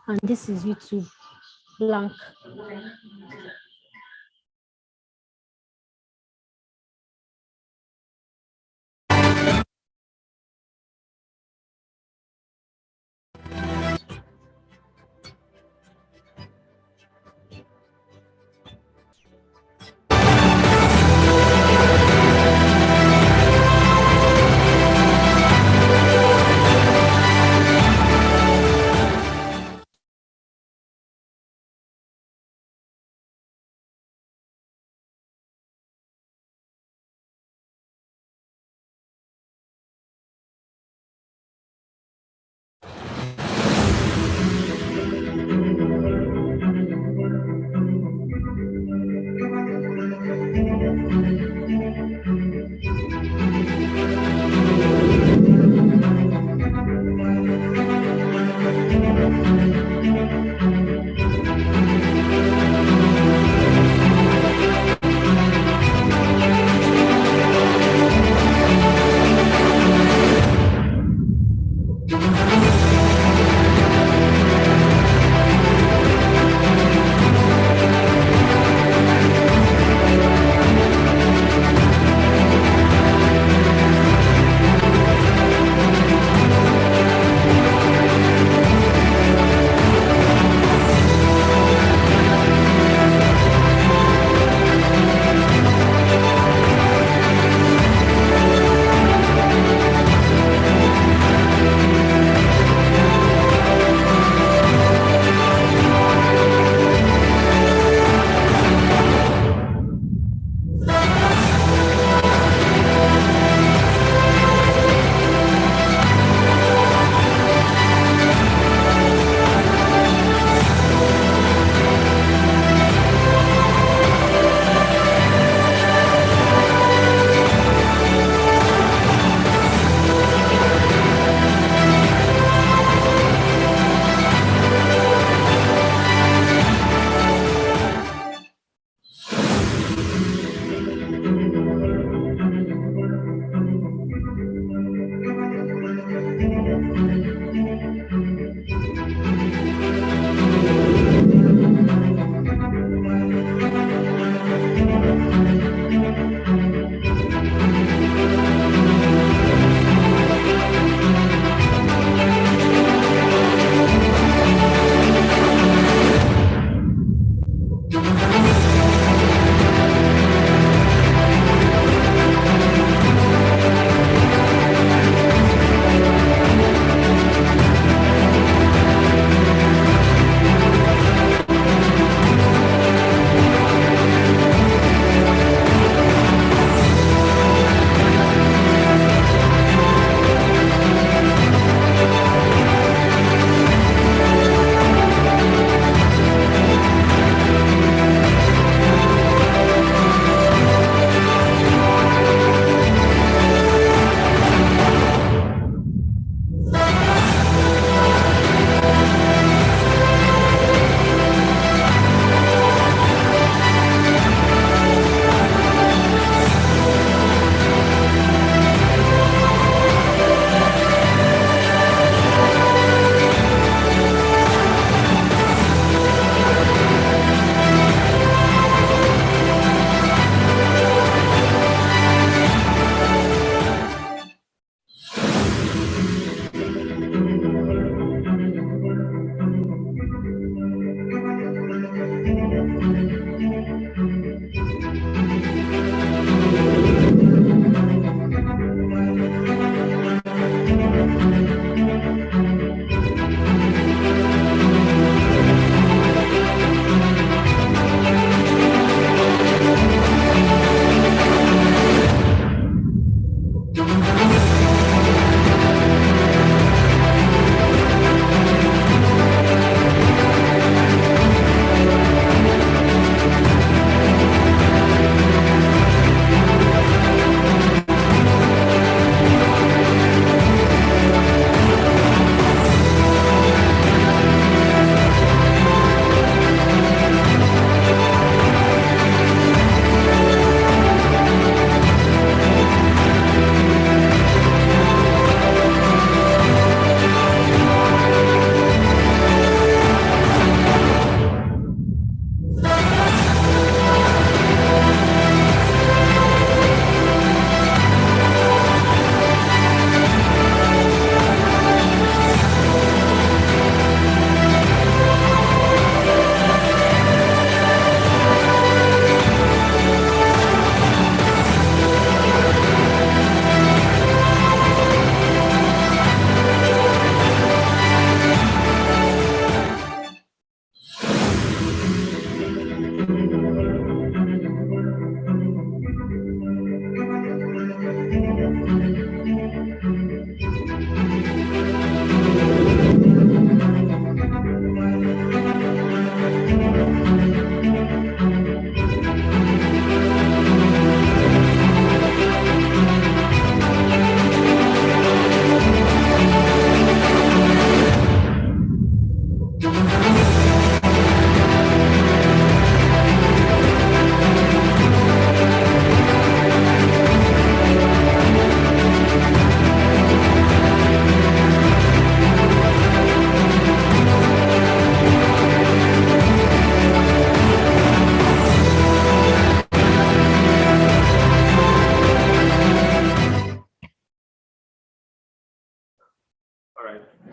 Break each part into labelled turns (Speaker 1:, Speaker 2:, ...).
Speaker 1: And this is YouTube blank.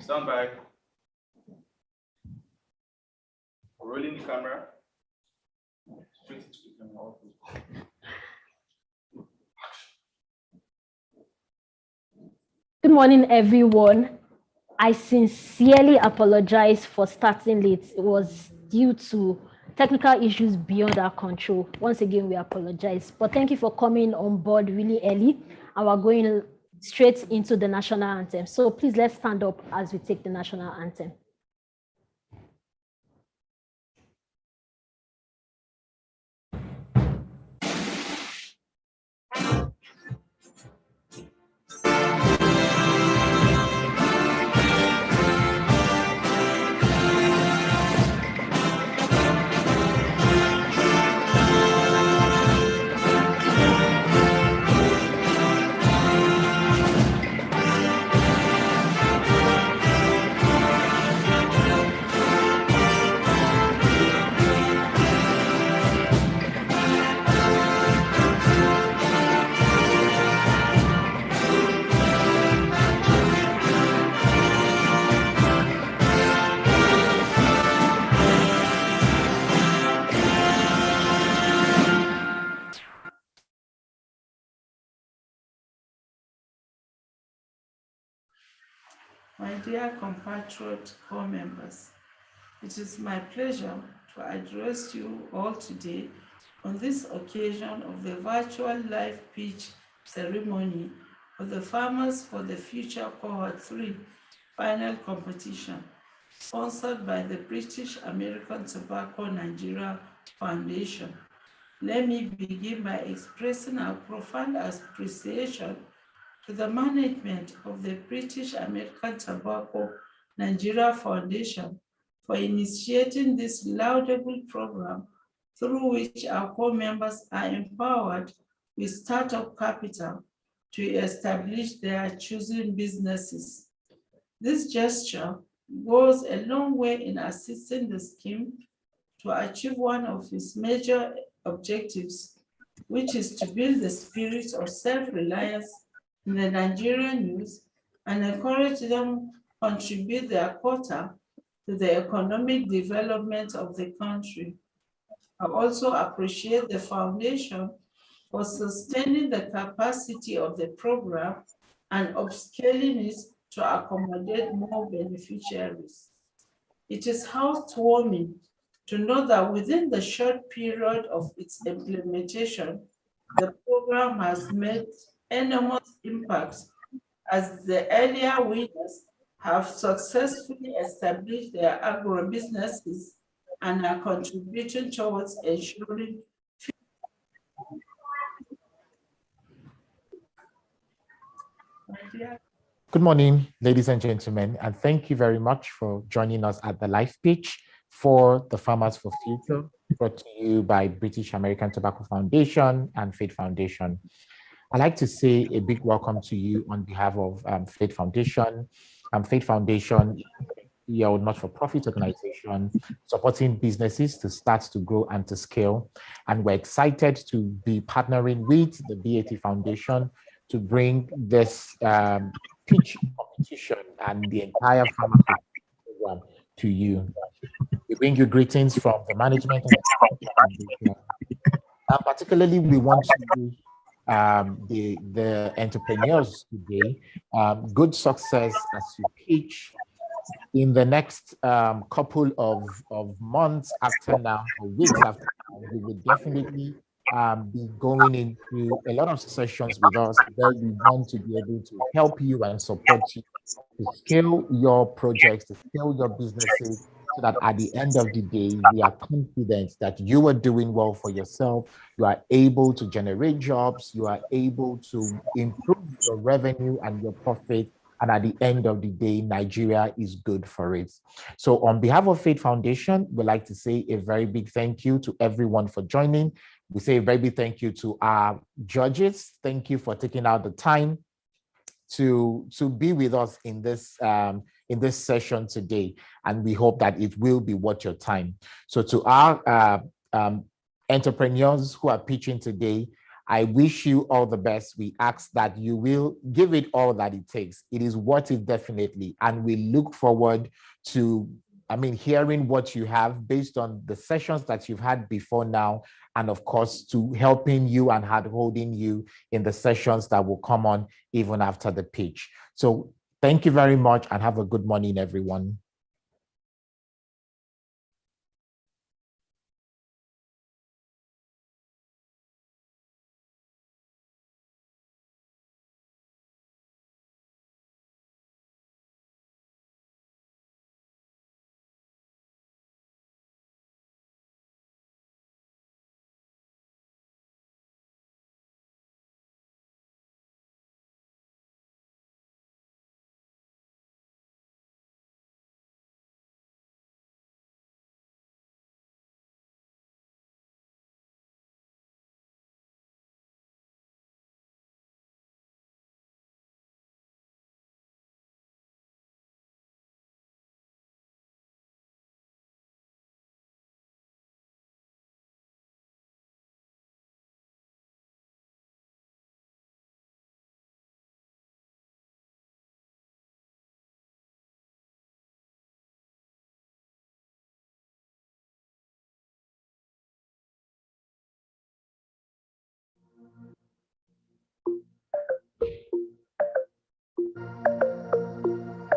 Speaker 2: Stand by. Rolling the camera. Straight into the camera.
Speaker 1: Good morning, everyone. I sincerely apologize for starting late. It was due to technical issues beyond our control. Once again, we apologize. But thank you for coming on board really early. And we're going straight into the national anthem. So please let's stand up as we take the national anthem.
Speaker 3: My dear compatriot corps members, it is my pleasure to address you all today on this occasion of the virtual live pitch ceremony of the Farmers for the Future Cohort 3 final competition, sponsored by the British American Tobacco Nigeria Foundation. Let me begin by expressing our profound appreciation to the management of the British American Tobacco Nigeria Foundation for initiating this laudable program through which our core members are empowered with startup capital to establish their chosen businesses. This gesture goes a long way in assisting the scheme to achieve one of its major objectives, which is to build the spirit of self-reliance in the Nigerian youth and encourage them to contribute their quota to the economic development of the country. I also appreciate the foundation for sustaining the capacity of the program and upscaling it to accommodate more beneficiaries. It is heartwarming to know that within the short period of its implementation, the program has made enormous impacts as the earlier winners have successfully established their agro-businesses and are contributing towards ensuring.
Speaker 4: Good morning, ladies and gentlemen, and thank you very much for joining us at the live pitch for the Farmers for Future, brought to you by British American Tobacco Foundation and Faith Foundation. I'd like to say a big welcome to you on behalf of Faith Foundation. Faith Foundation is a not-for-profit organization supporting businesses to start, to grow, and to scale. And we're excited to be partnering with the BAT Foundation to bring this pitch competition and the entire Farmer program to you. We bring you greetings from the management and the foundation. Particularly, we want to give the entrepreneurs today good success as you pitch. In the next couple of months after now, or weeks after now, we will definitely be going into a lot of sessions with us where we want to be able to help you and support you to scale your projects, to scale your businesses, so that at the end of the day, we are confident that you are doing well for yourself, you are able to generate jobs, you are able to improve your revenue and your profit, and at the end of the day, Nigeria is good for it. So on behalf of Faith Foundation, we'd like to say a very big thank you to everyone for joining. We say a very big thank you to our judges. Thank you for taking out the time to be with us in this session today, and we hope that it will be worth your time. So to our entrepreneurs who are pitching today, I wish you all the best. We ask that you will give it all that it takes. It is worth it, definitely. And we look forward to, hearing what you have based on the sessions that you've had before now, and of course, to helping you and hand-holding you in the sessions that will come on even after the pitch. So thank you very much and have a good morning, everyone.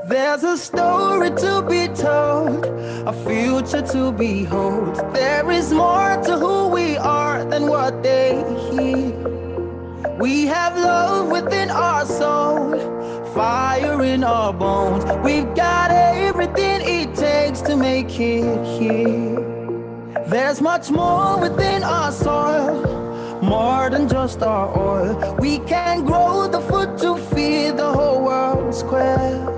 Speaker 5: There's a story to be told, a future to behold. There is more to who we are than what they hear. We have love within our soul, fire in our bones. We've got everything it takes to make it here. There's much more within our soil, more than just our oil. We can grow the food to feed the whole world square.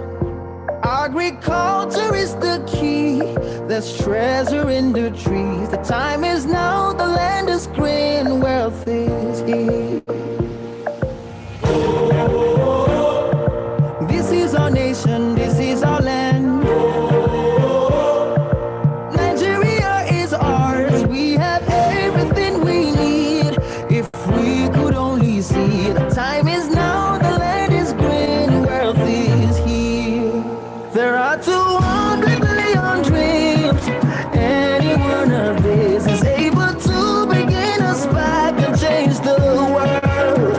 Speaker 5: Agriculture is the key. There's treasure in the trees. The time is now, the land is green, wealth is here. This is our nation, this is our land. Nigeria is ours. We have everything we need. If we could only see, the time is now, the land is green, wealth is here. There are 200 billion dreams. Any one of these is able to begin a spark and change the world.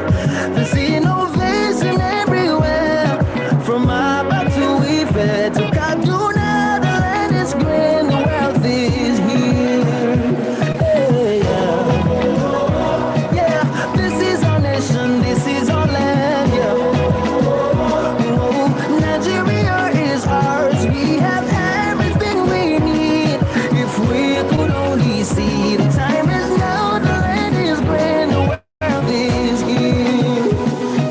Speaker 5: There's innovation everywhere, from Abba to Ife to Kaduna. The land is green, the wealth is here. Yeah, this is our nation, this is our land. Nigeria is ours. We have everything we need. If we could only see, the time is now, the land is green, the world is here.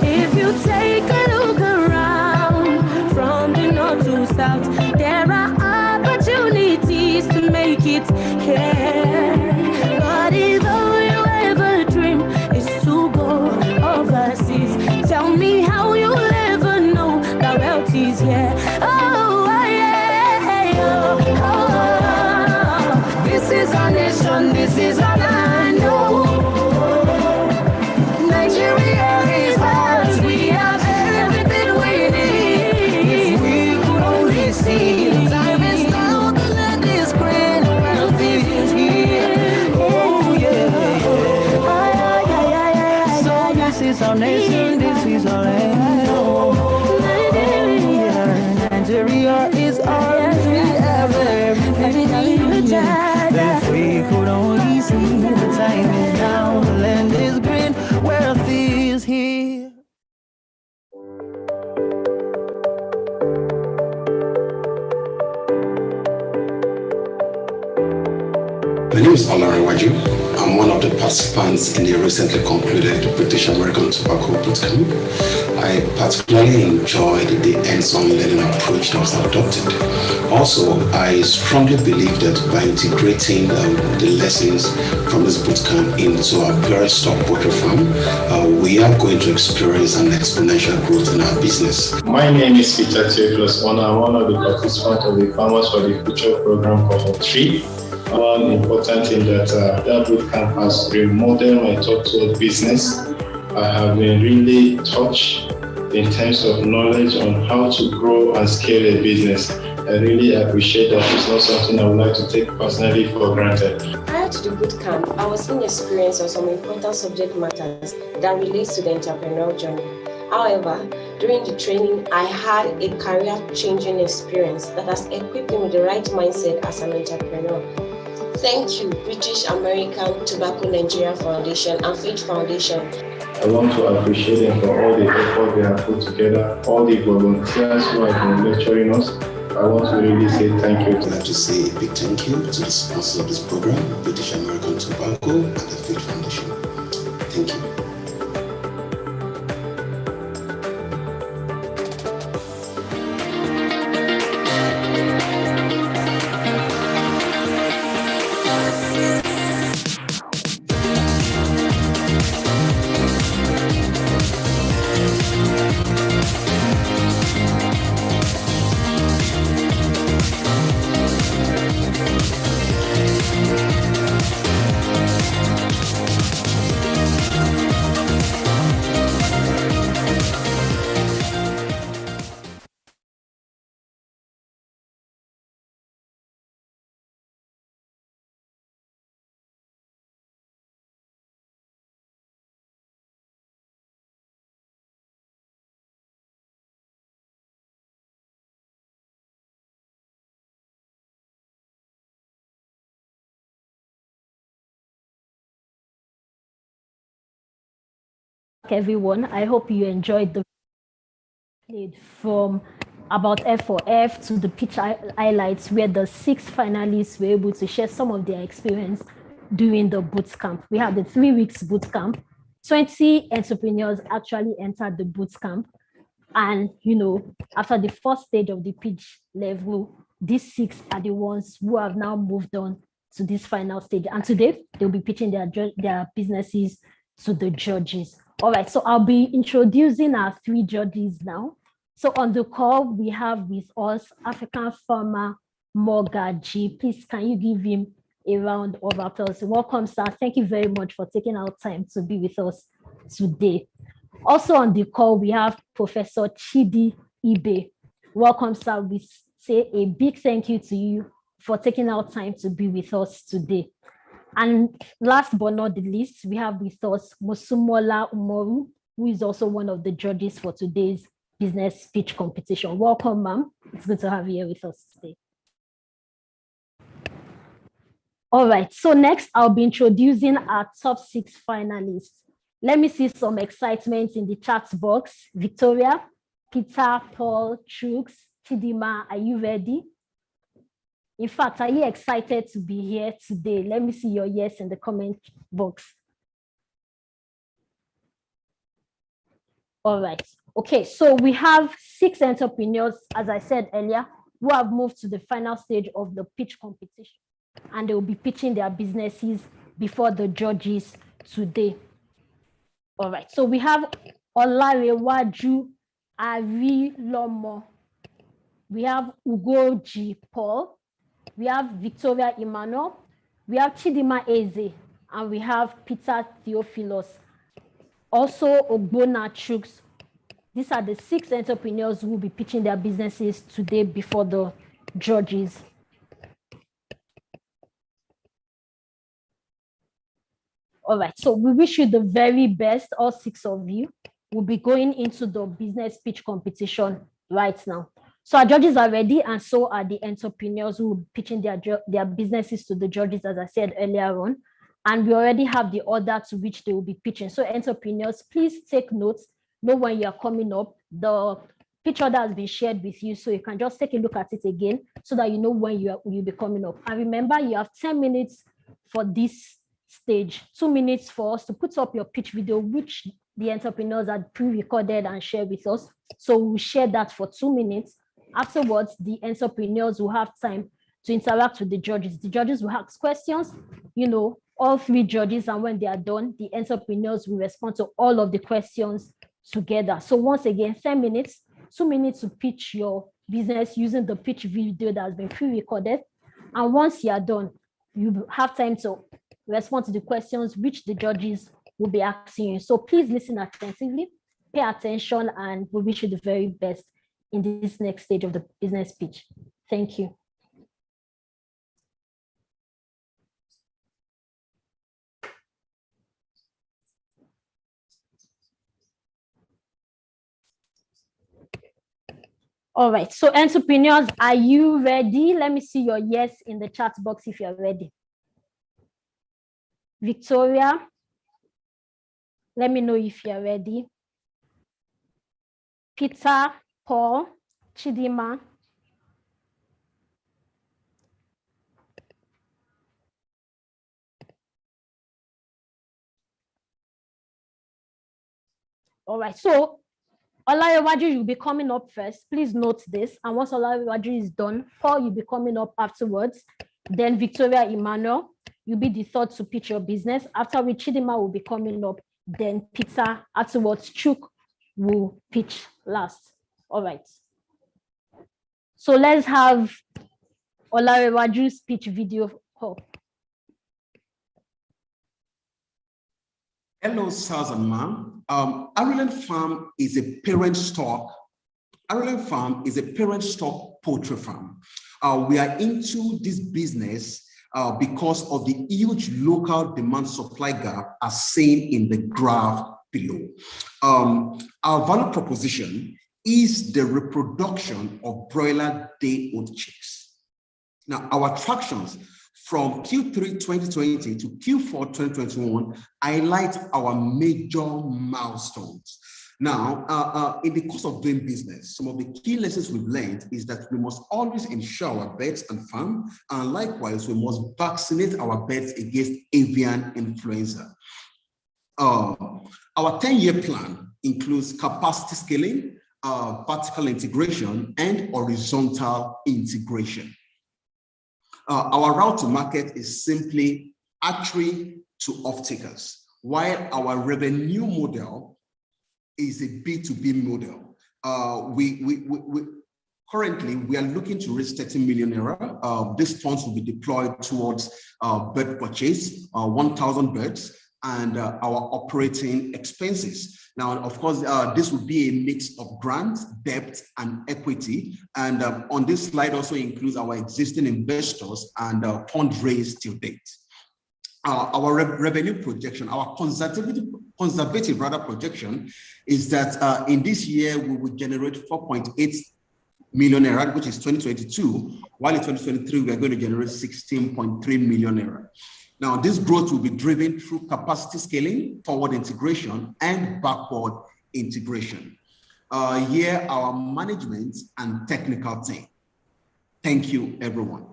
Speaker 6: If you take a look around, from the north to south, there are opportunities to make it here. But if all you ever dream is to go overseas, tell me how you'll ever know that wealth is here.
Speaker 5: This is our nation, this is our land. Nigeria is ours. We have everything we need. If we could only see, the time is now, the land is green, wealth is here. Oh yeah. So this is our nation, this is our land. Nigeria is ours. We have everything we need. If we could only see, the time is now, the land is green, wealth is here.
Speaker 7: My name is Olariwaju. I'm one of the participants in the recently concluded British American Tobacco Bootcamp. I particularly enjoyed the hands-on learning approach that was adopted. Also, I strongly believe that by integrating the lessons from this bootcamp into our parent stock poultry farm, we are going to experience an exponential growth in our business.
Speaker 8: My name is Peter Theophilus Ona. I'm one of the participants of the Farmers for the Future program cohort 3.
Speaker 2: One important thing that that bootcamp has remodeled my thought toward business. I have been really touched in terms of knowledge on how to grow and scale a business. I really appreciate that. It's not something I would like to take personally for granted.
Speaker 8: Prior to the bootcamp, I was inexperienced on some important subject matters that relates to the entrepreneurial journey. However, during the training, I had a career-changing experience that has equipped me with the right mindset as an entrepreneur. Thank you, British American Tobacco Nigeria Foundation and Faith Foundation.
Speaker 2: I want to appreciate them for all the effort they have put together, all the volunteers who have been lecturing us. I want to really say thank you.
Speaker 7: I'd like to say a big thank you to the sponsors of this program, British American Tobacco and the Faith Foundation. Thank you.
Speaker 1: Everyone, I hope you enjoyed the played from about F4F to the pitch highlights, where the 6 finalists were able to share some of their experience during the boot camp. We have the 3 weeks boot camp. 20 entrepreneurs actually entered the boot camp, and after the first stage of the pitch level, these 6 are the ones who have now moved on to this final stage, and today they'll be pitching their businesses to the judges. All right, so I'll be introducing our 3 judges now. So on the call, we have with us African farmer Mogaji. Please, can you give him a round of applause? Welcome, sir. Thank you very much for taking out time to be with us today. Also on the call, we have Professor Chidi Ibe. Welcome, sir. We say a big thank you to you for taking out time to be with us today. And last but not the least, we have with us Mosumola Umoru, who is also one of the judges for today's business pitch competition. Welcome, ma'am. It's good to have you here with us today. All right, so next I'll be introducing our top 6 finalists. Let me see some excitement in the chat box. Victoria, Peter, Paul, Trux, Chidima, are you ready? In fact, are you excited to be here today? Let me see your yes in the comment box. All right. Okay, so we have 6 entrepreneurs, as I said earlier, who have moved to the final stage of the pitch competition, and they will be pitching their businesses before the judges today. All right, so we have Olarewaju Arilomo. We have Ugoji Paul. We have Victoria Emmanuel, we have Chidima Eze, and we have Peter Theophilus. Also, Ogbona Trux. These are the 6 entrepreneurs who will be pitching their businesses today before the judges. All right, so we wish you the very best, all 6 of you. We'll be going into the business pitch competition right now. So our judges are ready, and so are the entrepreneurs who will be pitching their businesses to the judges, as I said earlier on. And we already have the order to which they will be pitching. So entrepreneurs, please take notes, know when you are coming up. The pitch order has been shared with you, so you can just take a look at it again so that you know when you'll be coming up. And remember, you have 10 minutes for this stage, 2 minutes for us to put up your pitch video, which the entrepreneurs had pre-recorded and shared with us. So we'll share that for 2 minutes. Afterwards, the entrepreneurs will have time to interact with the judges. The judges will ask questions, all 3 judges, and when they are done, the entrepreneurs will respond to all of the questions together. So once again, 10 minutes, 2 minutes to pitch your business using the pitch video that has been pre-recorded. And once you are done, you have time to respond to the questions which the judges will be asking you. So please listen attentively, pay attention, and we wish you the very best in this next stage of the business pitch. Thank you. All right, so entrepreneurs, are you ready? Let me see your yes in the chat box if you're ready. Victoria, let me know if you're ready. Peter, Paul, Chidima. All right, so Olayewaju, you'll be coming up first. Please note this. And once Olayewaju is done, Paul, you'll be coming up afterwards. Then Victoria Emmanuel, you'll be the third to pitch your business. After which Chidima will be coming up. Then Peter, afterwards, Chuk will pitch last. All right. So let's have Olarewaju's pitch video.
Speaker 7: Hello, sirs and ma'am. Ireland Farm is a parent stock. Ireland Farm is a parent stock poultry farm. We are into this business because of the huge local demand supply gap as seen in the graph below. Our value proposition is the reproduction of broiler day-old chicks. Now, our attractions from Q3 2020 to Q4 2021 highlight our major milestones. Now, in the course of doing business, some of the key lessons we've learned is that we must always ensure our birds and farm, and likewise, we must vaccinate our birds against avian influenza. Our 10-year plan includes capacity scaling, vertical integration, and horizontal integration. Our route to market is simply hatchery to off-takers, while our revenue model is a B2B model. Currently, we are looking to raise 30 million naira. These funds will be deployed towards bird purchase, 1,000 birds, and our operating expenses. Now, of course, this would be a mix of grants, debt, and equity. And on this slide also includes our existing investors and fund raised till date. Our revenue projection, our conservative projection is that in this year, we will generate 4.8 million naira, which is 2022, while in 2023, we are going to generate 16.3 million naira. Now, this growth will be driven through capacity scaling, forward integration, and backward integration. Here, our management and technical team. Thank you, everyone.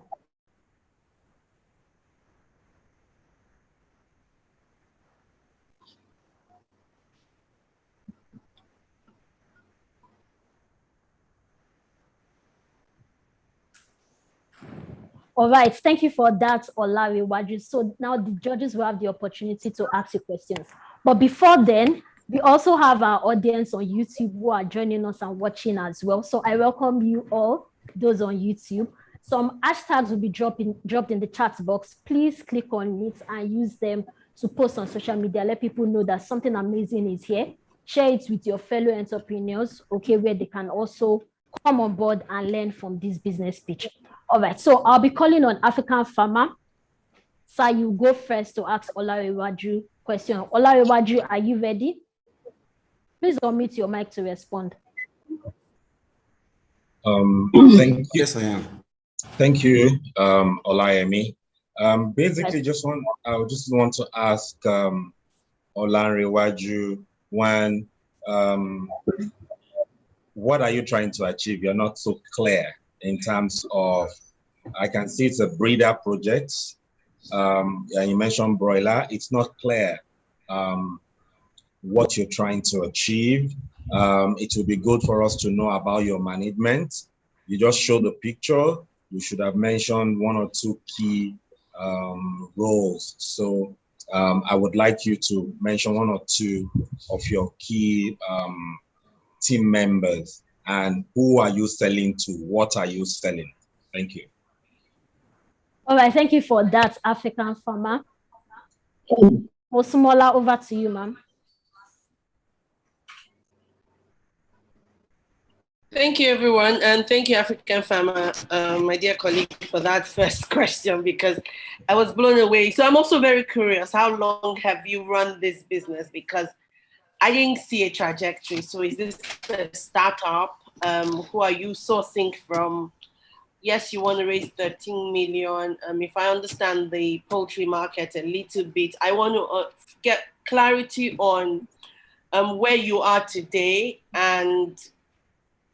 Speaker 1: All right, thank you for that, Olarewaju. So now the judges will have the opportunity to ask you questions. But before then, we also have our audience on YouTube who are joining us and watching as well. So I welcome you all, those on YouTube. Some hashtags will be dropped in the chat box. Please click on it and use them to post on social media. Let people know that something amazing is here. Share it with your fellow entrepreneurs, okay, where they can also come on board and learn from this business pitch. All right, so I'll be calling on African Farmer. So you go first to ask Olarewaju question. Olarewaju, are you ready? Please unmute your mic to respond.
Speaker 9: Thank you.
Speaker 7: Yes, I am.
Speaker 9: Thank you, Olayemi. Basically, I just want to ask Olarewaju what are you trying to achieve? You're not so clear in terms of, I can see it's a breeder project. And you mentioned broiler. It's not clear what you're trying to achieve. It would be good for us to know about your management. You just showed the picture. You should have mentioned one or two key roles. So I would like you to mention one or two of your key team members, and who are you selling to? What are you selling? Thank you.
Speaker 1: All right, thank you for that, African farmer. Mosumola, over to you, ma'am.
Speaker 10: Thank you, everyone, and thank you, African Farmer, my dear colleague, for that first question, because I was blown away. So I'm also very curious, how long have you run this business? Because I didn't see a trajectory. So is this a startup? Who are you sourcing from? Yes, you want to raise 13 million. If I understand the poultry market a little bit, I want to get clarity on where you are today. And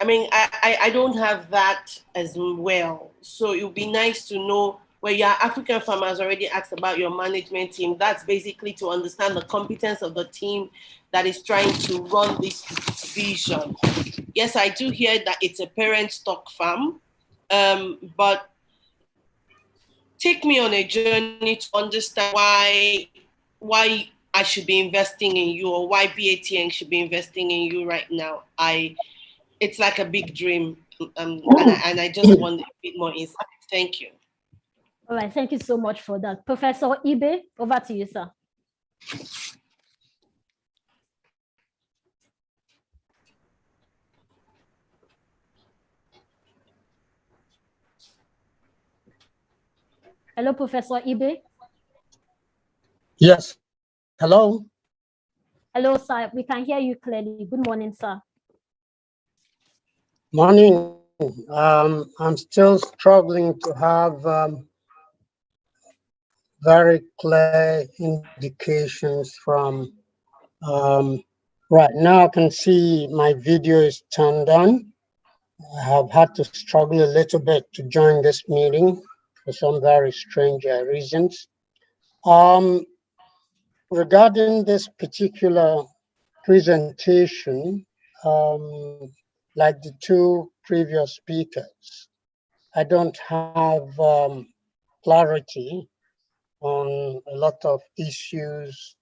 Speaker 10: I mean, I don't have that as well. So it would be nice to know where your African farmers already asked about your management team. That's basically to understand the competence of the team that is trying to run this vision. Yes, I do hear that it's a parent stock farm, but take me on a journey to understand why I should be investing in you, or why BATN should be investing in you right now. It's like a big dream, and I just want a bit more insight. Thank you.
Speaker 1: All right, thank you so much for that. Professor Ibe, over to you, sir. Hello, Professor Ibe.
Speaker 11: Yes, hello.
Speaker 1: Hello, sir. We can hear you clearly. Good morning, sir.
Speaker 11: Morning. I'm still struggling to have very clear indications from, right now I can see my video is turned on. I have had to struggle a little bit to join this meeting for some very strange reasons. Regarding this particular presentation, like the two previous speakers, I don't have clarity on a lot of issues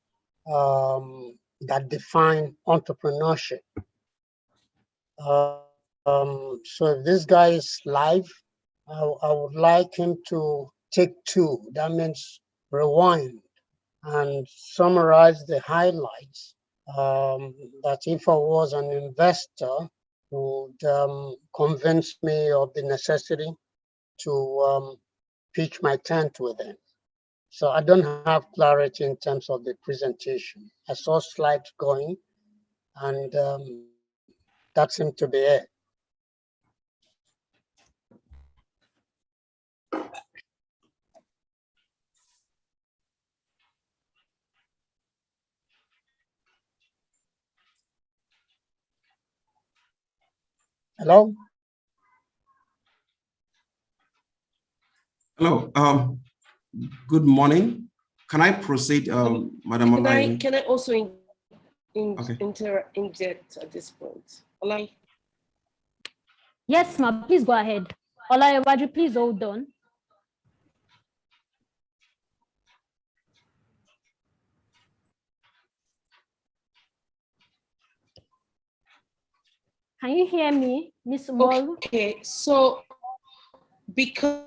Speaker 11: that define entrepreneurship. So if this guy is live, I would like him to take two. That means rewind and summarize the highlights that if I was an investor would convince me of the necessity to pitch my tent with him. So I don't have clarity in terms of the presentation. I saw slides going, and that seemed to be it. Hello?
Speaker 7: Hello. Good morning. Can I proceed, Madam Olai?
Speaker 10: Can I also
Speaker 7: Okay.
Speaker 10: inject at this point? Olai?
Speaker 1: Yes, ma'am. Please go ahead. Olayewaju, please hold on. Can you hear me, Miss Umoru?
Speaker 10: Okay, so because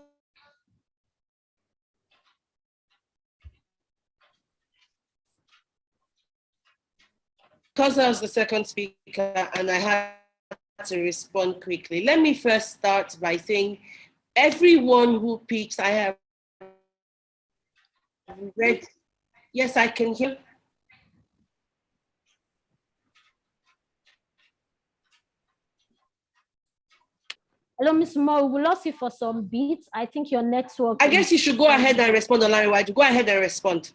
Speaker 10: I was the second speaker and I had to respond quickly, let me first start by saying everyone who pitched, I have read. Yes, I can hear.
Speaker 1: Hello, Miss Mo. We lost you for some beats. I think your network.
Speaker 10: I guess you should go ahead and respond, Olaiwaju. Go ahead and respond.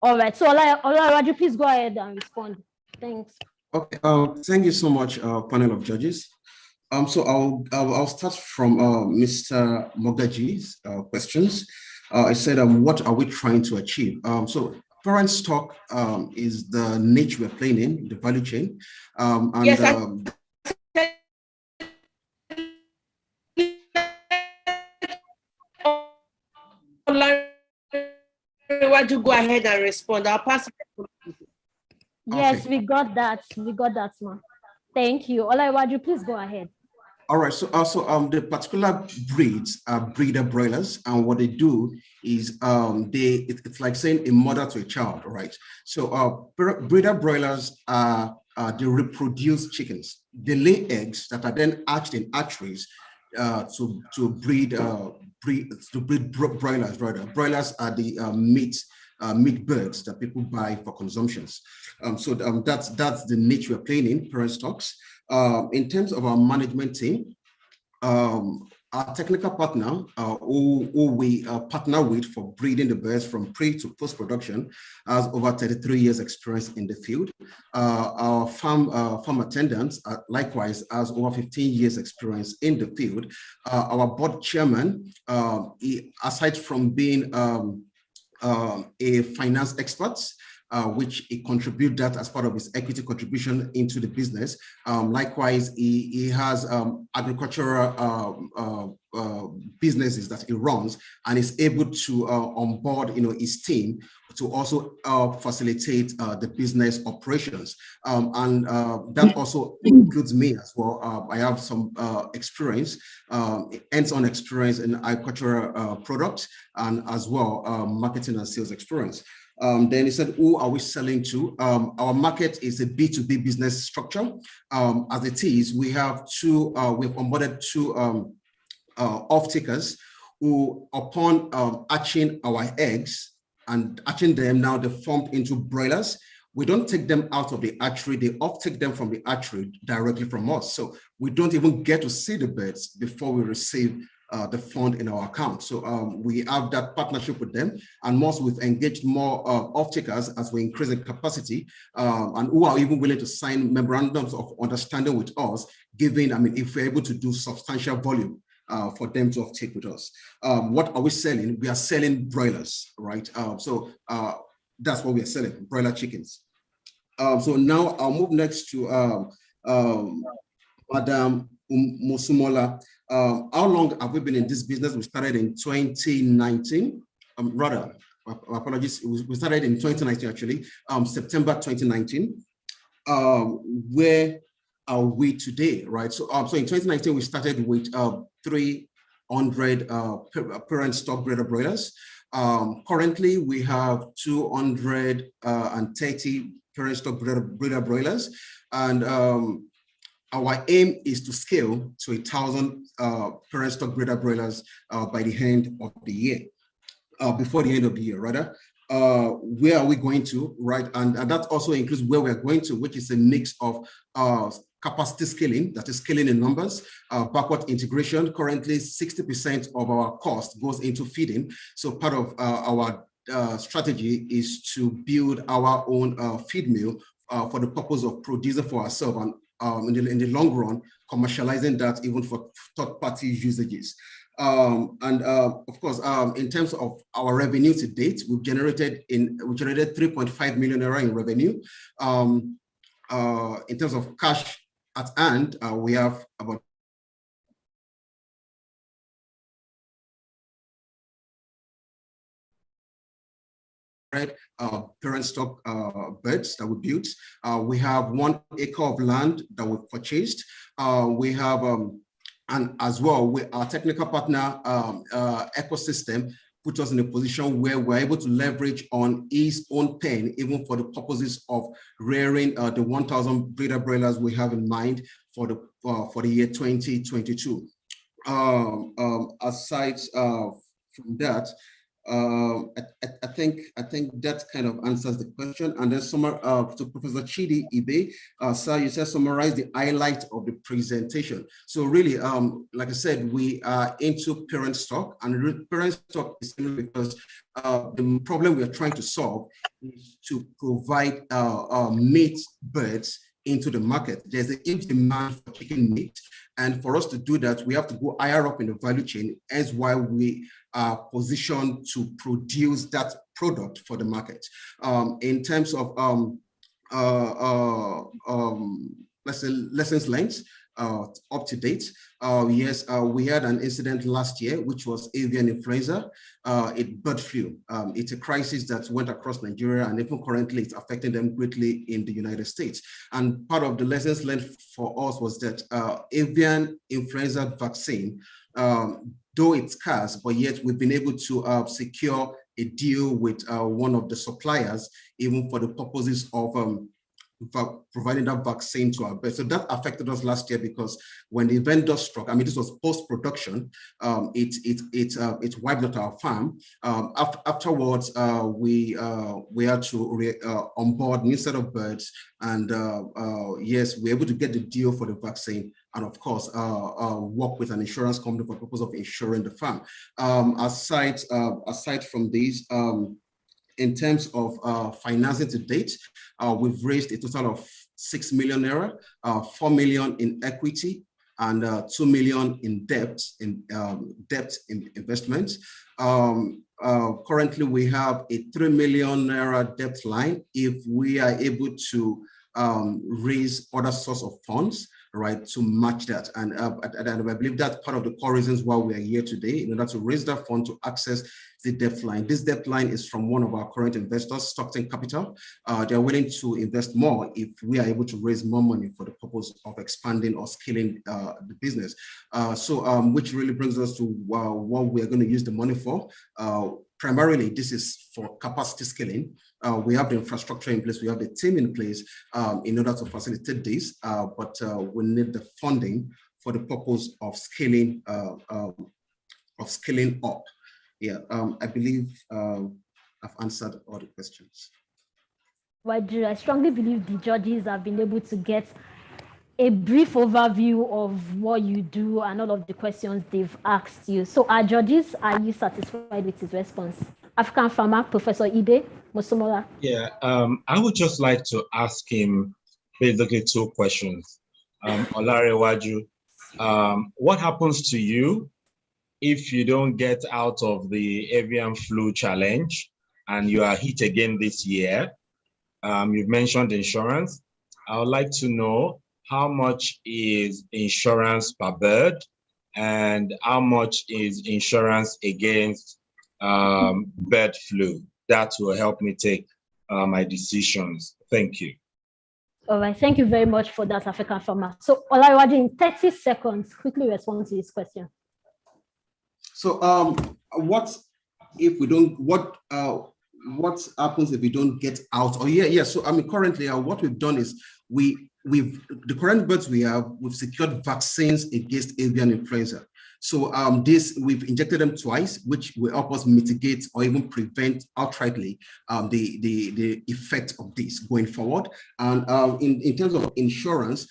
Speaker 1: All right. So, Olaiwaju, please go ahead and respond. Thanks.
Speaker 7: Okay. Thank you so much, panel of judges. So I'll start from Mr. Mogaji's questions. I said, what are we trying to achieve? So parent stock is the niche we're playing in, the value chain. And
Speaker 10: yes, Olaiwaju, go ahead and respond. I'll pass it.
Speaker 1: Yes, okay. We got that. We got that, ma'am. Thank you. Olaiwaju, please go ahead.
Speaker 7: All right, so also the particular breeds are breeder broilers, and what they do is it's like saying a mother to a child, right? So breeder broilers are they reproduce chickens. They lay eggs that are then hatched in hatcheries to breed broilers. Rather, broilers are the meat birds that people buy for consumptions. That's the niche we're playing in, parent stocks. In terms of our management team, our technical partner, who we partner with for breeding the birds from pre to post-production, has over 33 years experience in the field. Our farm attendants, likewise, has over 15 years experience in the field. Our board chairman, aside from being a finance expert, which he contribute that as part of his equity contribution into the business. Likewise, he has agricultural businesses that he runs, and is able to onboard his team to also facilitate the business operations. And that also includes me as well. I have some experience, hands-on experience in agricultural products, and as well marketing and sales experience. Then he said, who are we selling to? Our market is a B2B business structure. As it is, we have we've onboarded two off-takers who, upon hatching our eggs and hatching them, now they're formed into broilers. We don't take them out of the hatchery, they off-take them from the hatchery directly from us. So we don't even get to see the birds before we receive the fund in our account. So we have that partnership with them, and once we've engaged more off-takers as we increase in capacity, and who are even willing to sign memorandums of understanding with us, given, if we're able to do substantial volume for them to off-take with us. What are we selling? We are selling broilers, right? So that's what we are selling, broiler chickens. So now I'll move next to Madam Mosumola. How long have we been in this business? We started in 2019, apologies, we started in 2019 actually, September 2019. Where are we today, right? So in 2019, we started with 300 parent stock breeder broilers. Currently, we have 230 parent stock breeder broilers, and our aim is to scale to 1,000 parent stock breeder broilers by the end of the year, before the end of the year, rather. Where are we going to, right? And that also includes where we're going to, which is a mix of capacity scaling, that is scaling in numbers, backward integration. Currently, 60% of our cost goes into feeding. So part of our strategy is to build our own feed mill for the purpose of producing for ourselves, and in the long run, commercializing that even for third-party usages. Of course, in terms of our revenue to date, we generated 3.5 million naira in revenue. In terms of cash at hand, we have about parent stock birds that we built. We have 1 acre of land that we purchased. We have, and as well, our technical partner ecosystem put us in a position where we're able to leverage on his own pen, even for the purposes of rearing the 1,000 breeder broilers we have in mind for the year 2022. Aside from that, I think that kind of answers the question. And then to Professor Chidi Ibe, sir, you said summarize the highlight of the presentation. So really, like I said, we are into parent stock, and parent stock is because the problem we are trying to solve is to provide meat birds into the market. There's a huge demand for chicken meat, and for us to do that, we have to go higher up in the value chain, as why we are positioned to produce that product for the market. In terms of let's say lessons learned, up to date. Yes, we had an incident last year, which was avian influenza, bird flu. It's a crisis that went across Nigeria, and even currently it's affecting them greatly in the United States. And part of the lessons learned for us was that avian influenza vaccine, though it's scarce, but yet we've been able to secure a deal with one of the suppliers, even for the purposes of providing that vaccine to our birds. So that affected us last year, because when the vendor struck, I mean, this was post-production, it wiped out our farm. Afterwards, we had to onboard new set of birds, and yes, we were able to get the deal for the vaccine, and of course, work with an insurance company for the purpose of insuring the farm. Aside from these, in terms of financing to date, we've raised a total of 6 million naira, 4 million in equity, and 2 million in debt investments. Currently, we have a 3 million naira debt line. If we are able to raise other source of funds, right, to match that. And I believe that's part of the core reasons why we are here today, in order to raise that fund to access the debt line. This debt line is from one of our current investors, Stockton Capital. They're willing to invest more if we are able to raise more money for the purpose of expanding or scaling the business. Which really brings us to what we're going to use the money for. Primarily, this is for capacity scaling. We have the infrastructure in place, we have the team in place in order to facilitate this, but we need the funding for the purpose of scaling up. Yeah, I believe I've answered all the questions.
Speaker 1: Waju, I strongly believe the judges have been able to get a brief overview of what you do and all of the questions they've asked you. So our judges, are you satisfied with his response? African farmer, Professor Ide Mosomola.
Speaker 9: Yeah, I would just like to ask him basically two questions. Olarewaju, what happens to you if you don't get out of the avian flu challenge and you are hit again this year? You've mentioned insurance. I would like to know, how much is insurance per bird, and how much is insurance against bird flu? That will help me take my decisions. Thank you.
Speaker 1: All right, thank you very much for that, African farmer. So Olaiwaji, in 30 seconds, quickly respond to this question.
Speaker 7: So what if we don't, what happens if we don't get out? So I mean, currently what we've done is the current birds we've secured vaccines against avian influenza. So we've injected them twice, which will help us mitigate or even prevent outrightly the effect of this going forward. And in terms of insurance,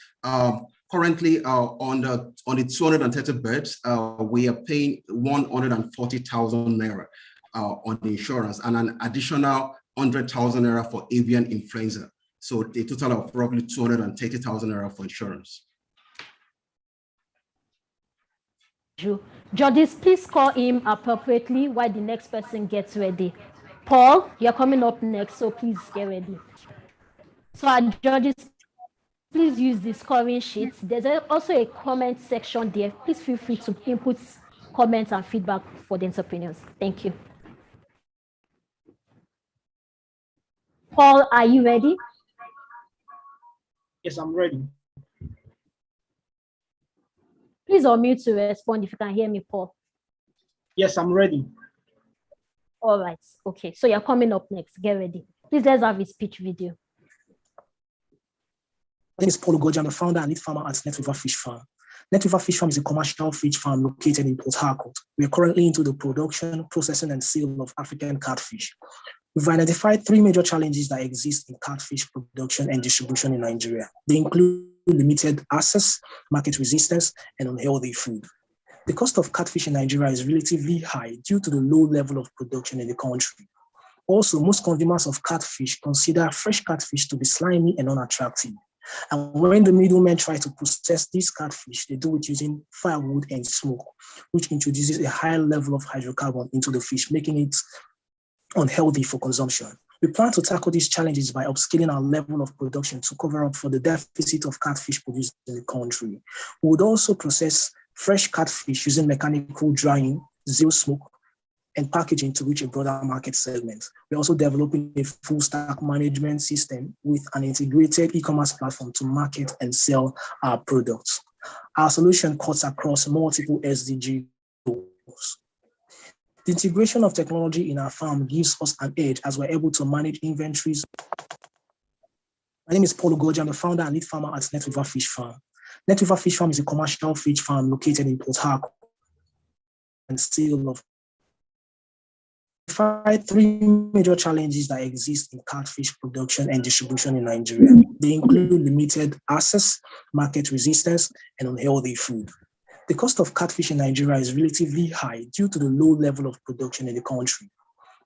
Speaker 7: currently on the 230 birds, we are paying 140,000 naira on the insurance, and an additional 100,000 naira for avian influenza. So a total of roughly 230,000 naira for insurance.
Speaker 1: Judges, please call him appropriately while the next person gets ready. Paul, you're coming up next, so please get ready. So our judges, please use the scoring sheets. There's also a comment section there. Please feel free to input comments and feedback for the entrepreneurs. Thank you. Paul, are you ready?
Speaker 12: Yes, I'm ready.
Speaker 1: Please unmute to respond if you can hear me, Paul.
Speaker 12: Yes, I'm ready.
Speaker 1: All right. Okay. So you're coming up next. Get ready. Please, let's have a speech video.
Speaker 12: My name is Paul Ugoji. I'm the founder and lead farmer at Net River Fish Farm. Net River Fish Farm is a commercial fish farm located in Port Harcourt. We are currently into the production, processing, and sale of African catfish. We've identified three major challenges that exist in catfish production and distribution in Nigeria. They include limited access, market resistance, and unhealthy food. The cost of catfish in Nigeria is relatively high due to the low level of production in the country. Also, most consumers of catfish consider fresh catfish to be slimy and unattractive. And when the middlemen try to process these catfish, they do it using firewood and smoke, which introduces a high level of hydrocarbon into the fish, making it unhealthy for consumption. We plan to tackle these challenges by upscaling our level of production to cover up for the deficit of catfish produced in the country. We would also process fresh catfish using mechanical drying, zero smoke, and packaging to reach a broader market segment. We're also developing a full stack management system with an integrated e-commerce platform to market and sell our products. Our solution cuts across multiple SDG goals. The integration of technology in our farm gives us an edge as we're able to manage inventories. My name is Paul Ugoji. I'm the founder and lead farmer at Net River Fish Farm. Net River Fish Farm is a commercial fish farm located in Port Harcourt and sale of three major challenges that exist in catfish production and distribution in Nigeria. They include limited access, market resistance, and unhealthy food. The cost of catfish in Nigeria is relatively high due to the low level of production in the country.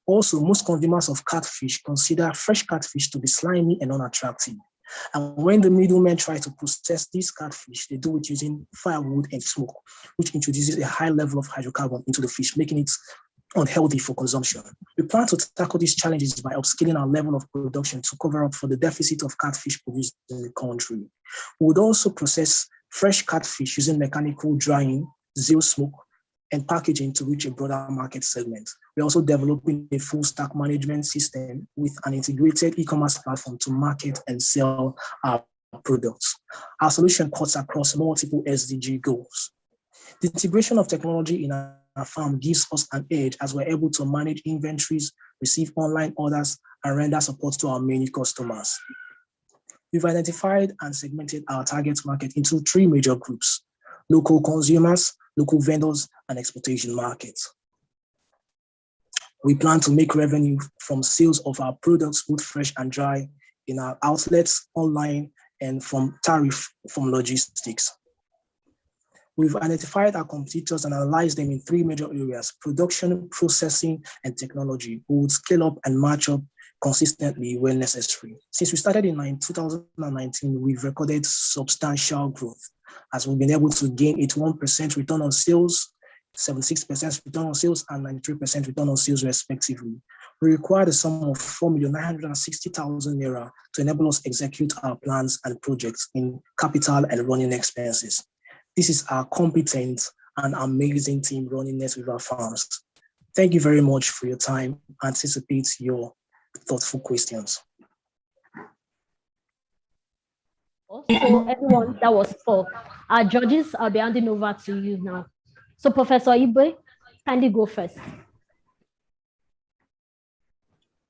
Speaker 12: Also, most consumers of catfish consider fresh catfish to be slimy and unattractive. And when the middlemen try to process these catfish, they do it using firewood and smoke, which introduces a high level of hydrocarbon into the fish, making it unhealthy for consumption. We plan to tackle these challenges by upscaling our level of production to cover up for the deficit of catfish produced in the country. We would also process fresh catfish using mechanical drying, zero smoke, and packaging to reach a broader market segment. We're also developing a full stack management system with an integrated e-commerce platform to market and sell our products. Our solution cuts across multiple SDG goals. The integration of technology in our farm gives us an edge as we're able to manage inventories, receive online orders, and render support to our many customers. We've identified and segmented our target market into three major groups: local consumers, local vendors, and exportation markets. We plan to make revenue from sales of our products, both fresh and dry, in our outlets, online, and from logistics. We've identified our competitors and analyzed them in three major areas: production, processing, and technology. We would scale up and match up consistently when necessary. Since we started in 2019, we've recorded substantial growth as we've been able to gain 81% return on sales, 76% return on sales, and 93% return on sales respectively. We required a sum of 4,960,000 naira to enable us execute our plans and projects in capital and running expenses. This is our competent and amazing team running Net River Farms. Thank you very much for your time. I anticipate your thoughtful questions.
Speaker 1: So everyone, that was Paul. Our judges, I'll be handing over to you now. So Professor Ibe, kindly go first.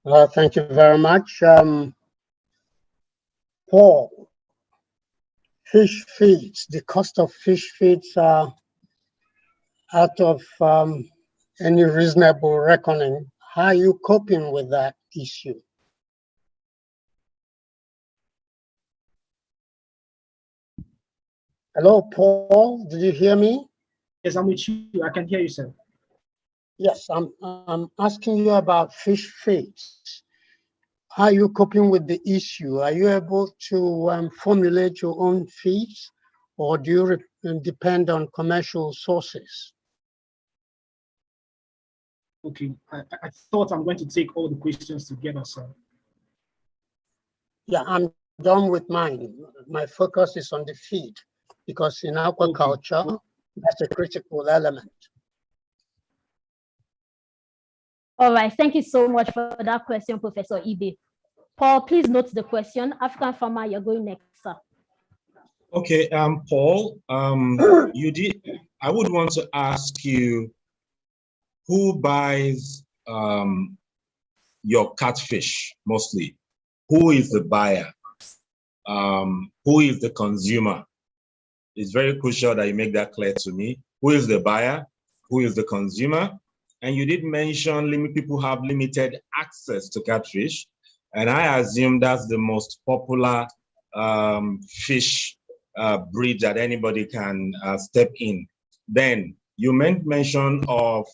Speaker 11: Well, thank you very much. Paul, fish feeds, the cost of fish feeds are out of any reasonable reckoning. How are you coping with that issue? Hello, Paul, did you hear me?
Speaker 12: Yes, I'm with you. I can hear you, sir.
Speaker 11: Yes, I'm asking you about fish feeds. How are you coping with the issue? Are you able to formulate your own feeds, or do you depend on commercial sources?
Speaker 12: Okay, I thought I'm going to take all the questions together, sir.
Speaker 11: Yeah, I'm done with mine. My focus is on the feed, because in aquaculture, okay, that's a critical element.
Speaker 1: All right, thank you so much for that question, Professor Ibe. Paul, please note the question. African farmer, you're going next, sir.
Speaker 9: Okay, Paul, I would want to ask you, who buys your catfish mostly? Who is the buyer? Who is the consumer? It's very crucial that you make that clear to me. Who is the buyer? Who is the consumer? And you did mention people have limited access to catfish. And I assume that's the most popular fish breed that anybody can step in. Then you made mention of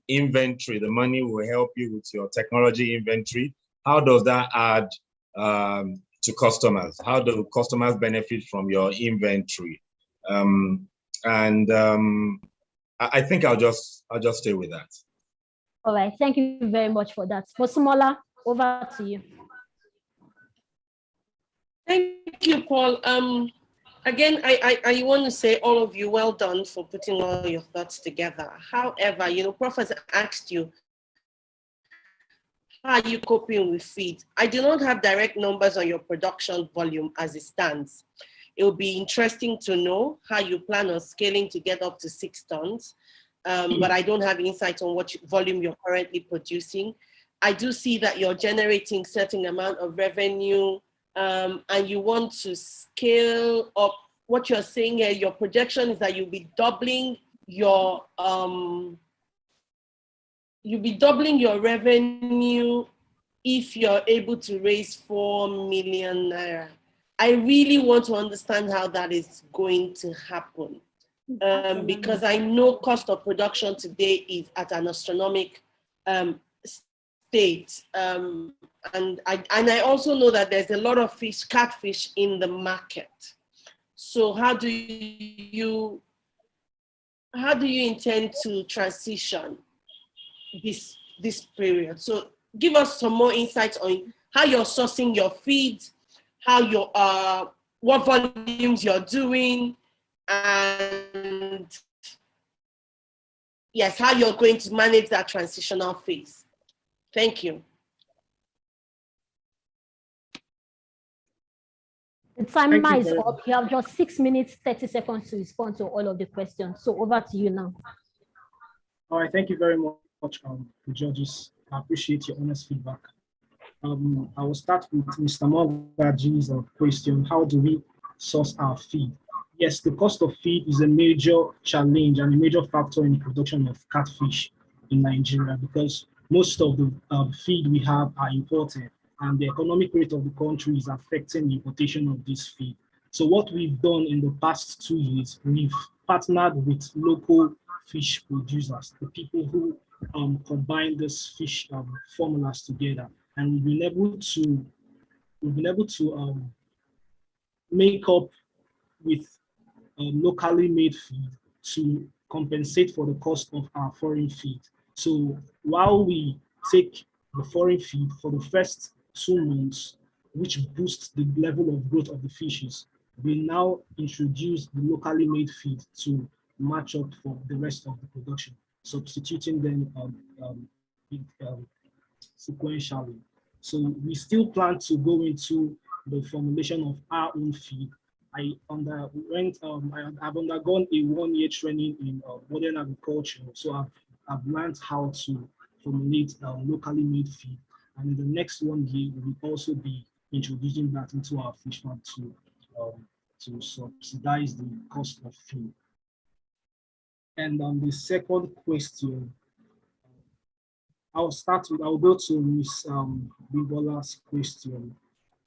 Speaker 9: inventory. The money will help you with your technology inventory. How does that add to customers? How do customers benefit from your inventory? I think I'll just stay with that.
Speaker 1: All right, thank you very much for that. Mosumola, Over to you.
Speaker 10: Thank you, Paul. Again, I want to say all of you, well done for putting all your thoughts together. However, Prof has asked you, how are you coping with feed? I do not have direct numbers on your production volume as it stands. It will be interesting to know how you plan on scaling to get up to 6 tons, but I don't have insight on what volume you're currently producing. I do see that you're generating certain amount of revenue, and you want to scale up. What you're saying here, your projection is that you'll be doubling your revenue if you're able to raise 4 million naira. I really want to understand how that is going to happen, because I know cost of production today is at an astronomical state, and I also know that there's a lot of catfish in the market. So how do you intend to transition this period? So give us some more insights on how you're sourcing your feed, how what volumes you're doing, and yes, how you're going to manage that transitional phase. Thank you.
Speaker 1: The timer is up. You have just 6 minutes, 30 seconds to respond to all of the questions. So over to you now.
Speaker 12: All right, thank you very much, the judges. I appreciate your honest feedback. I will start with Mr. Mogaji's question: how do we source our feed? Yes, the cost of feed is a major challenge and a major factor in the production of catfish in Nigeria, because most of the feed we have are imported, and the economic rate of the country is affecting the importation of this feed. So what we've done in the past 2 years, we've partnered with local fish producers, the people who combine these fish formulas together, and we've been able to make up with locally made feed to compensate for the cost of our foreign feed. So while we take the foreign feed for the first 2 months, which boosts the level of growth of the fishes, we now introduce the locally made feed to match up for the rest of the production, substituting them sequentially. So we still plan to go into the formulation of our own feed. I've undergone a 1-year training in modern agriculture, so I've learned how to formulate locally made feed. And in the next 1 year, we will also be introducing that into our fish farm to subsidize the cost of feed. And the second question, I'll go to Ms. Bibola's question.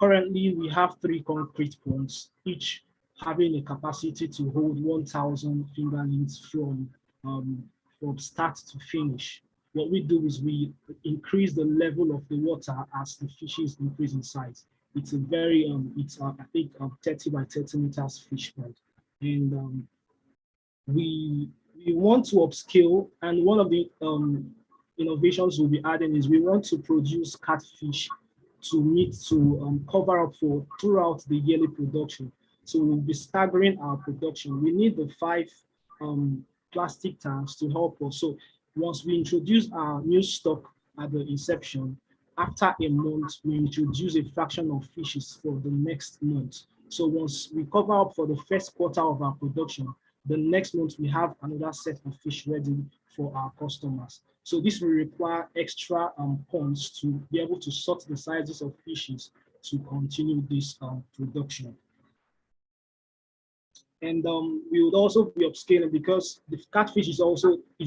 Speaker 12: Currently, we have 3 concrete ponds, each having a capacity to hold 1,000 fingerlings from start to finish. What we do is we increase the level of the water as the fishes increase in size. It's a very, I think 30 by 30 meters fish pond. And we want to upscale, and one of the innovations we'll be adding is we want to produce catfish to cover up for throughout the yearly production. So we'll be staggering our production. We need the 5 plastic tanks to help us. So once we introduce our new stock at the inception, after a month, we introduce a fraction of fishes for the next month. So once we cover up for the first quarter of our production, the next month we have another set of fish ready for our customers. So this will require extra ponds to be able to sort the sizes of fishes to continue this production. And we would also be upscaling, because the catfish is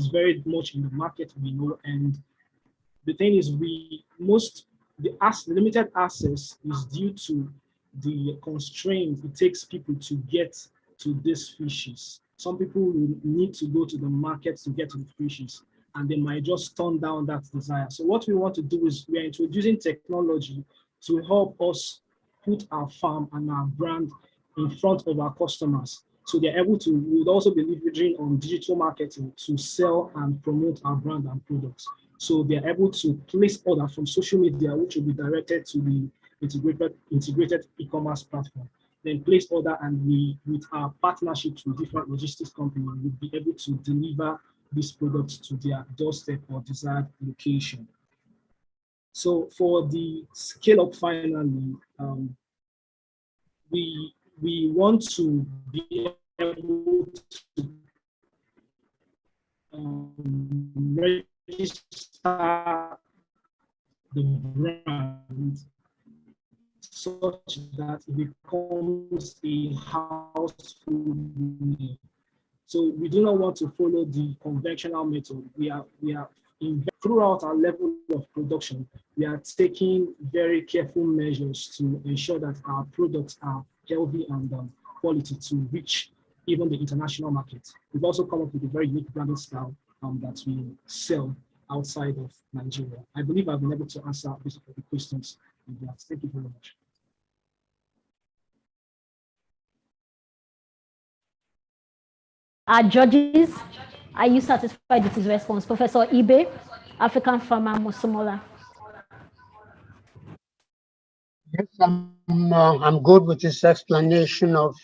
Speaker 12: very much in the market, we know. And the thing is, the limited access is due to the constraint it takes people to get to these fishes. Some people will need to go to the market to get to the fishes, and they might just turn down that desire. So what we want to do is we are introducing technology to help us put our farm and our brand in front of our customers. So they're able to, we would also be leveraging on digital marketing to sell and promote our brand and products. So they are able to place orders from social media, which will be directed to the integrated e-commerce platform. Then place order, and we, with our partnerships with different logistics companies, will be able to deliver these products to their doorstep or desired location. So for the scale up, finally, we want to be able to register the brand such that it becomes a household name. So we do not want to follow the conventional method. We are throughout our level of production, we are taking very careful measures to ensure that our products are healthy and quality to reach even the international market. We've also come up with a very unique branding style that we sell outside of Nigeria. I believe I've been able to answer basically the questions. Thank you very much.
Speaker 1: Our judges, are you satisfied with his response? Professor Ibe, African farmer Mosomola.
Speaker 11: Yes, I'm good with his explanation of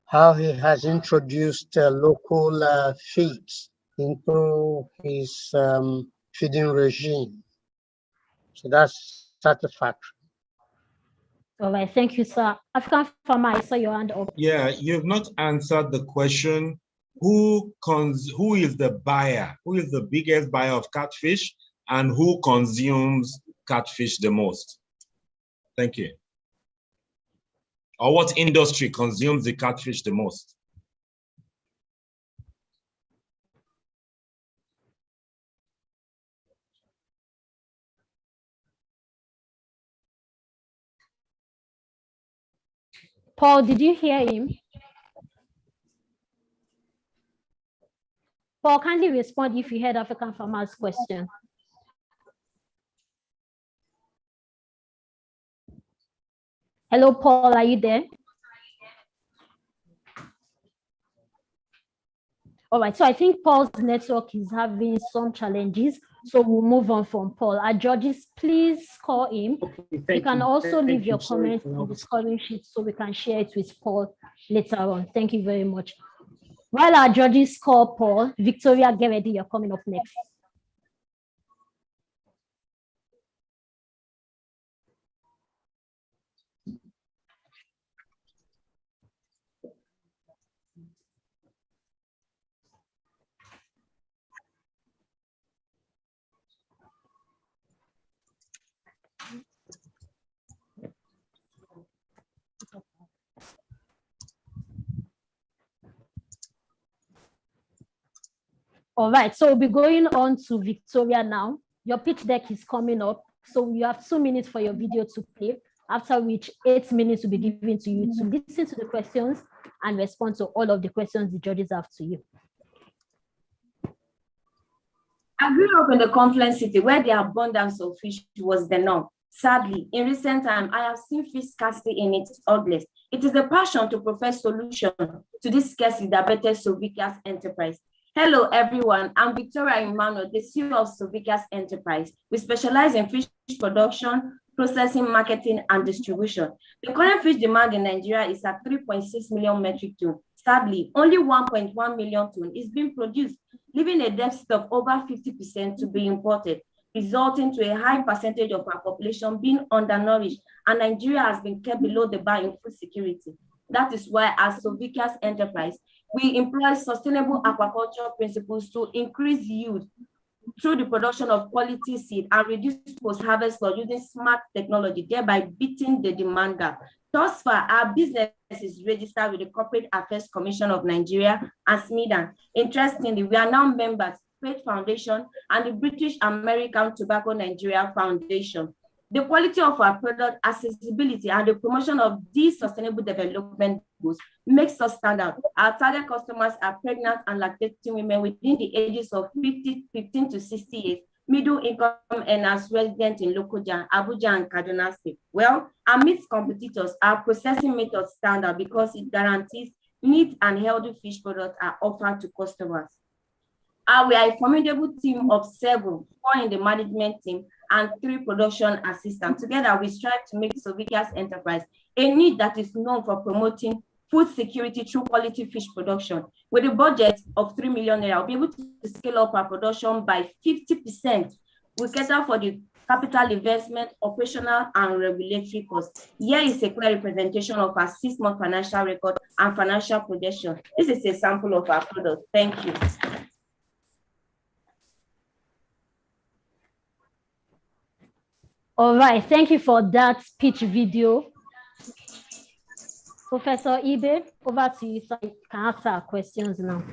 Speaker 11: how he has introduced local feeds into his feeding regime. So that's satisfactory.
Speaker 1: All right, thank you, sir. African farmer, I saw your hand up.
Speaker 9: Yeah, you've not answered the question. Who is the buyer? Who is the biggest buyer of catfish, and who consumes catfish the most? Thank you. Or what industry consumes the catfish the most?
Speaker 1: Paul, did you hear him? Paul, kindly respond if you heard African farmer's question. Hello, Paul, are you there? All right, so I think Paul's network is having some challenges, so we'll move on from Paul. Our judges, please call him. Okay, you can also leave your comment in the scoring sheet so we can share it with Paul later on. Thank you very much. While our judges call Paul, Victoria, get ready, you're coming up next. All right, so we'll be going on to Victoria now. Your pitch deck is coming up. So you have 2 minutes for your video to play, after which 8 minutes will be given to you to listen to the questions and respond to all of the questions the judges have to you.
Speaker 13: I grew up in the Confluence City where the abundance of fish was the norm. Sadly, in recent time, I have seen fish scarcity in its ugliest. It is the passion to provide solution to this scarcity that bettered Sovika's Enterprise. Hello, everyone. I'm Victoria Emmanuel, the CEO of Sovika's Enterprise. We specialize in fish production, processing, marketing, and distribution. The current fish demand in Nigeria is at 3.6 million metric tons. Sadly, only 1.1 million tons is being produced, leaving a deficit of over 50% to be imported, resulting to a high percentage of our population being undernourished, and Nigeria has been kept below the bar in food security. That is why, as Sovika's Enterprise, we employ sustainable aquaculture principles to increase yield through the production of quality seed and reduce post-harvest loss using smart technology, thereby beating the demand gap. Thus far, our business is registered with the Corporate Affairs Commission of Nigeria and SMIDAN. Interestingly, we are now members, Faith Foundation, and the British American Tobacco Nigeria Foundation. The quality of our product, accessibility, and the promotion of these sustainable development goals makes us stand out. Our target customers are pregnant and lactating women within the ages of 15 to 60 years, middle income earners resident in Lokoja, Abuja, and Kaduna State. Well, amidst competitors, our processing methods stand out because it guarantees neat and healthy fish products are offered to customers. We are a formidable team of 7, 4 in the management team and 3 production assistants. Together, we strive to make Sovika's Enterprise a need that is known for promoting food security through quality fish production. With a budget of 3 million naira, we'll be able to scale up our production by 50%. We cater for the capital investment, operational and regulatory costs. Here is a clear representation of our 6-month financial record and financial projection. This is a sample of our product. Thank you.
Speaker 1: All right, thank you for that speech video. Professor Ibe, over to you so you can answer our questions now.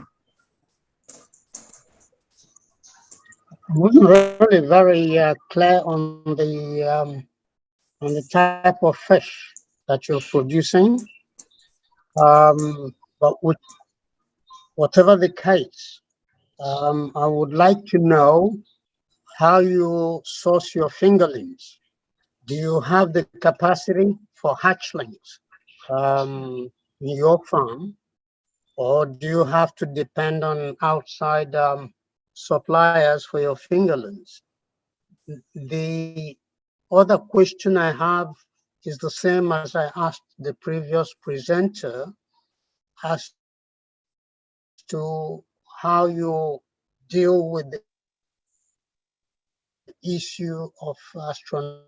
Speaker 11: I wasn't really very clear on the type of fish that you're producing, but with whatever the case, I would like to know how you source your fingerlings. Do you have the capacity for hatchlings in your farm, or do you have to depend on outside suppliers for your fingerlings? The other question I have is the same as I asked the previous presenter as to how you deal with the issue of astronaut.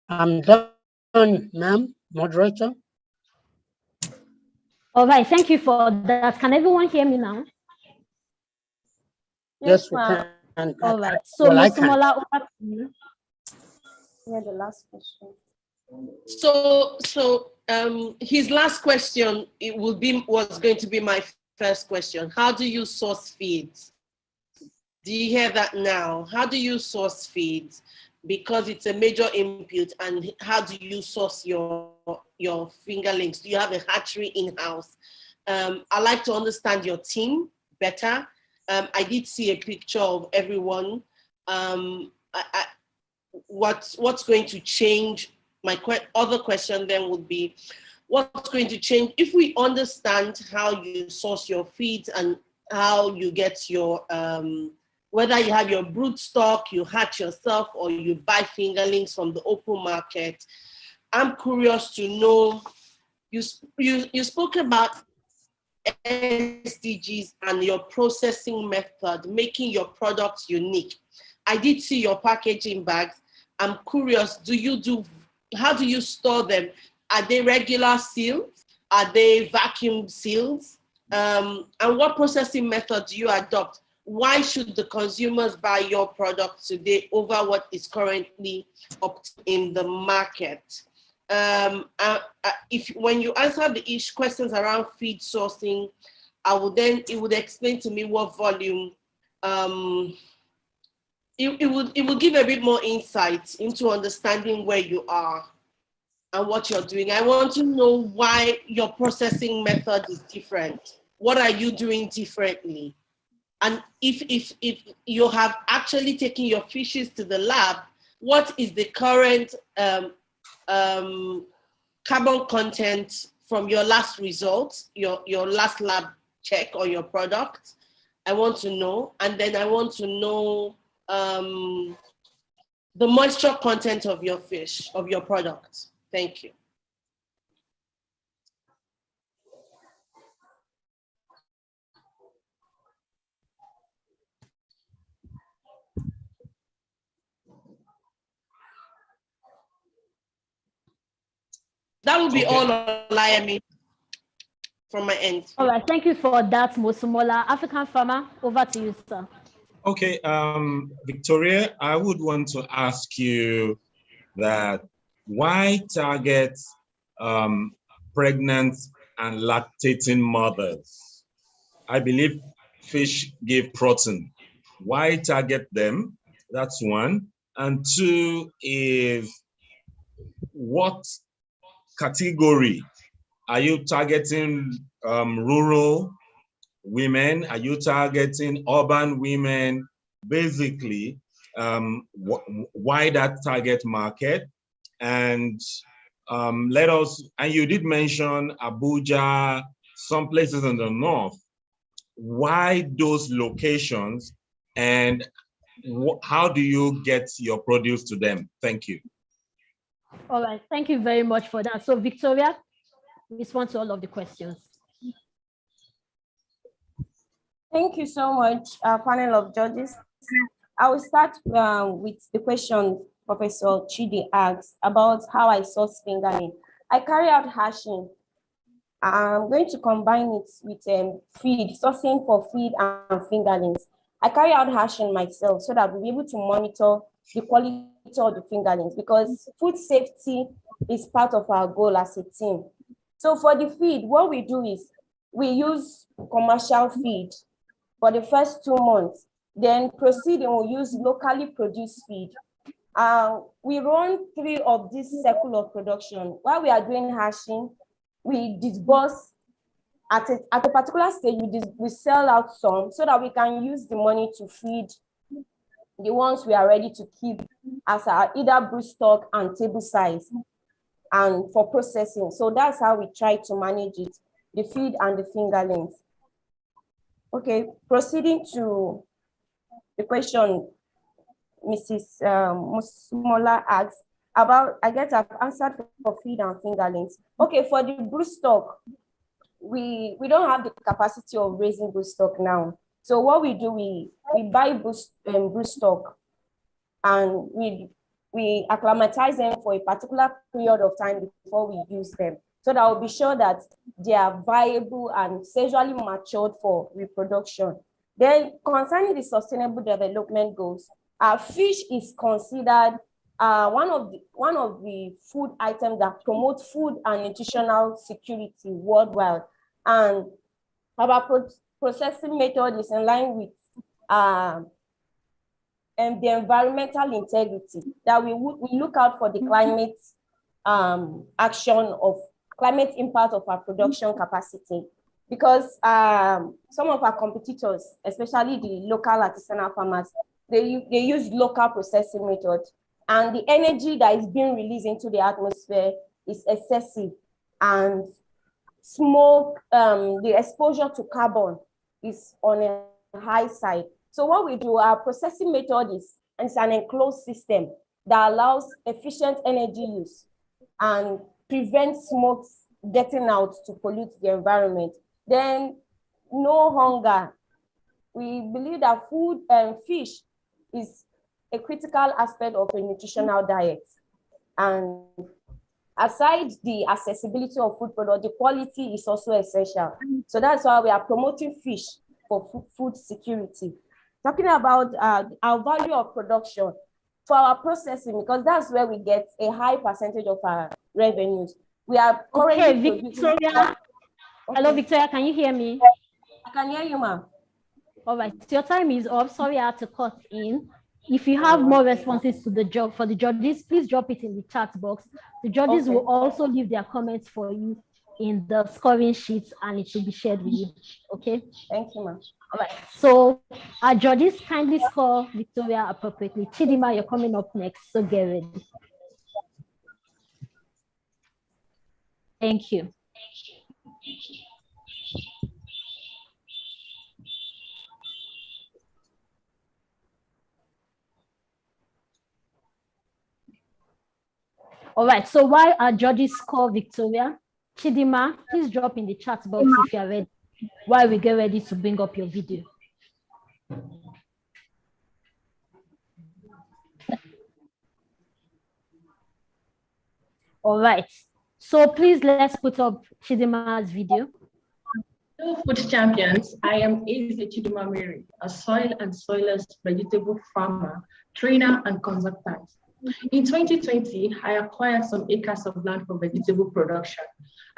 Speaker 11: I'm done, ma'am, moderator.
Speaker 1: All right, thank you for that. Can everyone hear me now?
Speaker 11: Yes, we can.
Speaker 1: All right, so
Speaker 11: well,
Speaker 1: Ms. Sumola, over to you.
Speaker 8: Yeah, the last question.
Speaker 10: So his last question was going to be my first question. How do you source feeds? Do you hear that now? How do you source feeds? Because it's a major input, and how do you source your fingerlings? Do you have a hatchery in-house? I'd like to understand your team better. I did see a picture of everyone. What's going to change? My other question then would be, what's going to change if we understand how you source your feeds and how you get your, whether you have your brood stock, you hatch yourself, or you buy fingerlings from the open market. I'm curious to know, you spoke about SDGs and your processing method, making your products unique. I did see your packaging bags. I'm curious, how do you store them? Are they regular seals? Are they vacuum seals? And what processing method do you adopt? Why should the consumers buy your product today over what is currently up in the market? When you answer each questions around feed sourcing, it would explain to me what volume. It would give a bit more insight into understanding where you are and what you're doing. I want to know why your processing method is different. What are you doing differently? And if you have actually taken your fishes to the lab, what is the current carbon content from your last results, your last lab check on your product? I want to know. And then I want to know the moisture content of your fish, of your product. Thank you. That will be all, Olayemi, from my end.
Speaker 1: All right, thank you for that, Mosumola. African Farmer, over to you, sir.
Speaker 9: Okay, Victoria, I would want to ask you that why target pregnant and lactating mothers? I believe fish give protein. Why target them? That's one. And two is, what category are you targeting? Rural women? Are you targeting urban women? Basically, why that target market? And and you did mention Abuja, some places in the north. Why those locations, and how do you get your produce to them? Thank you.
Speaker 1: All right, thank you very much for that. So Victoria, respond to all of the questions.
Speaker 13: Thank you so much, panel of judges. I will start with the question Professor Chidi asked about how I source fingerling. I carry out hashing. I'm going to combine it with feed, sourcing for feed and fingerlings. I carry out hashing myself so that we'll be able to monitor the quality of the fingerlings, because food safety is part of our goal as a team. So for the feed, what we do is we use commercial feed for the first 2 months, then proceeding we'll use locally produced feed. We run 3 of this cycle of production. While we are doing hashing, we disburse at a particular stage, we sell out some so that we can use the money to feed the ones we are ready to keep as our either broodstock and table size and for processing. So that's how we try to manage it, the feed and the fingerlings. Okay, proceeding to the question Mrs. Musmola asked about, I guess I've answered for feed and fingerlings. Okay, for the broodstock, we don't have the capacity of raising broodstock now. So what we do, we buy broodstock and we acclimatize them for a particular period of time before we use them, so that we'll be sure that they are viable and sexually matured for reproduction. Then concerning the sustainable development goals, fish is considered one of the food items that promote food and nutritional security worldwide. And our processing method is in line with and the environmental integrity, that we look out for the climate action of climate impact of our production capacity, because some of our competitors, especially the local artisanal farmers, they use local processing methods, and the energy that is being released into the atmosphere is excessive, and smoke, the exposure to carbon is on a high side. So what we do, our processing method is an enclosed system that allows efficient energy use and prevents smoke getting out to pollute the environment. Then no hunger. We believe that food and fish is a critical aspect of a nutritional diet. And aside the accessibility of food product, the quality is also essential. So that's why we are promoting fish for food security. Talking about our value of production for our processing, because that's where we get a high percentage of our revenues. We are currently
Speaker 1: Victoria. Hello, Victoria, can you hear me?
Speaker 13: I can hear you, ma'am.
Speaker 1: All right, so your time is up. Sorry, I had to cut in. If you have more responses to the job for the judges, please drop it in the chat box. The judges will also leave their comments for you in the scoring sheets, and it will be shared with you. Okay?
Speaker 13: Thank you, ma'am.
Speaker 1: All right. So our judges kindly score Victoria appropriately. Chidima, you're coming up next, so get ready. Thank you. All right, so while our judges score Victoria, Chidima, please drop in the chat box if you're ready, while we get ready to bring up your video. All right, so please let's put up Chidima's video.
Speaker 14: Hello, food champions. I am Eze Chidima Mary, a soil and soilless vegetable farmer, trainer, and consultant. In 2020, I acquired some acres of land for vegetable production,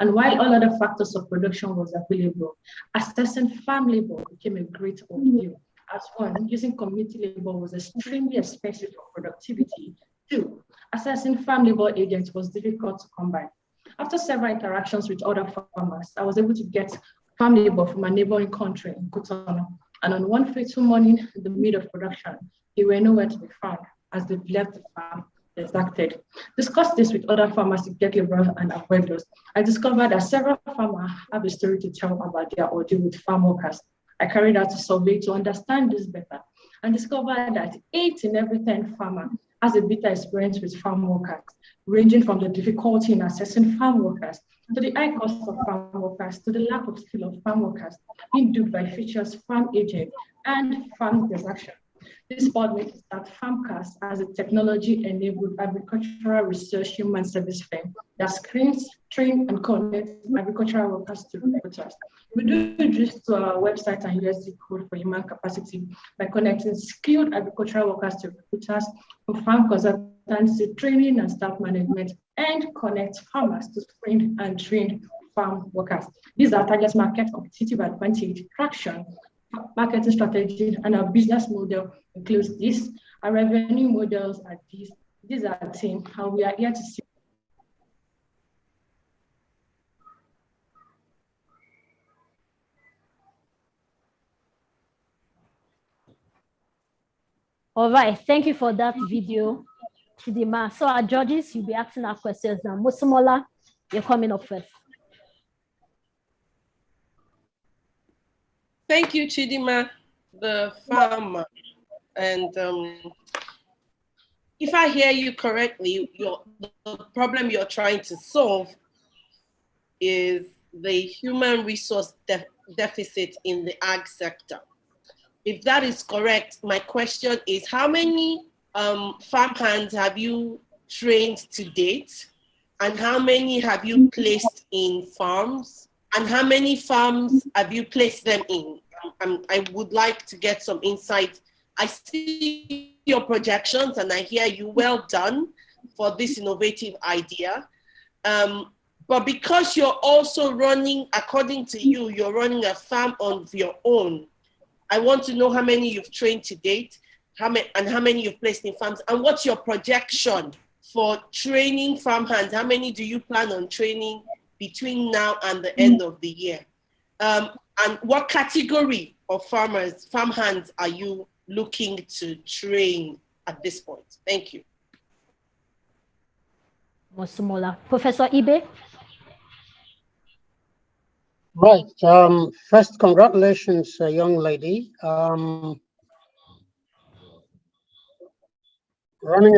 Speaker 14: And while all other factors of production was available, assessing farm labor became a great ordeal. As one, using community labor was extremely expensive for productivity. Two, assessing farm labor agents was difficult to come by. After several interactions with other farmers, I was able to get farm labor from a neighboring country in Cotonou. And on one fateful morning in the middle of production, they were nowhere to be found as they left the farm exacted. Discussed this with other farmers to get labor and avoid loss. I discovered that several farmers have a story to tell about their ordeal with farm workers. I carried out a survey to understand this better and discovered that 8 in every 10 farmers has a bitter experience with farm workers, ranging from the difficulty in assessing farm workers to the high cost of farm workers to the lack of skill of farm workers being duped by features farm agent and farm transaction. This board me to start Farmcast as a technology-enabled agricultural research human service firm that screens, train, and connects agricultural workers to recruiters. We do this to our website and USD code for human capacity by connecting skilled agricultural workers to recruiters, for farm consultancy, training, and staff management, and connect farmers to trained and trained farm workers. These are target market competitive advantage, traction, marketing strategy, and our business model includes this. Our revenue models are these. These are our team, and we are here to see.
Speaker 1: All right, thank you for that video, Chidima. So our judges, you'll be asking our questions now. Musumola, you're coming up first.
Speaker 10: Thank you, Chidima, the farmer. And if I hear you correctly, the problem you're trying to solve is the human resource deficit in the ag sector. If that is correct, my question is, how many farm hands have you trained to date? And how many have you placed in farms? And how many farms have you placed them in? I would like to get some insight. I see your projections and I hear you, well done for this innovative idea. But because you're also running, according to you, you're running a farm of your own. I want to know how many you've trained to date, how many you've placed in farms, and what's your projection for training farm hands? How many do you plan on training between now and the end of the year? And what category of farm hands are you looking to train at this point? Thank you.
Speaker 1: Mosumola. Professor Ibe?
Speaker 11: Right. First, congratulations, young lady. Running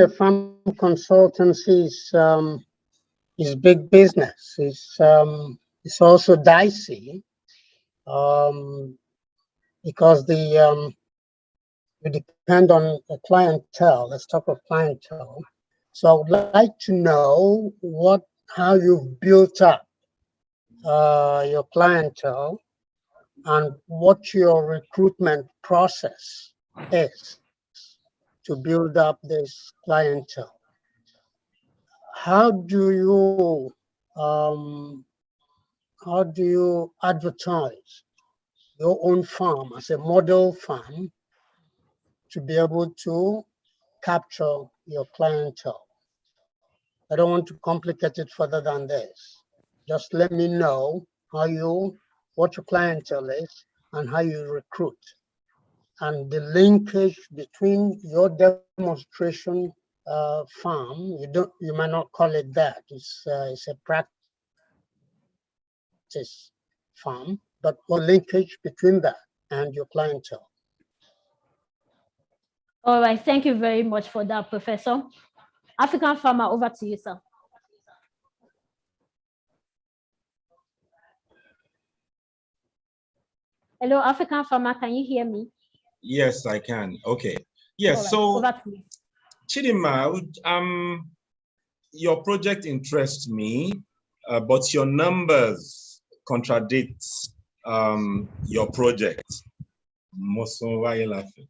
Speaker 11: a farm consultancy is big business. It's also dicey because you depend on a clientele. Let's talk of clientele. So I would like to know how you've built up your clientele and what your recruitment process is to build up this clientele. How do you advertise your own farm as a model farm to be able to capture your clientele? I don't want to complicate it further than this. Just let me know what your clientele is and how you recruit, and the linkage between your demonstration farm. You might not call it that. It's a practice farm, but what linkage between that and your clientele?
Speaker 1: All right, thank you very much for that, Professor. African farmer, over to you, sir. Hello, African farmer, can you hear me?
Speaker 9: Yes, I can. Okay. Yes,
Speaker 1: right,
Speaker 9: so Chidima, your project interests me, but your numbers contradict your project. Why are you laughing?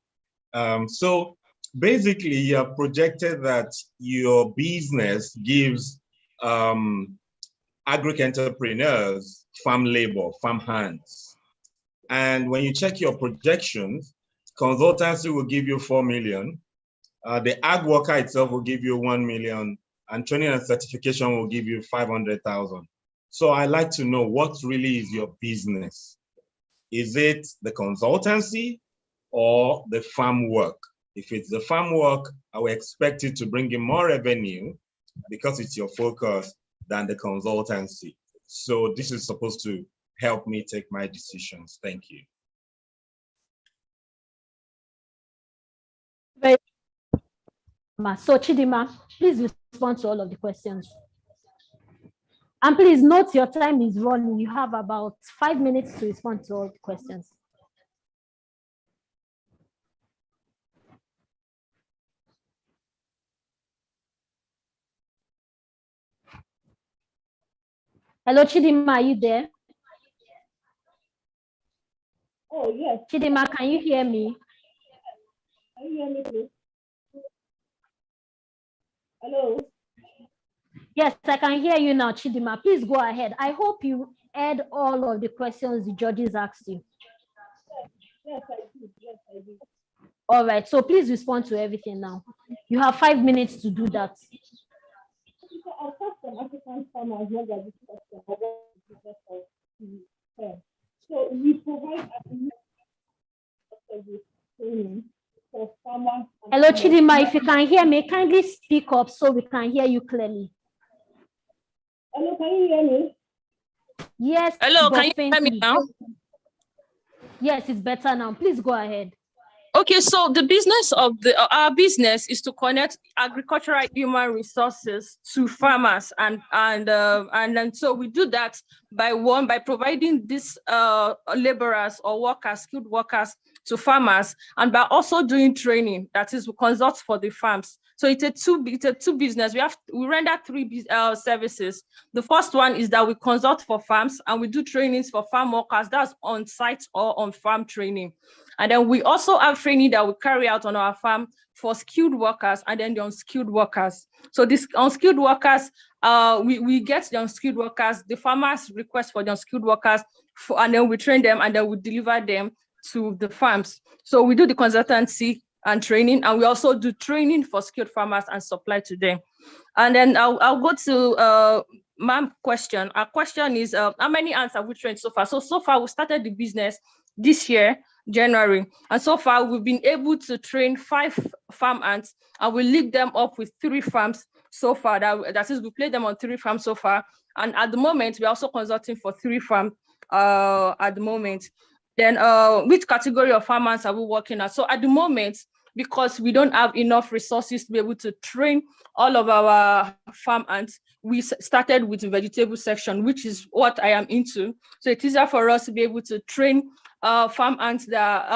Speaker 9: So basically, you have projected that your business gives agri-entrepreneurs, farm labor, farm hands. And when you check your projections, consultancy will give you 4 million. The ag worker itself will give you 1 million, and training and certification will give you 500,000. So I like to know what really is your business. Is it the consultancy or the farm work? If it's the farm work, I will expect it to bring in more revenue because it's your focus than the consultancy. So this is supposed to help me take my decisions. Thank you.
Speaker 1: So Chidima, please respond to all of the questions. And please note your time is running. You have about 5 minutes to respond to all the questions. Hello, Chidima, are you there? Oh, yes. Chidima, can you hear me? Can you hear me, please? Hello? Yes, I can hear you now, Chidima. Please go ahead. I hope you heard all of the questions the judges asked you. Yes, I did. Yes, I did. All right, so please respond to everything now. You have 5 minutes to do that. I'll talk from African farmers, not that this question. So we provide training for farmers. Hello, Chidima, if you can hear me, kindly speak up so we can hear you clearly. Hello, can you hear me? Yes.
Speaker 15: Hello, can you hear me now?
Speaker 1: Yes, it's better now. Please go ahead.
Speaker 15: Okay, so the business of our business is to connect agricultural human resources to farmers, and then so we do that by providing these laborers or workers, skilled workers, to farmers, and by also doing training, that is, we consult for the farms. So it's a two business. We render 3 services. The first one is that we consult for farms and we do trainings for farm workers. That's on site or on farm training. And then we also have training that we carry out on our farm for skilled workers and then the unskilled workers. So these unskilled workers, we get the unskilled workers, the farmers request for the unskilled workers, and then we train them and then we deliver them to the farms. So we do the consultancy and training, and we also do training for skilled farmers and supply to them. And then I'll go to ma'am's question. Our question is, how many ants have we trained so far? So far we started the business this year, January, and so far we've been able to train 5 farm ants, and we link them up with 3 farms so far. That is, we play them on 3 farms so far, and at the moment we're also consulting for 3 farms at the moment. Then which category of farm ants are we working at? So at the moment, because we don't have enough resources to be able to train all of our farm ants, we started with the vegetable section, which is what I am into. So it's easier for us to be able to train farm ants that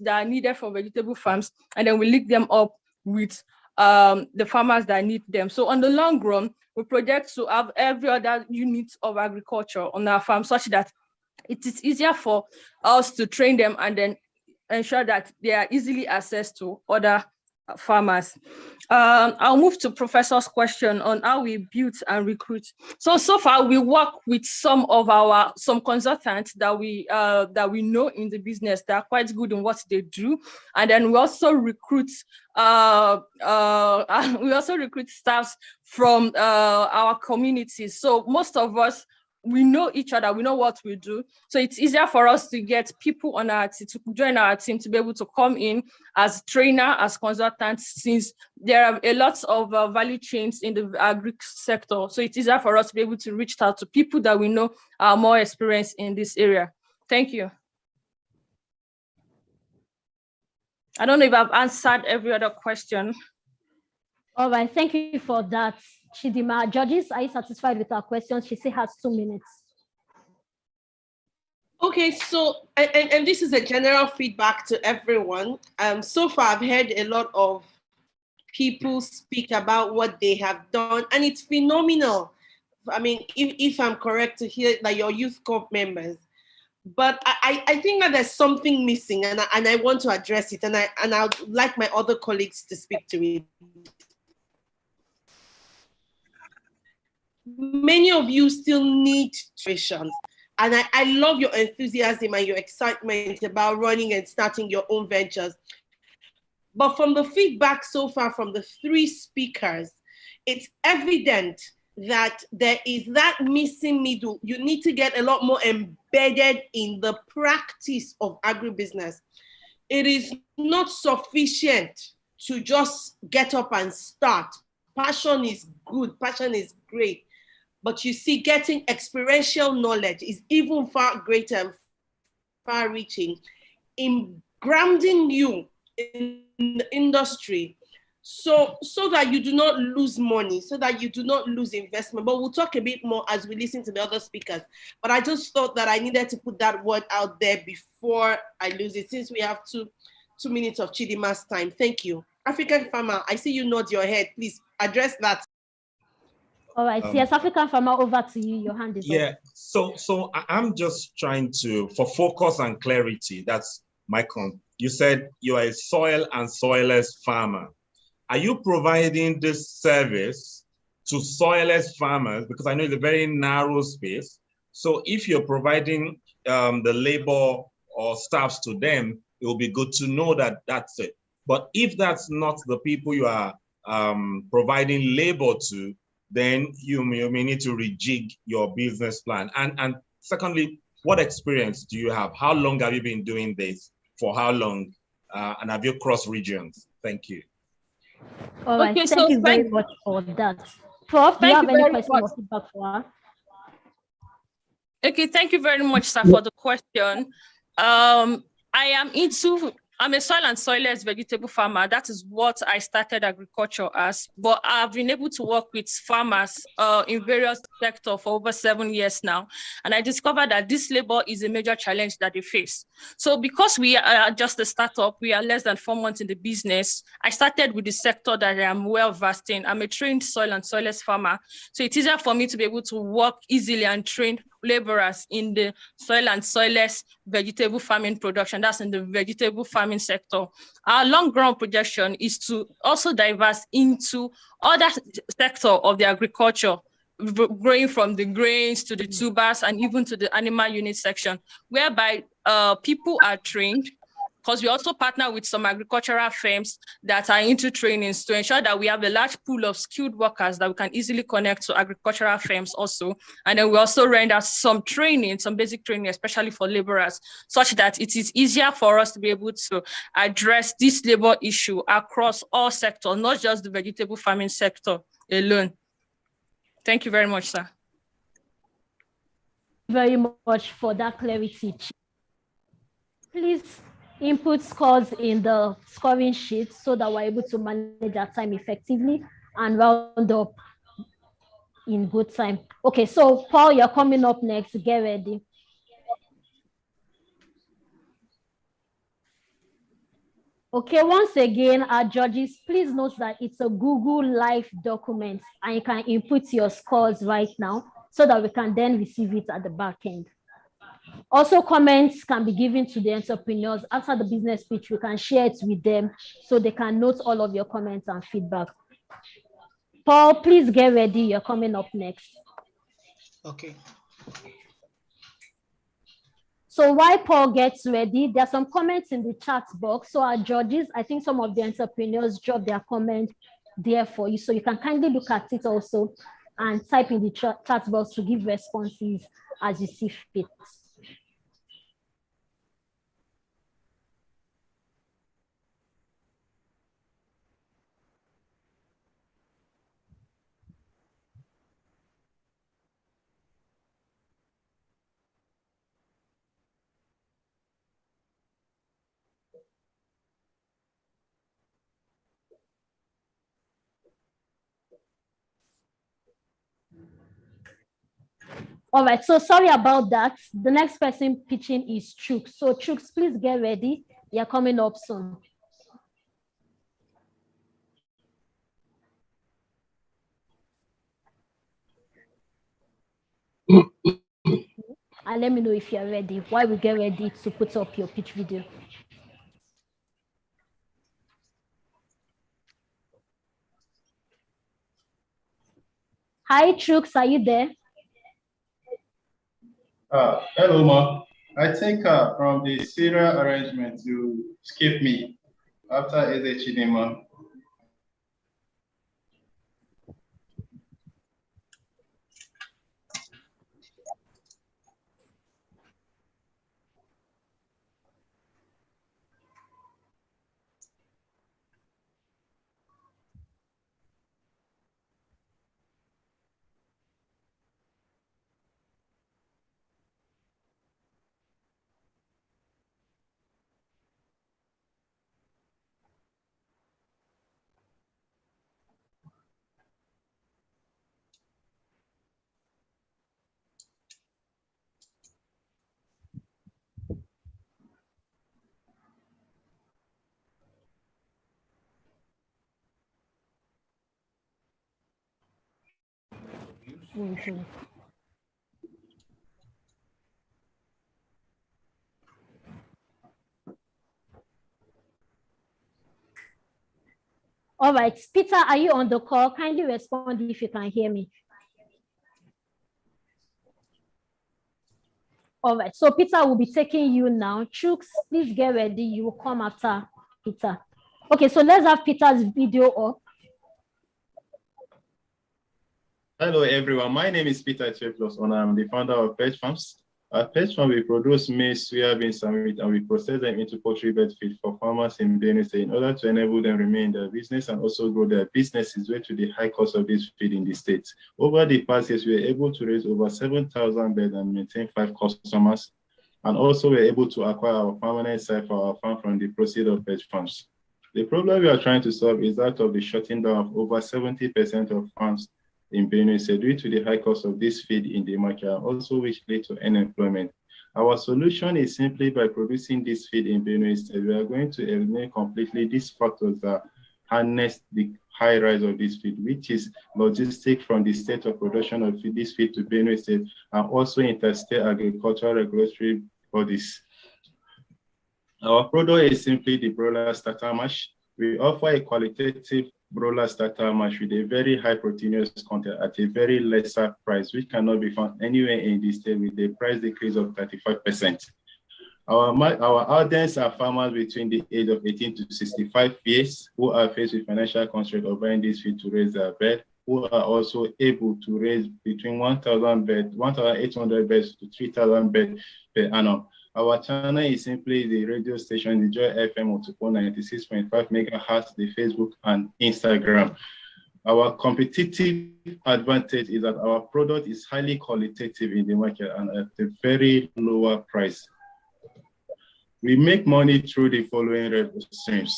Speaker 15: are needed for vegetable farms, and then we link them up with the farmers that need them. So on the long run, we project to have every other unit of agriculture on our farm, such that it is easier for us to train them and then ensure that they are easily accessed to other farmers. I'll move to Professor's question on how we build and recruit. So far we work with some consultants that we know in the business that are quite good in what they do, and then we also recruit staffs from our communities. So most of us, we know each other, we know what we do. So it's easier for us to get people on our team, to join our team, to be able to come in as trainer, as consultants, since there are a lot of value chains in the agri sector. So it's easier for us to be able to reach out to people that we know are more experienced in this area. Thank you. I don't know if I've answered every other question.
Speaker 1: All right, thank you for that, Chidima. Judges, are you satisfied with our questions? She still has 2 minutes.
Speaker 10: Okay, so, and this is a general feedback to everyone. So far, I've heard a lot of people speak about what they have done, and it's phenomenal. I mean, if I'm correct to hear that your youth corp members, but I think that there's something missing, and I want to address it, and I'd like my other colleagues to speak to it. many of you still need tuitions. And I love your enthusiasm and your excitement about running and starting your own ventures. But from the feedback so far from the three speakers, it's evident that there is that missing middle. You need to get a lot more embedded in the practice of agribusiness. It is not sufficient to just get up and start. Passion is good, passion is great. But you see, getting experiential knowledge is even far greater and far reaching in grounding you in the industry so that you do not lose money, so that you do not lose investment. But we'll talk a bit more as we listen to the other speakers. But I just thought that I needed to put that word out there before I lose it, since we have two minutes of Chidima's time. Thank you. African Farmer, I see you nod your head. Please address that.
Speaker 1: All right, yes, African Farmer, over to you. Your hand is
Speaker 9: up. So I'm just trying to, for focus and clarity, that's my you said you are a soil and soilless farmer. Are you providing this service to soilless farmers? Because I know it's a very narrow space. So if you're providing the labor or staffs to them, it will be good to know that that's it. But if that's not the people you are providing labor to, then you may need to rejig your business plan. And secondly, what experience do you have? How long have you been doing this? For how long? And have you crossed regions? Thank you.
Speaker 1: All right, okay, thank you very much for that. Prof, do you have any question or feedback for her?
Speaker 15: Okay, thank you very much, sir, for the question. I'm a soil and soilless vegetable farmer. That is what I started agriculture as. But I've been able to work with farmers in various sectors for over 7 years now. And I discovered that this labor is a major challenge that they face. So because we are just a startup, we are less than 4 months in the business, I started with the sector that I am well versed in. I'm a trained soil and soilless farmer. So it's easier for me to be able to work easily and train laborers in the soil and soilless vegetable farming production. That's in the vegetable farming sector. Our long-run projection is to also diverse into other sector of the agriculture, growing from the grains to the tubers and even to the animal unit section, whereby people are trained, because we also partner with some agricultural firms that are into trainings to ensure that we have a large pool of skilled workers that we can easily connect to agricultural firms also. And then we also render some training, some basic training, especially for laborers, such that it is easier for us to be able to address this labor issue across all sectors, not just the vegetable farming sector alone. Thank you very much, sir.
Speaker 1: Very much for that clarity. Please input scores in the scoring sheet so that we're able to manage our time effectively and round up in good time. Okay, so Paul, you're coming up next. Get ready. Okay, once again, our judges, please note that it's a Google Live document and you can input your scores right now so that we can then receive it at the back end. Also, comments can be given to the entrepreneurs after the business pitch. We can share it with them so they can note all of your comments and feedback. Paul, please get ready. You're coming up next.
Speaker 12: Okay.
Speaker 1: So while Paul gets ready, there are some comments in the chat box. So our judges, I think some of the entrepreneurs drop their comment there for you. So you can kindly look at it also and type in the chat box to give responses as you see fit. All right, so sorry about that. The next person pitching is Chooks. So Chooks, please get ready. You're coming up soon. And let me know if you're ready. While we get ready to put up your pitch video. Hi, Chooks, are you there?
Speaker 2: Hello, Ma. I think from the serial arrangement, you skip me after Eze Chidima.
Speaker 1: All right, Peter, are you on the call? Kindly respond if you can hear me. All right, so Peter will be taking you now. Chooks, please get ready. You will come after Peter. Okay, so let's have Peter's video up.
Speaker 2: Hello, everyone. My name is Peter Cheflos, and I'm the founder of Pet Farms. At Pet Farm, we produce maize, soya beans, and wheat, and we process them into poultry bed feed for farmers in Benue State in order to enable them remain in their business and also grow their businesses due to the high cost of this feed in the state. Over the past years, we were able to raise over 7,000 beds and maintain 5 customers, and also we were able to acquire our permanent site for our farm from the proceeds of Pet Farms. The problem we are trying to solve is that of the shutting down of over 70% of farms in Benue State due to the high cost of this feed in the market, also which lead to unemployment. Our solution is simply by producing this feed in Benue State. We are going to eliminate completely these factors that harness the high rise of this feed, which is logistic from the state of production of this feed to Benue State and also interstate agricultural regulatory bodies. Our product is simply the broiler starter mash. We offer a qualitative broiler starter mash with a very high proteinous content at a very lesser price, which cannot be found anywhere in the state with a price decrease of 35%. Our audience are farmers between the age of 18 to 65 years who are faced with financial constraints of buying this feed to raise their bed, who are also able to raise between 1,800 beds to 3,000 beds per annum. Our channel is simply the radio station, the Joy FM Otoko 96.5 megahertz, the Facebook and Instagram. Our competitive advantage is that our product is highly qualitative in the market and at a very lower price. We make money through the following revenue streams: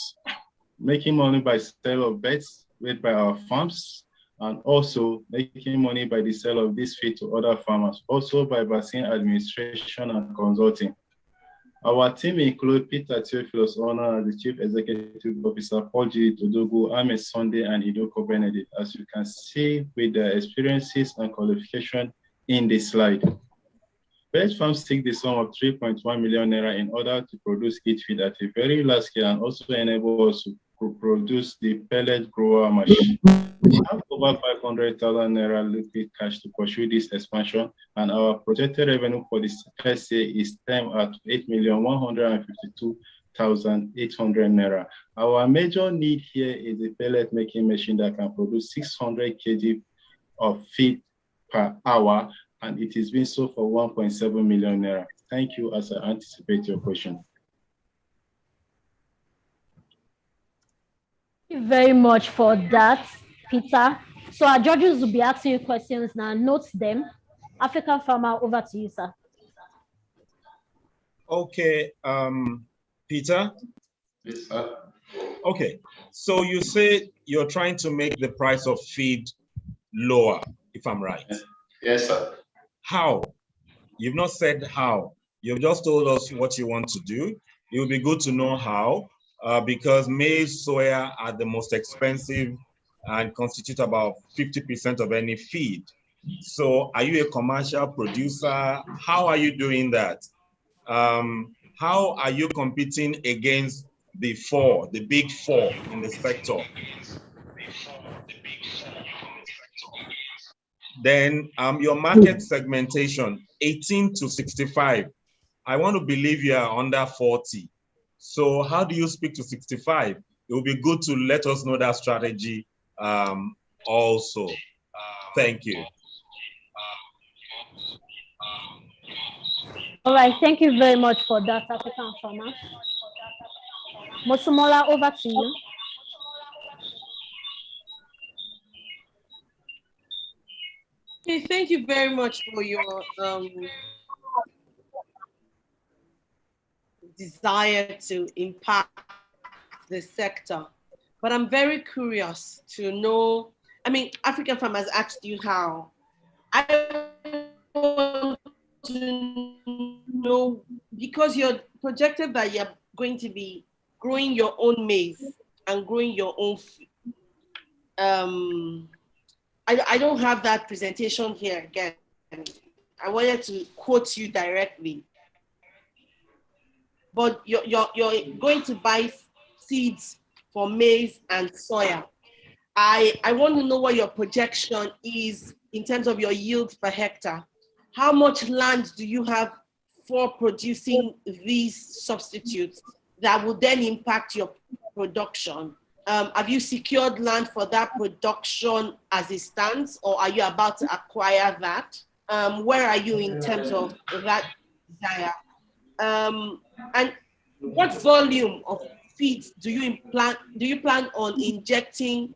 Speaker 2: making money by sale of beds made by our farms, and also making money by the sale of this feed to other farmers, also by vaccine administration and consulting. Our team includes Peter Theophilus Honor as the Chief Executive Officer, Paul G. Todogu, Ahmed Sunday, and Idoko Benedict, as you can see with their experiences and qualification in this slide. Pet Farms take the sum of 3.1 million naira in order to produce each feed at a very large scale and also enable us to produce the pellet grower machine. We have over 500,000 naira liquid cash to pursue this expansion, and our projected revenue for this first year is timed at 8,152,800 naira. Our major need here is a pellet making machine that can produce 600 kg of feed per hour, and it is being sold for 1.7 million naira. Thank you, as I anticipate your question.
Speaker 1: Thank you very much for that, Peter. So our judges will be asking you questions now. Note them. African Farmer, over to you, sir.
Speaker 9: Okay, Peter?
Speaker 2: Yes, sir.
Speaker 9: Okay, so you say you're trying to make the price of feed lower, if I'm right.
Speaker 2: Yes, sir.
Speaker 9: How? You've not said how. You've just told us what you want to do. It would be good to know how, because maize, soya are the most expensive and constitute about 50% of any feed. So are you a commercial producer? How are you doing that? How are you competing against the big four in the sector? Then your market segmentation, 18 to 65. I want to believe you are under 40. So how do you speak to 65? It will be good to let us know that strategy also. Thank you.
Speaker 1: All right, thank you very much for that, African farmer. Mosumola, over to you.
Speaker 10: Okay, thank you very much for your desire to impact the sector. But I'm very curious to know, I mean, African farmers asked you how. I want to know, because you're projected that you're going to be growing your own maize and growing your own, I don't have that presentation here again. I wanted to quote you directly. But you're going to buy seeds for maize and soya. I want to know what your projection is in terms of your yield per hectare. How much land do you have for producing these substitutes that will then impact your production? Have you secured land for that production as it stands, or are you about to acquire that? Where are you in terms of that desire? And what volume of feed do you plan on injecting?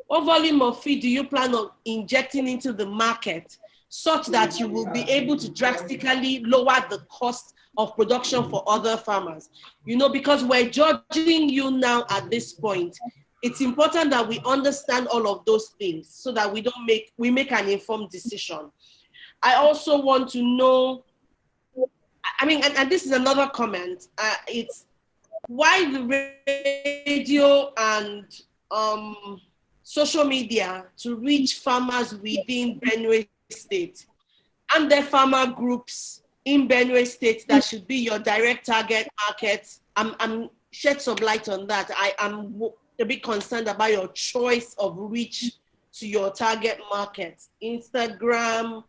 Speaker 10: What volume of feed do you plan on injecting into the market such that you will be able to drastically lower the cost of production for other farmers? You know, because we're judging you now at this point, it's important that we understand all of those things so that we make an informed decision. I also want to know, I mean, and this is another comment, it's why the radio and social media to reach farmers within Benue State, and the farmer groups in Benue State that should be your direct target market. I'm shed some light on that. I am a bit concerned about your choice of reach to your target market. Instagram,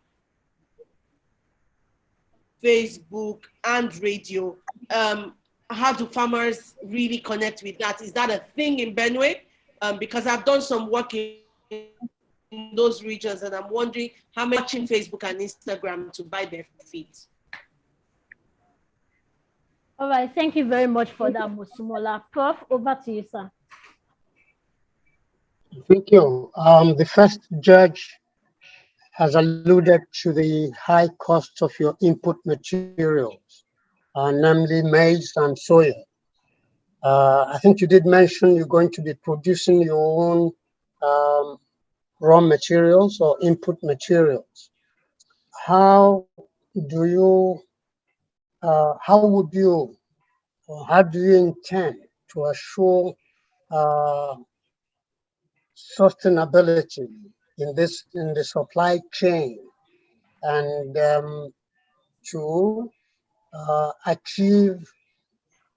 Speaker 10: Facebook, and radio. How do farmers really connect with that? Is that a thing in Benue? Because I've done some work in those regions, and I'm wondering how much in Facebook and Instagram to buy their feed.
Speaker 1: All right, thank you very much for that, Mosumola. Prof, over to you, sir.
Speaker 11: Thank you. The first judge has alluded to the high cost of your input materials, namely maize and soya. I think you did mention you're going to be producing your own raw materials or input materials. How do you, how would you, or how do you intend to assure sustainability in the supply chain and to achieve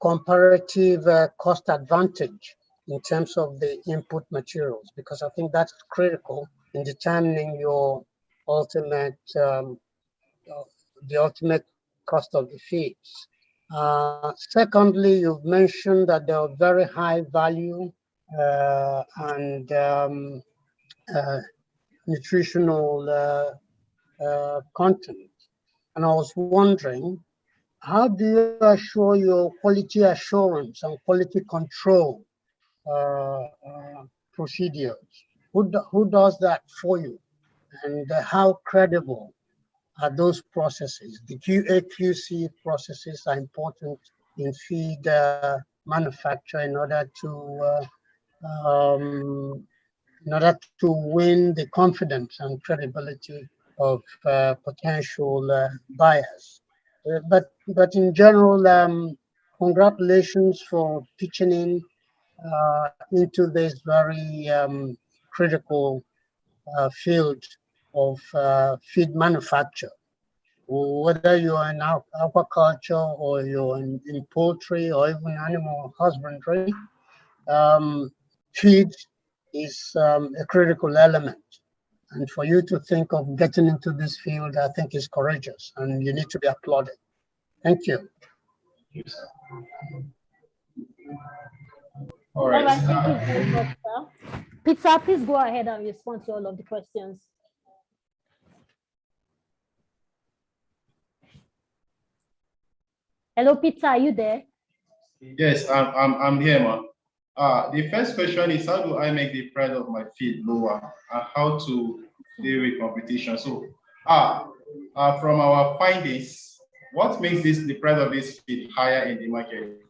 Speaker 11: comparative cost advantage in terms of the input materials? Because I think that's critical in determining your ultimate the ultimate cost of the feeds. Secondly, you've mentioned that there are very high value and nutritional content. And I was wondering, how do you assure your quality assurance and quality control procedures? Who does that for you? And how credible are those processes? The QA/QC processes are important in feed manufacture in order to win the confidence and credibility of potential buyers. But in general, congratulations for pitching in into this very critical field of feed manufacture. Whether you're in aquaculture or you're in poultry or even animal husbandry, feed is a critical element. And for you to think of getting into this field, I think is courageous and you need to be applauded. Thank you.
Speaker 2: All right.
Speaker 1: Thank you very much, sir. Peter, please go ahead and respond to all of the questions. Hello, Peter, are you there?
Speaker 2: Yes, I'm here, man. The first question is, how do I make the price of my feed lower and how to deal with competition? So, from our findings, what makes the price of this feed higher in the market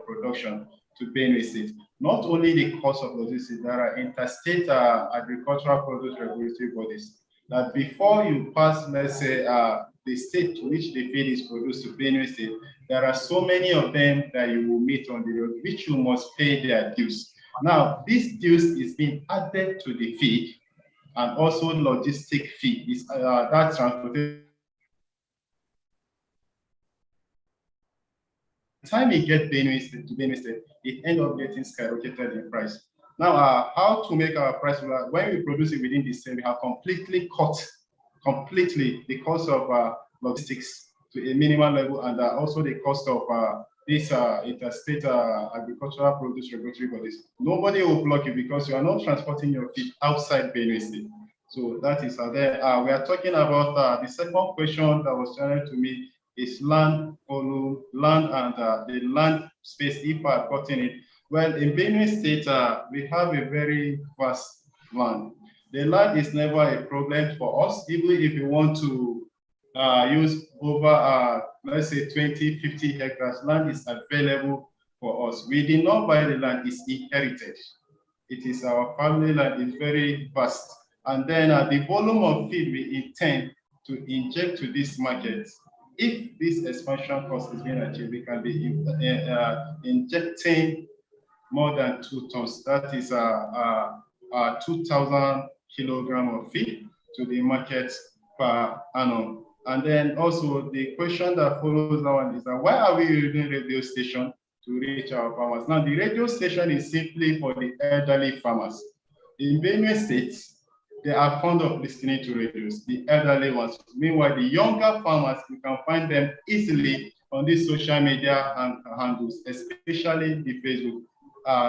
Speaker 2: production to Benue State? Not only the cost of logistics, there are interstate agricultural produce regulatory bodies that before you pass, let's say, the state to which the feed is produced to Benue State, there are so many of them that you will meet on the road, which you must pay their dues. Now, this dues is being added to the feed, and also logistic fee is that transportation. By the time you get Benue State to Benue State, it ends up getting skyrocketed in price. Now, how to make our price lower? When we produce it within the state, we have completely cut the cost of logistics to a minimal level, and also the cost of this interstate agricultural produce regulatory bodies. Nobody will block you because you are not transporting your feed outside Benue State. So that is there. We are talking about the second question that was channeled to me is land volume, land and the land space, if I've gotten it. Well, in Benue State, we have a very vast land. The land is never a problem for us, even if you want to use over, let's say 20, 50 hectares, land is available for us. We did not buy the land, it's inherited. It is our family land, it's very vast. And then the volume of feed we intend to inject to this market, if this expansion cost is being achieved, we can be injecting more than 2 tons. That is 2,000 kilogram of feed to the market per annum. And then also the question that follows that one is that why are we using radio station to reach our farmers? Now the radio station is simply for the elderly farmers. In Benue State, they are fond of listening to radios, the elderly ones. Meanwhile, the younger farmers, you can find them easily on these social media handles, especially the Facebook.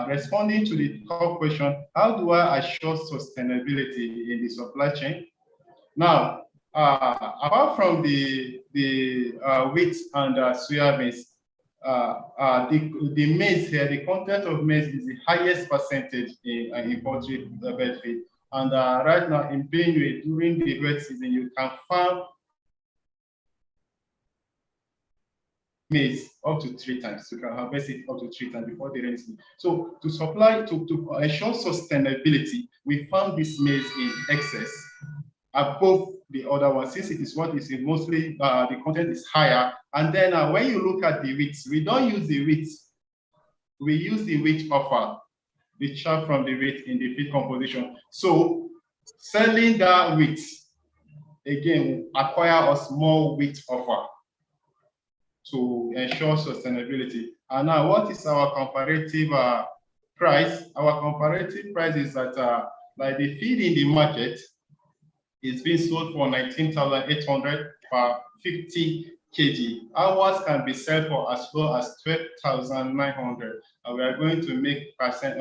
Speaker 2: Responding to the top question, how do I assure sustainability in the supply chain? Now, apart from the wheat and soybeans, the maize here, the content of maize is the highest percentage in poultry bed feed. And right now in Benue, during the wet season, you can farm maize up to 3 times. You can harvest it up to 3 times before the rainy season. So to supply, to ensure sustainability, we farm this maize in excess above the other one, since it is what is mostly, the content is higher. And then when you look at the wheat, we don't use the wheat, we use the wheat offer, the chaff from the wheat in the feed composition. So selling that wheat, again, acquire us more wheat offer to ensure sustainability. And now what is our comparative price? Our comparative price is that like the feed in the market is being sold for 19,800 per 50 kg. Ours can be sold for as low as 12,900. And we are going to make profit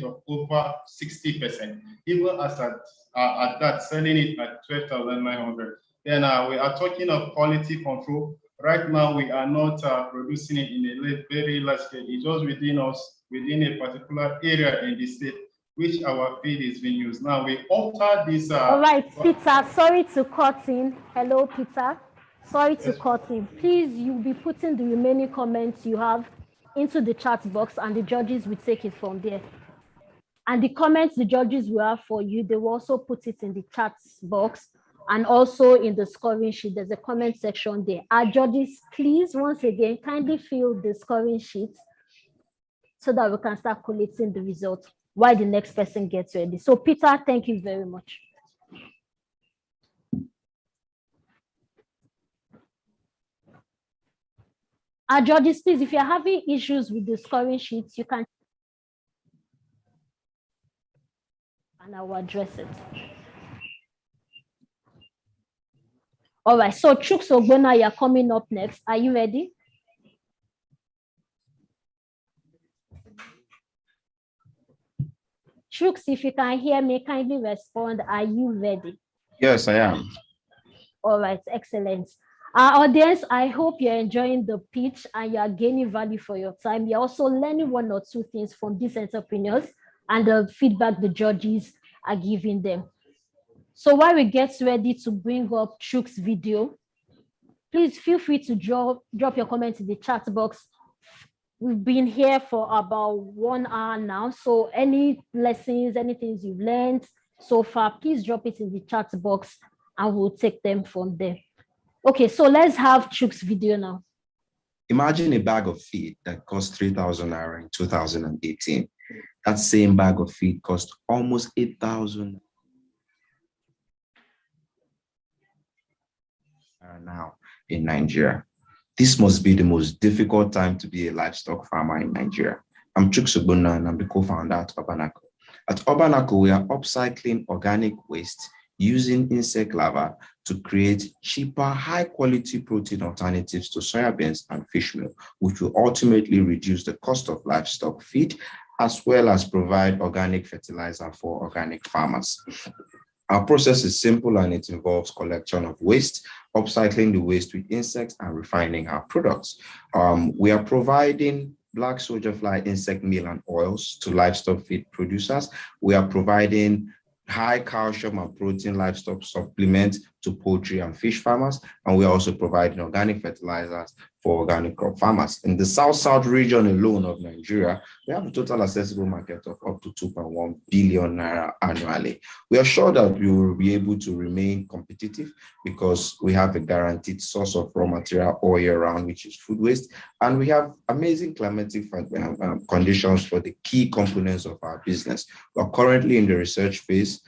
Speaker 2: of over 60%, even as at that, selling it at 12,900. Then we are talking of quality control. Right now, we are not producing it in a very large scale. It's just within us, within a particular area in the state, which our feed is being used. Now we alter this.
Speaker 1: All right, Peter, sorry to cut in. Hello, Peter. Sorry to cut in. Please, you'll be putting the remaining comments you have into the chat box and the judges will take it from there. And the comments the judges will have for you, they will also put it in the chat box and also in the scoring sheet. There's a comment section there. Our judges, please, once again, kindly fill the scoring sheet so that we can start collating the results while the next person gets ready. So Peter, thank you very much. Our judges, please, if you're having issues with the scoring sheets, you can and I will address it. All right, so Chuks Ogbonna, you're coming up next. Are you ready? Chuks, if you can hear me, kindly respond. Are you ready?
Speaker 16: Yes, I am.
Speaker 1: All right, excellent. Our audience, I hope you're enjoying the pitch and you're gaining value for your time. You're also learning one or two things from these entrepreneurs and the feedback the judges are giving them. So while we get ready to bring up Chuks' video, please feel free to drop your comments in the chat box. We've been here for about 1 hour now. So any lessons, anything you've learned so far, please drop it in the chat box and we'll take them from there. Okay, so let's have Chuks' video now.
Speaker 16: Imagine a bag of feed that cost 3,000 naira in 2018. That same bag of feed cost almost 8,000 now in Nigeria. This must be the most difficult time to be a livestock farmer in Nigeria. I'm Chuks Ogbonna and I'm the co-founder at Urbanaka. At Urbanaka, we are upcycling organic waste using insect larvae to create cheaper, high-quality protein alternatives to soybeans and fish meal, which will ultimately reduce the cost of livestock feed, as well as provide organic fertilizer for organic farmers. Our process is simple and it involves collection of waste, upcycling the waste with insects, and refining our products. We are providing black soldier fly insect meal and oils to livestock feed producers. We are providing high calcium and protein livestock supplements to poultry and fish farmers, and we are also providing organic fertilizers for organic crop farmers. In the South region alone of Nigeria, we have a total accessible market of up to 2.1 billion naira annually. We are sure that we will be able to remain competitive because we have a guaranteed source of raw material all year round, which is food waste, and we have amazing climatic conditions for the key components of our business. We are currently in the research phase.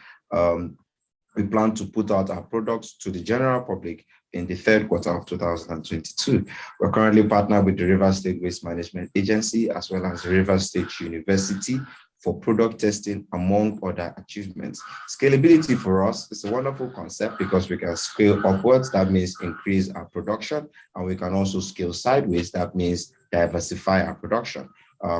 Speaker 16: We plan to put out our products to the general public in the third quarter of 2022. We're currently partnered with the Rivers State Waste Management Agency as well as Rivers State University for product testing, among other achievements. Scalability for us is a wonderful concept because we can scale upwards, that means increase our production, and we can also scale sideways, that means diversify our production.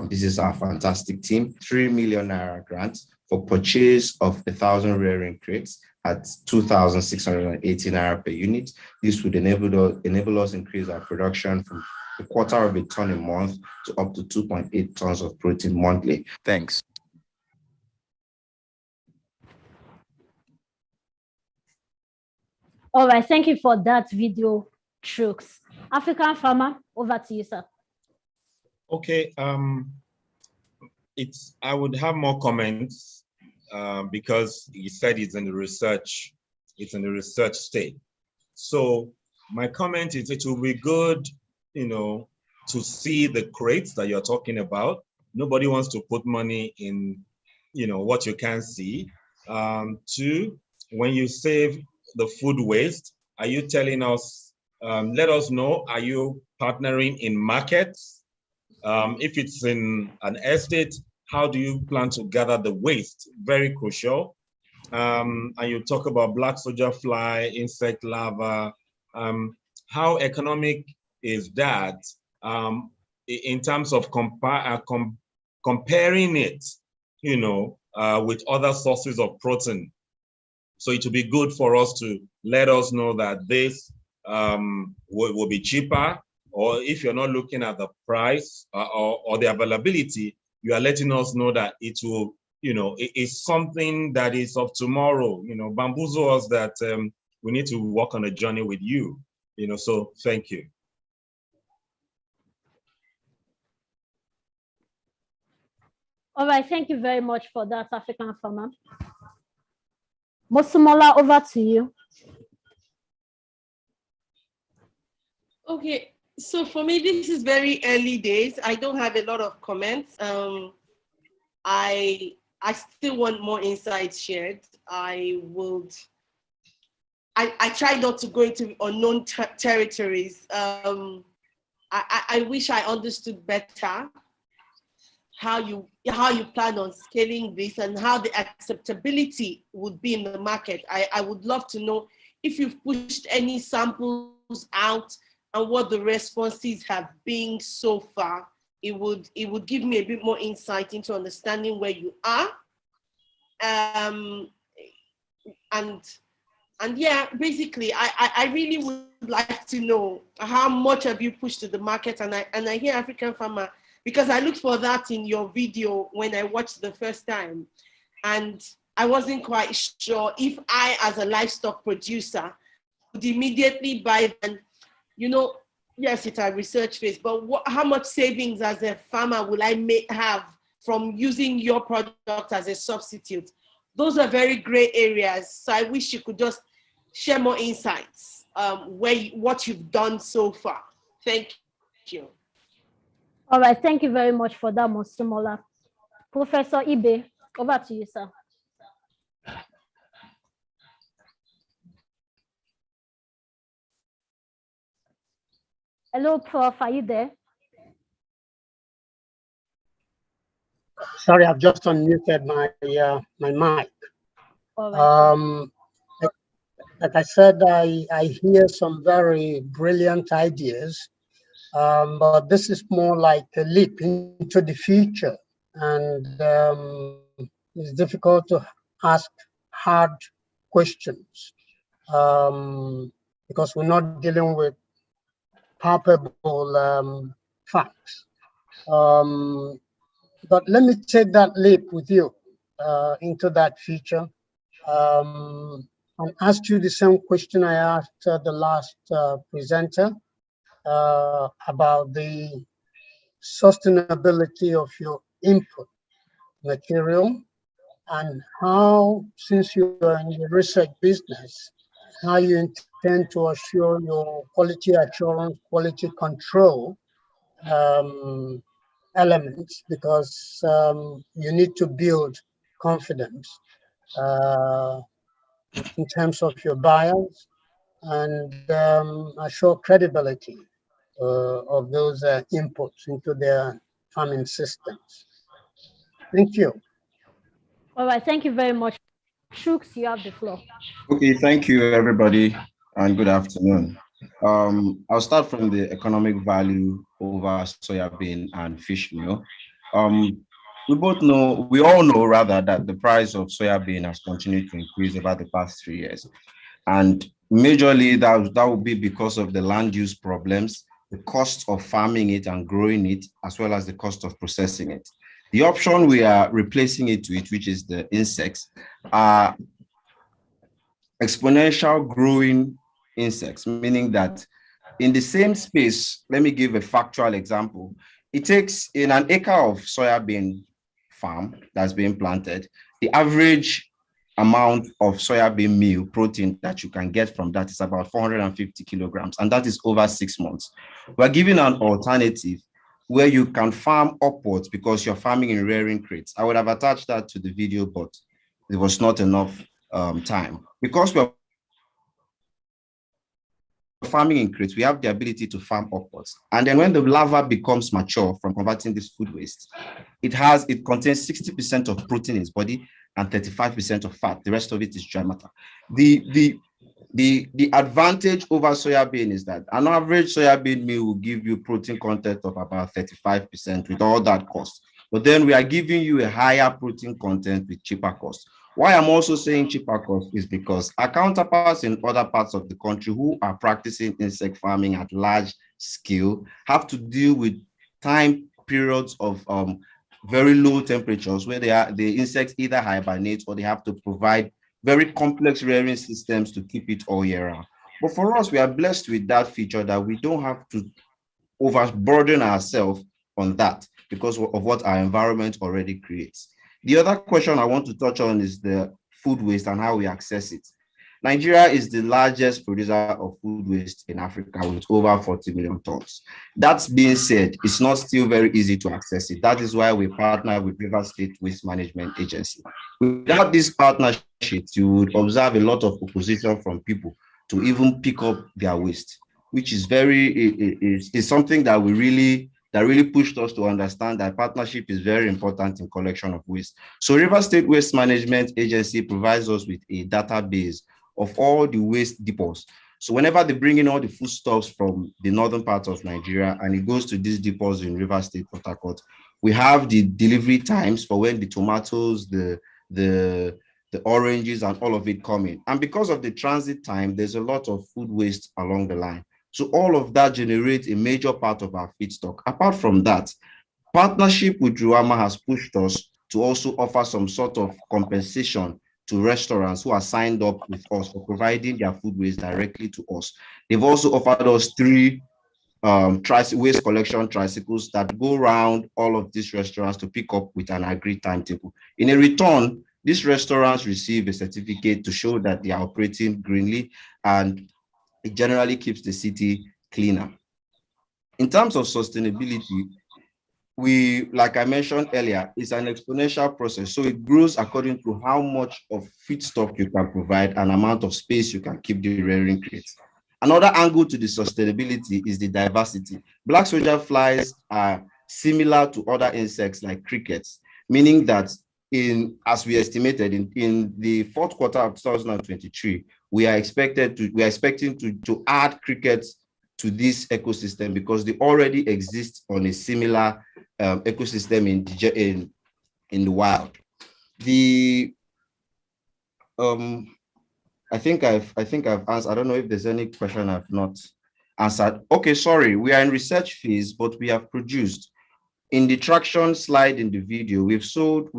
Speaker 16: This is our fantastic team, 3 million naira grant for purchase of 1,000 rearing crates at 2,680 naira per unit. This would enable us increase our production from a quarter of a ton a month to up to 2.8 tons of protein monthly. Thanks.
Speaker 1: All right, thank you for that video, Chuks. African farmer, over to you, sir.
Speaker 9: Okay, I would have more comments because you said it's in the research state. So my comment is it will be good, to see the crates that you're talking about. Nobody wants to put money in, what you can't see. Two, when you save the food waste, are you telling us, let us know, are you partnering in markets? If it's in an estate, how do you plan to gather the waste? Very crucial. And you talk about black soldier fly, insect larva. How economic is that in terms of comparing it, with other sources of protein? So it will be good for us to let us know that this will be cheaper, or if you're not looking at the price or the availability, you are letting us know that it will, it is something that is of tomorrow. Bamboozle us that we need to walk on a journey with you. So thank you.
Speaker 1: All right, thank you very much for that, African farmer. Mosumola, over to you.
Speaker 10: Okay, so for me, this is very early days. I don't have a lot of comments. I still want more insights shared. I try not to go into unknown territories. I wish I understood better how you plan on scaling this and how the acceptability would be in the market. I would love to know if you've pushed any samples out and what the responses have been so far. It would give me a bit more insight into understanding where you are. And yeah, basically, I really would like to know how much have you pushed to the market. And I hear African Farmer, because I looked for that in your video when I watched the first time. And I wasn't quite sure if I, as a livestock producer, would immediately buy them. You know, yes, it's a research phase, but how much savings as a farmer will I have from using your product as a substitute? Those are very gray areas. So I wish you could just share more insights, what you've done so far. Thank you.
Speaker 1: All right, thank you very much for that, Mr. Mola. Professor Ibe, over to you, sir. Hello, Prof, are you there?
Speaker 11: Sorry, I've just unmuted my mic.
Speaker 1: All right,
Speaker 11: like I said, I hear some very brilliant ideas, but this is more like a leap into the future, and it's difficult to ask hard questions because we're not dealing with palpable facts. But let me take that leap with you into that future and ask you the same question I asked the last presenter about the sustainability of your input material and how, since you are in the research business, how you intend to assure your quality assurance, quality control elements, because you need to build confidence in terms of your buyers and assure credibility of those inputs into their farming systems. Thank you.
Speaker 1: All right, thank you very much. Shooks, you have the floor.
Speaker 16: Okay, thank you, everybody, and good afternoon. I'll start from the economic value over soybean and fish meal. We all know rather that the price of soybean has continued to increase over the past 3 years. And majorly that will be because of the land use problems, the cost of farming it and growing it, as well as the cost of processing it. The option we are replacing it with, which is the insects, are exponential growing insects, meaning that in the same space, let me give a factual example. It takes, in an acre of soybean farm that's being planted, the average amount of soybean meal protein that you can get from that is about 450 kilograms, and that is over 6 months. We're giving an alternative where you can farm upwards because you're farming in rearing crates. I would have attached that to the video, but there was not enough time. Because we're farming in crates, we have the ability to farm upwards. And then when the larva becomes mature from converting this food waste, it contains 60% of protein in its body and 35% of fat. The rest of it is dry matter. The advantage over soybean is that an average soybean meal will give you protein content of about 35% with all that cost. But then we are giving you a higher protein content with cheaper cost. Why I'm also saying cheaper cost is because our counterparts in other parts of the country who are practicing insect farming at large scale have to deal with time periods of very low temperatures where the insects either hibernate or they have to provide very complex rearing systems to keep it all year round. But for us, we are blessed with that feature that we don't have to overburden ourselves on that because of what our environment already creates. The other question I want to touch on is the food waste and how we access it. Nigeria is the largest producer of food waste in Africa with over 40 million tons. That being said, it's not still very easy to access it. That is why we partner with River State Waste Management Agency. Without this partnership, you would observe a lot of opposition from people to even pick up their waste, which is something that we really that really pushed us to understand that partnership is very important in collection of waste. So River State Waste Management Agency provides us with a database of all the waste depots. So whenever they bring in all the foodstuffs from the northern part of Nigeria and it goes to these depots in River State, Port Harcourt, we have the delivery times for when the tomatoes, the oranges and all of it come in. And because of the transit time, there's a lot of food waste along the line. So all of that generates a major part of our feedstock. Apart from that, partnership with Ruama has pushed us to also offer some sort of compensation to restaurants who are signed up with us for providing their food waste directly to us. They've also offered us 3 waste collection tricycles that go around all of these restaurants to pick up with an agreed timetable. In a return, these restaurants receive a certificate to show that they are operating greenly, and it generally keeps the city cleaner. In terms of sustainability, we, like I mentioned earlier, it's an exponential process. So it grows according to how much of feedstock you can provide and amount of space you can keep the rearing crates. Another angle to the sustainability is the diversity. Black soldier flies are similar to other insects like crickets, meaning that as we estimated in the 4th quarter of 2023, we are expecting to add crickets to this ecosystem because they already exist on a similar ecosystem in the wild. I think I've answered. I don't know if there's any question I've not answered. Okay, sorry. We are in research phase, but we have produced. In the traction slide in the video, we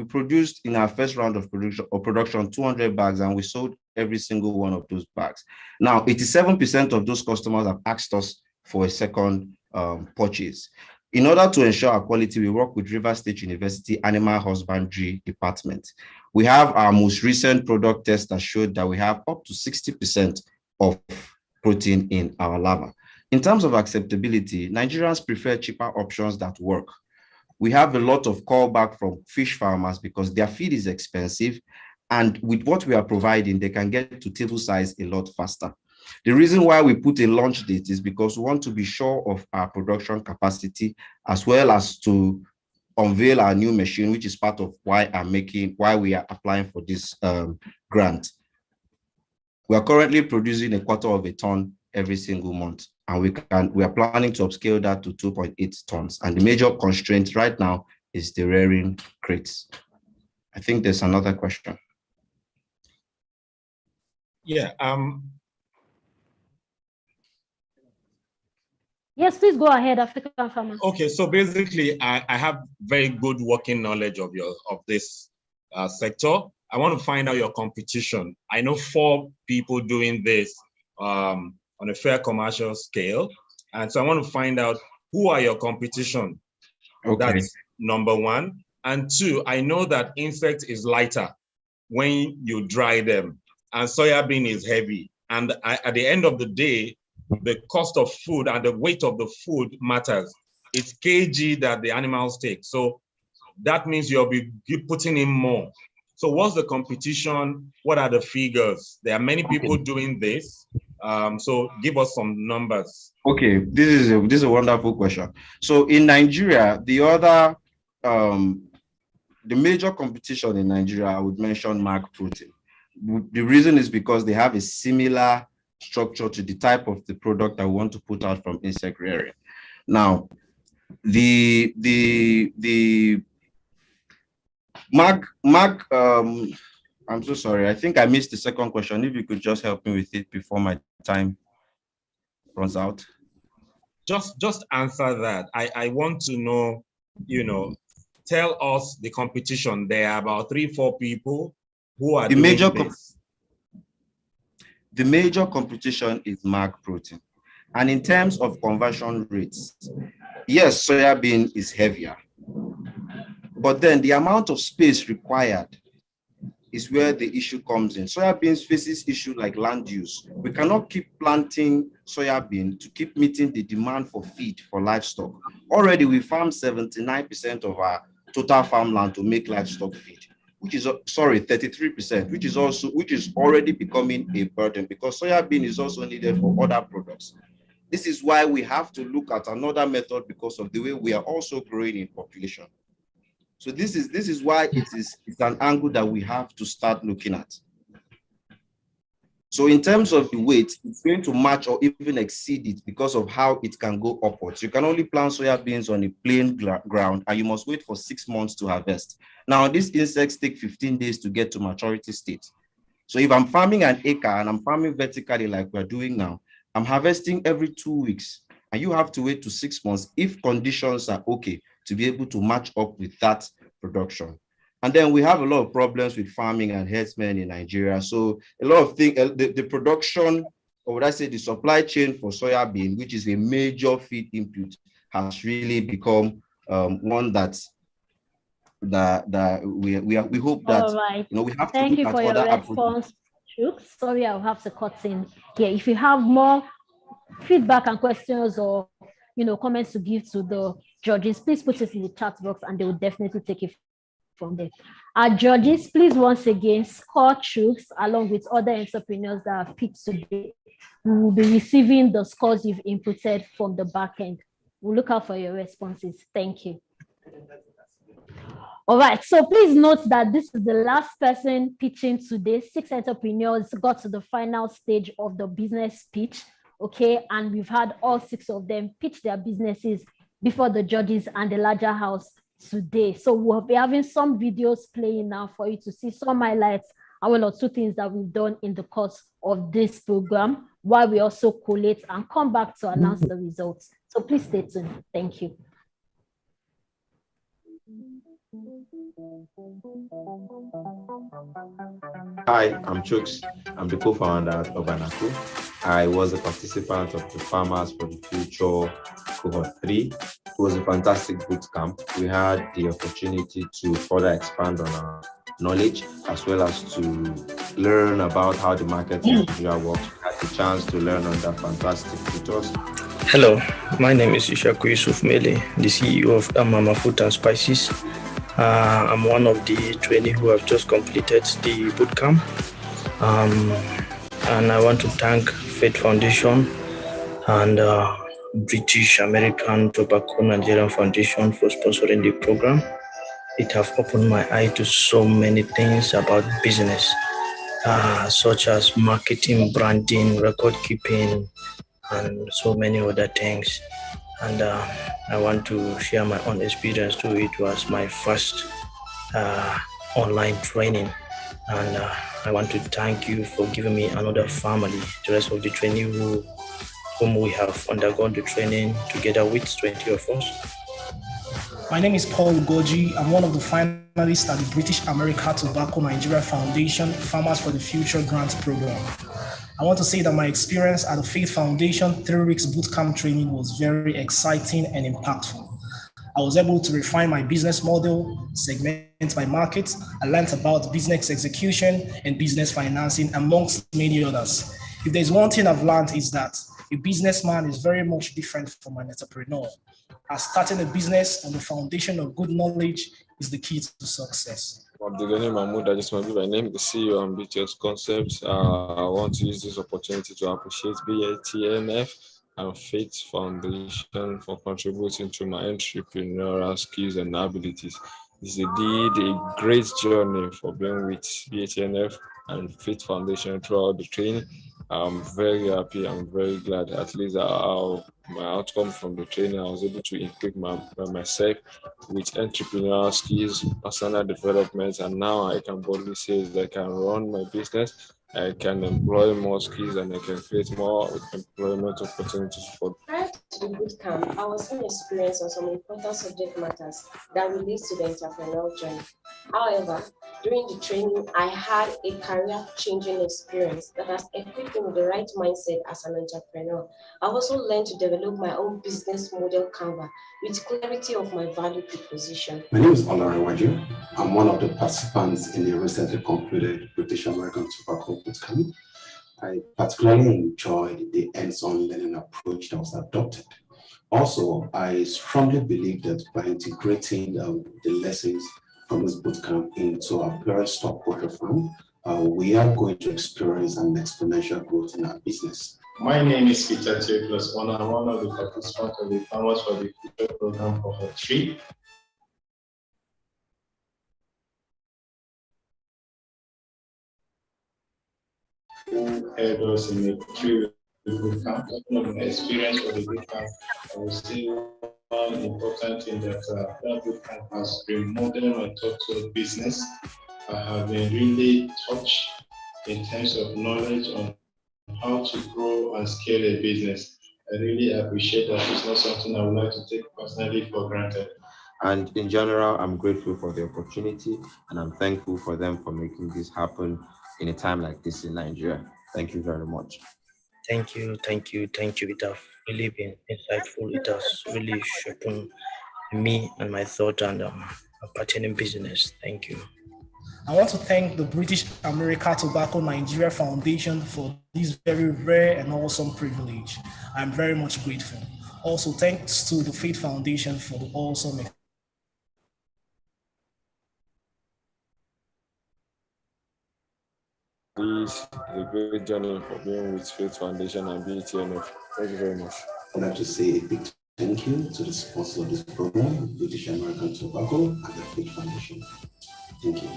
Speaker 16: produced in our first round of production 200 bags, and we sold every single one of those bags. Now, 87% of those customers have asked us for a second purchase. In order to ensure our quality, we work with River State University Animal Husbandry Department. We have our most recent product test that showed that we have up to 60% of protein in our larva. In terms of acceptability, Nigerians prefer cheaper options that work. We have a lot of callback from fish farmers because their feed is expensive, and with what we are providing, they can get to table size a lot faster. The reason why we put a launch date is because we want to be sure of our production capacity, as well as to unveil our new machine, which is part of why we are applying for this grant. We are currently producing 1/4 of a ton every single month, and we are planning to upscale that to 2.8 tons. And the major constraint right now is the rearing crates. I think there's another question.
Speaker 9: Yeah.
Speaker 1: Yes, please go ahead, African Farmer.
Speaker 9: Okay, so basically, I have very good working knowledge of this sector. I want to find out your competition. I know 4 people doing this on a fair commercial scale, and so I want to find out who are your competition.
Speaker 16: Okay.
Speaker 9: That's number 1. And 2, I know that insect is lighter when you dry them, and soybean is heavy. And at the end of the day, the cost of food and the weight of the food matters. It's kg that the animals take. So that means you'll be putting in more. So what's the competition? What are the figures? There are many people doing this. So give us some numbers.
Speaker 16: Okay, this is a wonderful question. So in Nigeria, the major competition in Nigeria, I would mention Mark Protein. The reason is because they have a similar structure to the type of the product I want to put out from insect rearing. Now, the Mark, I'm so sorry. I think I missed the second question. If you could just help me with it before my time runs out.
Speaker 9: Just answer that. I want to know, tell us the competition. There are about 3-4 people who are doing this.
Speaker 16: The major competition is Mark Protein. And in terms of conversion rates, yes, soybean is heavier. But then the amount of space required is where the issue comes in. Soybeans faces issues like land use. We cannot keep planting soybean to keep meeting the demand for feed for livestock. Already we farm 79% of our total farmland to make livestock feed, which is 33%, which is already becoming a burden because soybean is also needed for other products. This is why we have to look at another method because of the way we are also growing in population. So this is why it's an angle that we have to start looking at. So in terms of the weight, it's going to match or even exceed it because of how it can go upwards. You can only plant soya beans on a plain ground, and you must wait for 6 months to harvest. Now, these insects take 15 days to get to maturity state. So if I'm farming an acre and I'm farming vertically like we're doing now, I'm harvesting every 2 weeks, and you have to wait to 6 months if conditions are okay to be able to match up with that production. And then we have a lot of problems with farming and herdsmen in Nigeria. So a lot of things, the production, or would I say the supply chain for soya bean, which is a major feed input, has really become one that we hope that,
Speaker 1: all right.
Speaker 16: We have
Speaker 1: Thank
Speaker 16: to
Speaker 1: you
Speaker 16: look
Speaker 1: for
Speaker 16: at
Speaker 1: your
Speaker 16: other
Speaker 1: response, Chooks. Sorry, I'll have to cut in here. If you have more feedback and questions or comments to give to the judges, please put it in the chat box and they will definitely take it from there. Our judges, please once again score Chooks along with other entrepreneurs that have picked today. We will be receiving the scores you've inputted from the back end. We'll look out for your responses. Thank you. All right, so please note that this is the last person pitching today. 6 entrepreneurs got to the final stage of the business pitch, okay? And we've had all 6 of them pitch their businesses before the judges and the larger house today. So we'll be having some videos playing now for you to see some highlights and 1 or 2 things that we've done in the course of this program, while we also collate and come back to announce the results. So please stay tuned. Thank you.
Speaker 16: Hi, I'm Chooks. I'm the co-founder at Urbanaka. I was a participant of the Farmers for the Future Cohort 3. It was a fantastic boot camp. We had the opportunity to further expand on our knowledge as well as to learn about how the market in Nigeria works. We had the chance to learn under fantastic tutors.
Speaker 17: Hello, my name is Ishaku Yusuf Mele, the CEO of Mama Food and Spices. I'm one of the trainees who have just completed the bootcamp. And I want to thank Faith Foundation and British American Tobacco Nigerian Foundation for sponsoring the program. It has opened my eye to so many things about business, such as marketing, branding, record keeping, and so many other things. And I want to share my own experience too. It was my first online training. And I want to thank you for giving me another family, the rest of the training whom we have undergone the training together with 20 of us.
Speaker 12: My name is Paul Goji. I'm one of the finalists at the British American Tobacco Nigeria Foundation Farmers for the Future Grants Program. I want to say that my experience at the Faith Foundation 3 weeks bootcamp training was very exciting and impactful. I was able to refine my business model, segment my market. I learned about business execution and business financing, amongst many others. If there's one thing I've learned is that a businessman is very much different from an entrepreneur. As starting a business on the foundation of good knowledge is the key to success.
Speaker 18: Abdulghani Mahmoud, I just want to be my name, the CEO and BTS Concepts. I want to use this opportunity to appreciate BATNF and Faith Foundation for contributing to my entrepreneurial skills and abilities. It's indeed a great journey for being with BATNF and Faith Foundation throughout the training. I'm very happy. I'm very glad. At least my outcome from the training, I was able to equip myself with entrepreneurial skills, personal development, and now I can boldly say that I can run my business, I can employ more skills, and I can create more employment opportunities for.
Speaker 8: Prior to the bootcamp, I was inexperienced on some important subject matters that relates to the entrepreneurial journey. However, during the training, I had a career-changing experience that has equipped me with the right mindset as an entrepreneur. I also learned to develop my own business model Canva with clarity of my value proposition.
Speaker 7: My name is Olariwaju. I'm one of the participants in the recently concluded British American Tobacco Bootcamp. I particularly enjoyed the hands-on learning approach that was adopted. Also, I strongly believe that by integrating the lessons from this bootcamp into our parent stockbroker firm, we are going to experience an exponential growth in our business.
Speaker 2: My name is Peter Theophilus One. I'm one of the participants of the Farmers for the Future program for her 3. Who helped us in a 3 boot camp. Talking of my experience for the boot camp, I would say one important thing that that boot camp has remodeled my thought to business. I have been really touched in terms of knowledge on how to grow and scale a business. I really appreciate that. It's not something I would like to take personally for granted.
Speaker 16: And in general, I'm grateful for the opportunity and I'm thankful for them for making this happen in a time like this in Nigeria. Thank you very much.
Speaker 17: Thank you. It has really been insightful. It has really shaped me and my thought and appertaining business. Thank you.
Speaker 12: I want to thank the British America Tobacco Nigeria Foundation for this very rare and awesome privilege. I'm very much grateful. Also, thanks to the Faith Foundation for the awesome.
Speaker 18: This is a great journey for being with Faith Foundation and BATNF. Thank you very much.
Speaker 7: I'd like to say a big thank you to the sponsor of this program, British American Tobacco and the Faith Foundation. Thank you.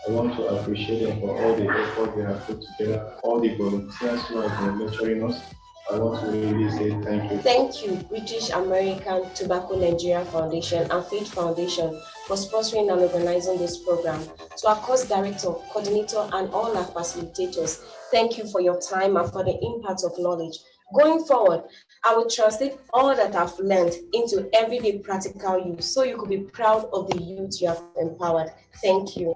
Speaker 2: I want to appreciate them for all the effort they have put together, all the volunteers who have been lecturing us. I want to really say thank you.
Speaker 8: Thank you, British American Tobacco Nigeria Foundation and Faith Foundation for sponsoring and organizing this program. To our course director, coordinator, and all our facilitators, thank you for your time and for the impact of knowledge. Going forward, I will translate all that I've learned into everyday practical use so you could be proud of the youth you have empowered. Thank you.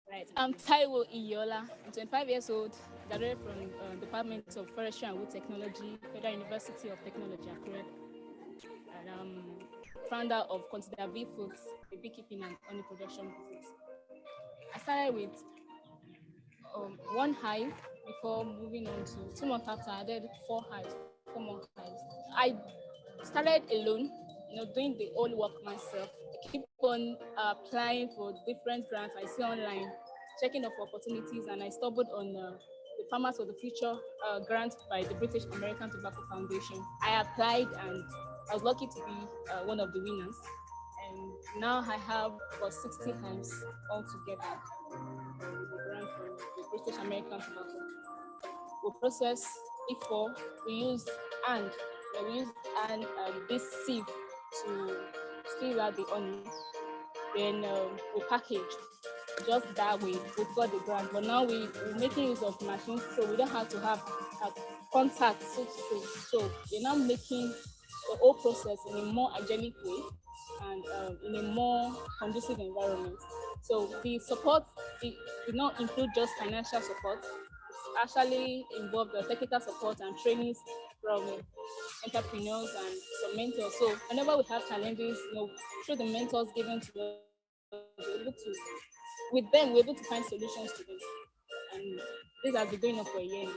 Speaker 19: Right. I'm Taiwo Iyola. I'm 25 years old, graduated from Department of Forestry and Wood Technology, Federal University of Technology, Accra. And I'm founder of Consider Bee Foods, a beekeeping and honey production business. I started with one hive before moving on to 2 months after I did 4 hives, 4 more hives. I started alone, doing the whole work myself. I keep on applying for different grants I see online, checking up for opportunities, and I stumbled on the Farmers for the Future grant by the British American Tobacco Foundation. I applied and I was lucky to be one of the winners. And now I have about 60 hives altogether with the grant from the British American Tobacco. We process E4, we use this sieve to squeeze out the honey. Then we package just that way. We've got the grant, but now we're making use of machines, so we don't have to have contact, so to say. So we're now making the whole process in a more hygienic way and in a more conducive environment. So the support did not include just financial support. It actually involved the technical support and trainings from entrepreneurs and some mentors. So whenever we have challenges, through the mentors given to us, we're able to, with them, we're able to find solutions to this. And this has been going on for a year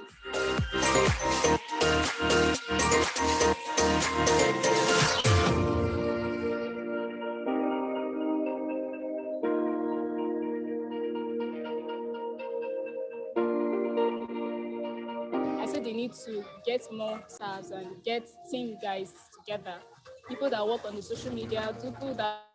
Speaker 19: I said they need to get more stars and get team guys together, people that work on the social media, people that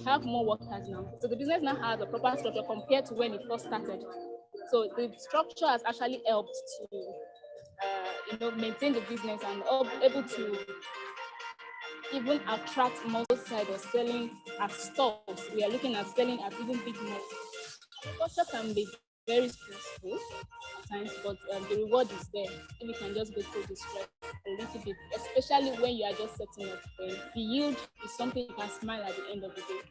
Speaker 19: have more workers now. So the business now has a proper structure compared to when it first started. So the structure has actually helped to, maintain the business and able to even attract more side of selling at stores. We are looking at selling at even big malls. Structure can be very stressful at times, but the reward is there if you can just go through the stress a little bit, especially when you are just setting up. The yield is something you can smile at the end of the day.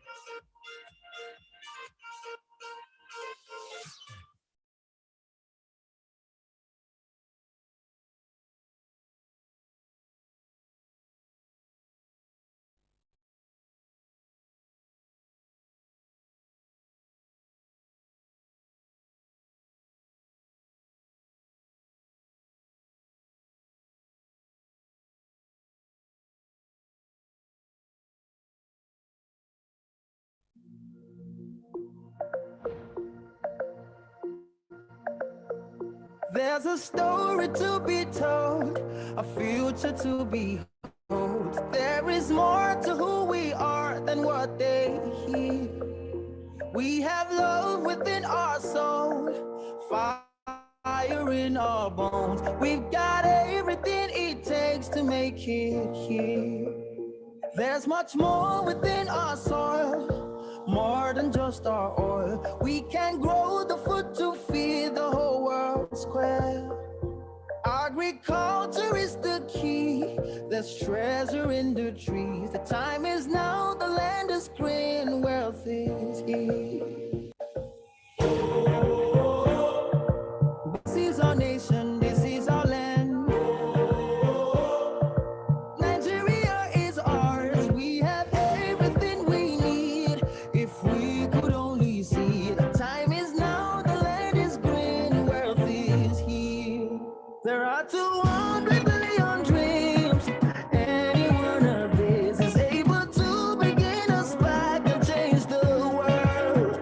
Speaker 5: There's a story to be told, a future to behold. There is more to who we are than what they hear. We have love within our soul, fire in our bones. We've got everything it takes to make it here. There's much more within our soil, more than just our oil. We can grow the food to feed the whole world square. Agriculture is the key. There's treasure in the trees. The time is now, the land is green, wealth is here. This is our nation, this is our land. Nigeria is ours, we have everything we need. If we could only see, the time is now, the land is green, wealth is here. There are 200 billion dreams. Any one of these is able to begin a spark and change the world.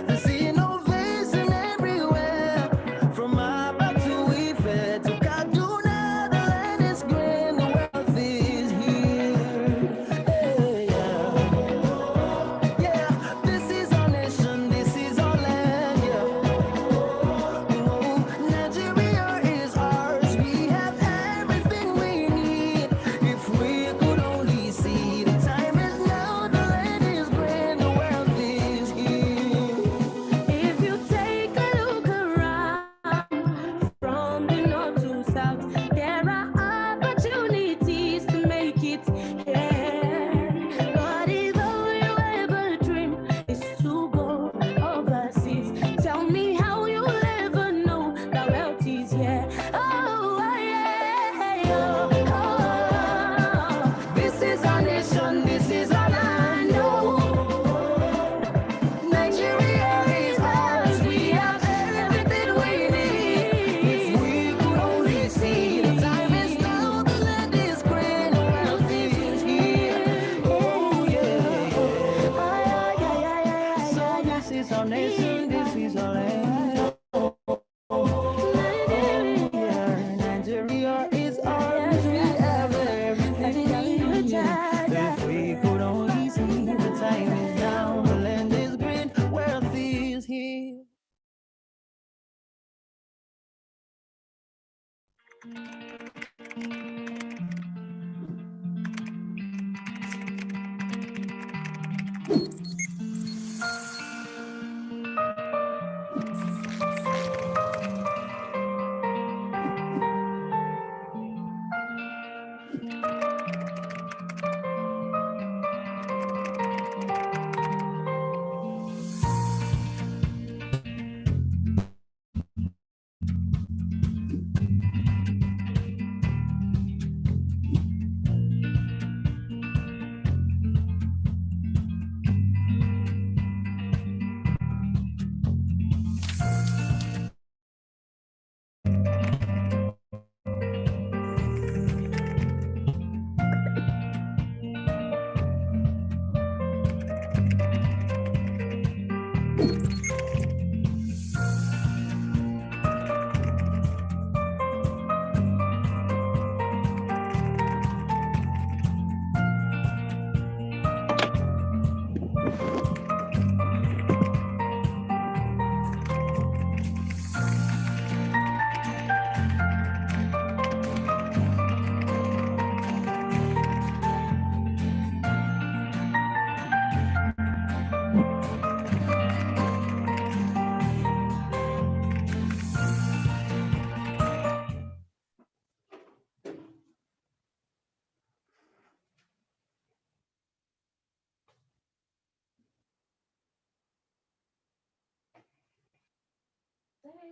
Speaker 5: There's innovation everywhere, from Aba to Ife to Kaduna. The land is green, the wealth is here. Yeah, yeah. This is our nation, this is our land. Yeah. Nigeria is ours. We have everything we need. If we could only see, the time is now, the land is green, the wealth is here.
Speaker 6: If you take a look around from the north to south, there are opportunities to make it here. But if all you ever dream is to go overseas, tell me how you'll ever know that wealth is here. Oh, yeah, oh.
Speaker 5: This is our nation, this is our land. Oh, Nigeria is ours. We have everything we need. If we could only see, the time is now, the land is green, the wealth is here. Oh, yeah. So this is our nation, this is our land. Nigeria is ours. We have everything we need. If we could only see, the time is now, the land is green, wealth is here.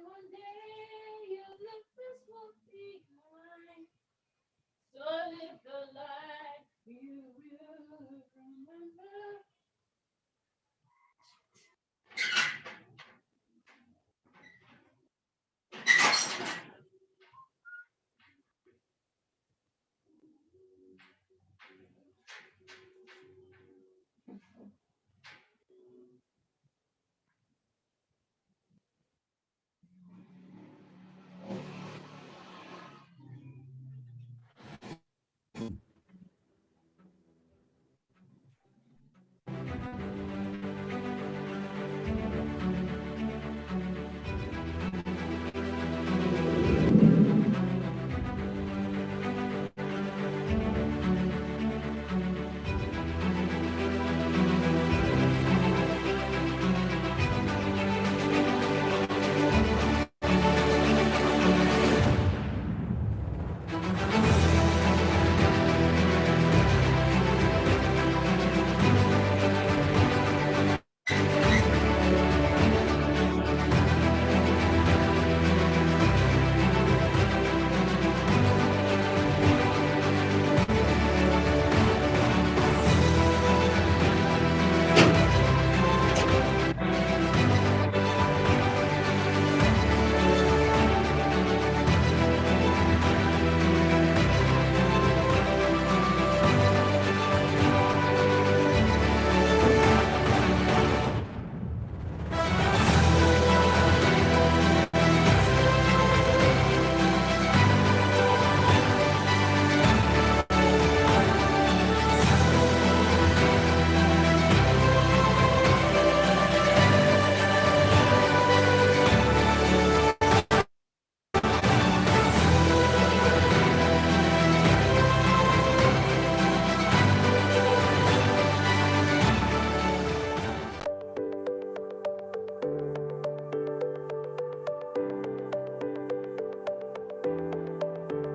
Speaker 6: one day you live this will be mine. So live the life you will remember.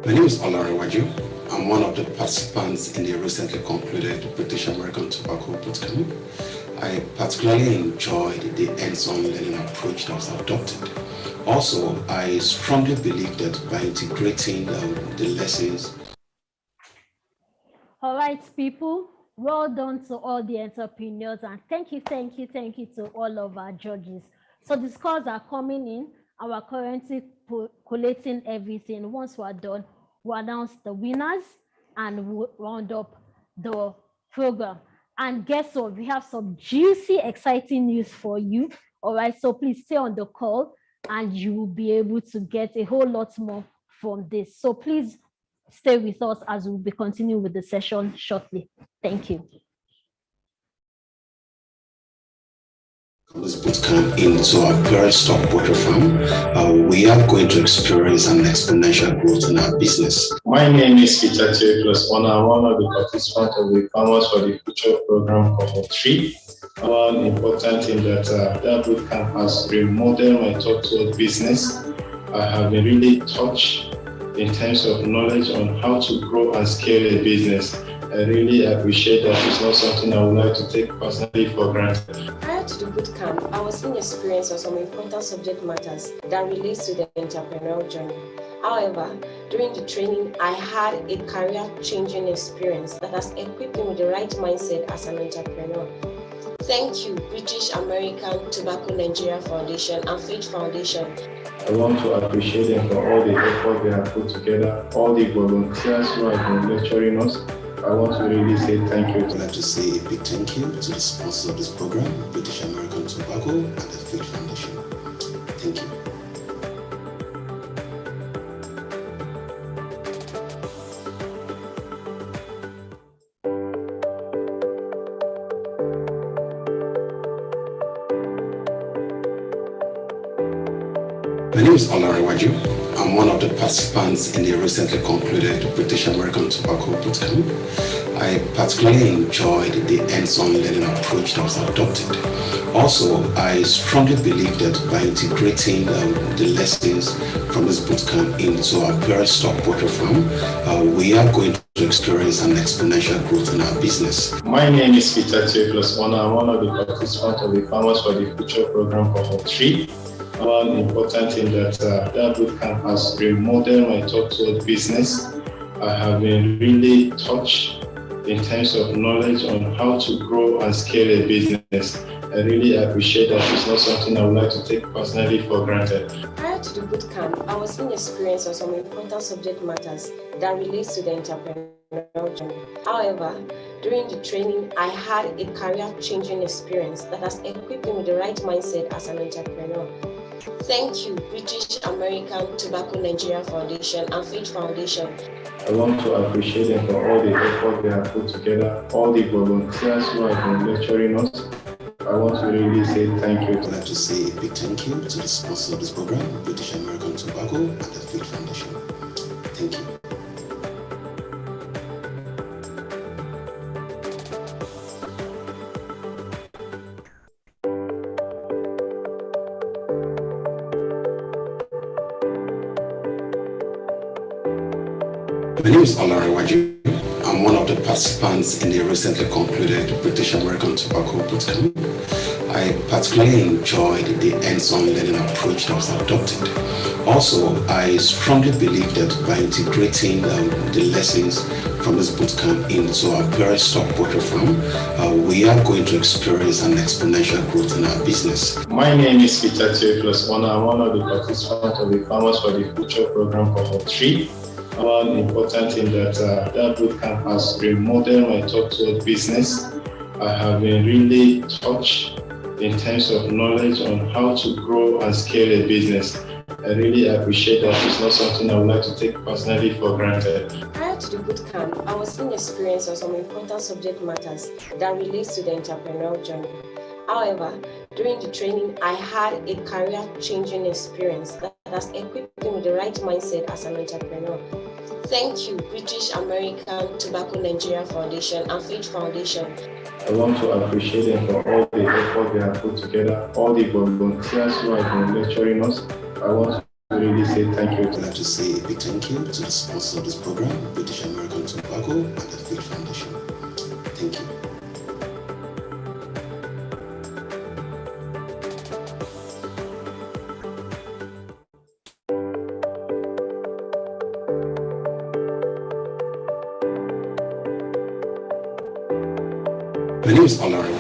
Speaker 7: My name is Olari Waju. I'm one of the participants in the recently concluded British American Tobacco Bootcamp. I particularly enjoyed the hands-on learning approach that was adopted. Also, I strongly believe that by integrating the lessons.
Speaker 1: All right, people, well done to all the entrepreneurs, and thank you to all of our judges. So the scores are coming in, and we're currently collating everything. Once we're done, we'll announce the winners and we'll round up the program. And guess what? We have some juicy, exciting news for you. All right, so please stay on the call and you will be able to get a whole lot more from this. So please stay with us as we'll be continuing with the session shortly. Thank you.
Speaker 7: This bootcamp into our very stockbroker farm, we are going to experience an exponential growth in our business.
Speaker 2: My name is Peter Theophilus. I'm one of the participants of the Farmers for the Future program cohort 3. One important thing that bootcamp has remodeled my thought toward business. I have been really touched in terms of knowledge on how to grow and scale a business. I really appreciate that. It's not something I would like to take personally for granted.
Speaker 8: Prior to the bootcamp, I was inexperienced on some important subject matters that relates to the entrepreneurial journey. However, during the training, I had a career-changing experience that has equipped me with the right mindset as an entrepreneur. Thank you, British American Tobacco Nigeria Foundation and Faith Foundation.
Speaker 2: I want to appreciate them for all the effort they have put together, all the volunteers who have been lecturing us. I want to really say thank you.
Speaker 7: I'd like to say a big thank you to the sponsors of this program, British American Tobacco and the Faith Foundation. Thank you. My name is Olari Waju. I'm one of the participants in the recently concluded British American Tobacco Bootcamp. I particularly enjoyed the hands-on learning approach that was adopted. Also, I strongly believe that by integrating the lessons from this bootcamp into our very stockbroker farm, we are going to experience an exponential growth in our business.
Speaker 2: My name is Peter Theophilus. I'm one of the participants of the Farmers for the Future program cohort 3. One important thing that boot camp has remodeled my thought toward business. I have been really touched in terms of knowledge on how to grow and scale a business. I really appreciate that. It's not something I would like to take personally for granted.
Speaker 8: Prior to the boot camp, I was inexperienced on some important subject matters that relates to the entrepreneurial journey. However, during the training, I had a career-changing experience that has equipped me with the right mindset as an entrepreneur. Thank you, British American Tobacco Nigeria Foundation and Faith Foundation.
Speaker 2: I want to appreciate them for all the effort they have put together, all the volunteers who have been lecturing us. I want to really say thank you.
Speaker 7: I'd like to say a big thank you to the sponsors of this program, British American Tobacco and the Faith Foundation. Thank you. My name is Olari Waju. I'm one of the participants in the recently concluded British American Tobacco Bootcamp. I particularly enjoyed the hands-on learning approach that was adopted. Also, I strongly believe that by integrating the lessons from this bootcamp into our parent stock poultry farm, we are going to experience an exponential growth in our business.
Speaker 2: My name is Peter Theophilus. I'm one of the participants of the Farmers for the Future program for 3. One important thing that bootcamp has remodeled my thought toward business. I have been really touched in terms of knowledge on how to grow and scale a business. I really appreciate that. It's not something I would like to take personally for granted.
Speaker 8: Prior to the bootcamp, I was inexperienced on some important subject matters that relates to the entrepreneurial journey. However, during the training, I had a career-changing experience that has equipped me with the right mindset as an entrepreneur. Thank you, British American Tobacco Nigeria Foundation and Faith Foundation.
Speaker 2: I want to appreciate them for all the effort they have put together, all the volunteers who have been lecturing us. I want to really say thank you.
Speaker 7: I'd like to say a big thank you to the sponsors of this program, British American Tobacco and the Faith Foundation. Thank you. My name is Olari.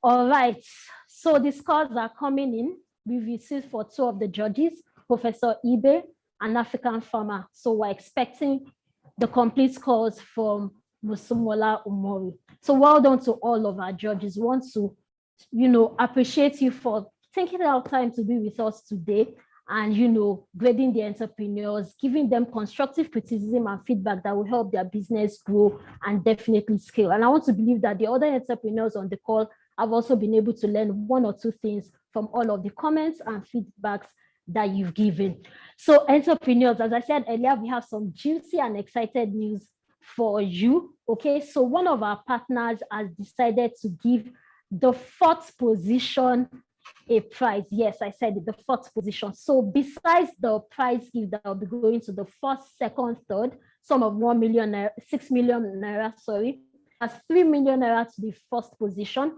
Speaker 1: All right, so the scores are coming in. We've received for 2 of the judges, Professor Ibe and African Farmer. So we're expecting the complete scores from Musumola Umori. So well done to all of our judges. We want to, appreciate you for taking out time to be with us today and, grading the entrepreneurs, giving them constructive criticism and feedback that will help their business grow and definitely scale. And I want to believe that the other entrepreneurs on the call have also been able to learn 1 or 2 things from all of the comments and feedbacks that you've given. So entrepreneurs, as I said earlier, we have some juicy and excited news for you. Okay, so one of our partners has decided to give the 4th position a prize. Yes, I said it, the 4th position. So besides the prize gift that will be going to the 1st, 2nd, 3rd, sum of 1 million naira, 6 million naira, that's 3 million naira to the 1st position,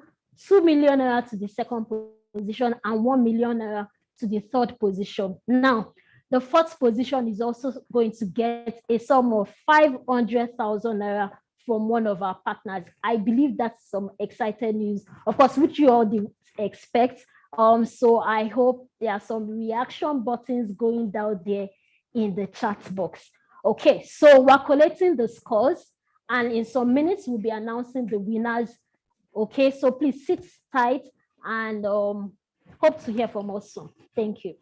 Speaker 1: 2 million naira to the 2nd position, and 1 million naira to the 3rd position. Now, the 4th position is also going to get a sum of 500,000 naira from one of our partners. I believe that's some exciting news, of course, which you all didn't expect. So I hope there are some reaction buttons going down there in the chat box. Okay, so we're collecting the scores, and in some minutes we'll be announcing the winners. Okay, so please sit tight and hope to hear from us soon. Thank you.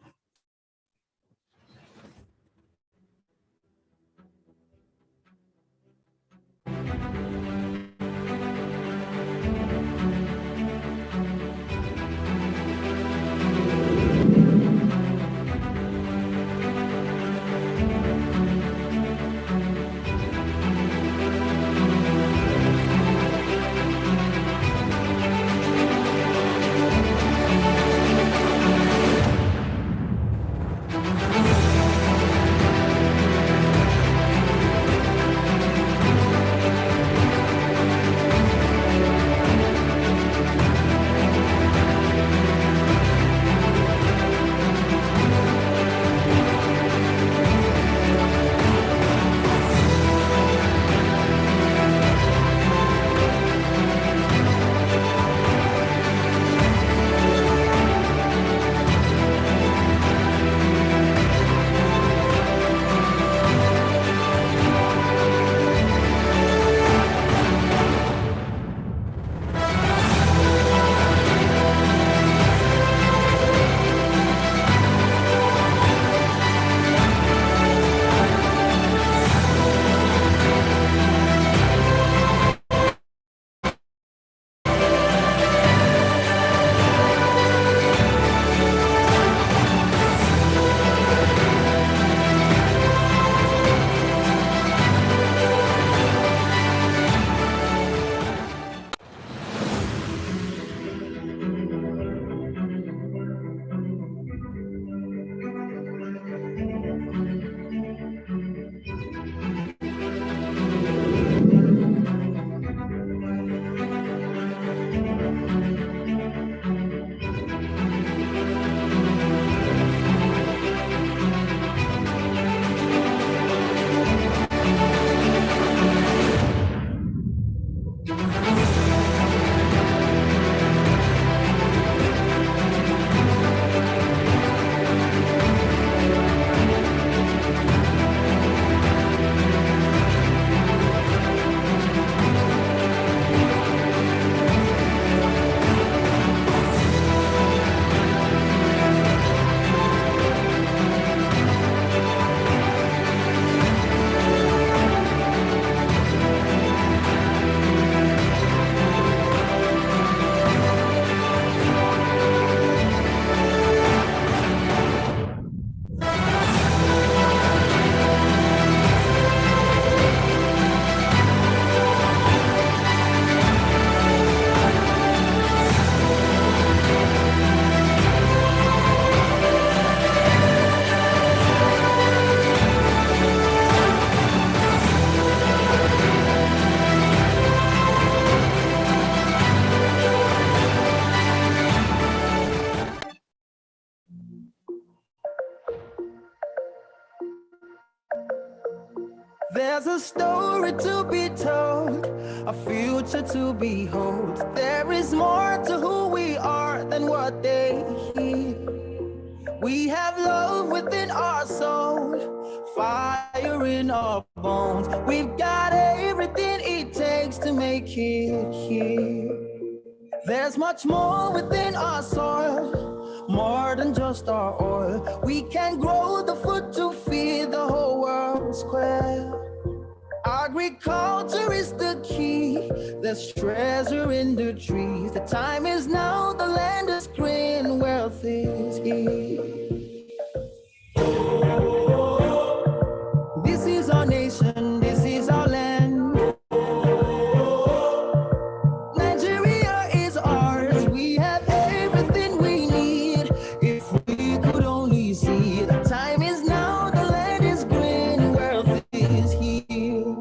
Speaker 5: There's a story to be told, a future to behold. There is more to who we are than what they hear. We have love within our soul, fire in our bones. We've got everything it takes to make it here. There's much more within our soil, more than just our oil. We can grow the food to feed the whole world square. Agriculture is the key. There's treasure in the trees. The time is now, the land is green, wealth is here. This is our nation, this is our land. Nigeria is ours, we have everything we need. If we could only see, the time is now, the land is green, wealth is here.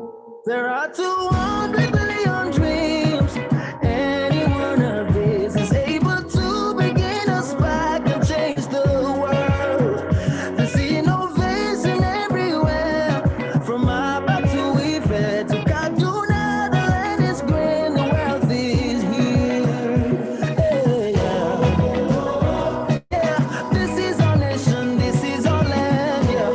Speaker 5: There are 200 billion dreams. Any one of these is able to begin a spark and change the world. There's innovation everywhere, from Abba to Ife to Kaduna. The land is green, the wealth is here. Yeah. This is our nation, this is our land. Yeah.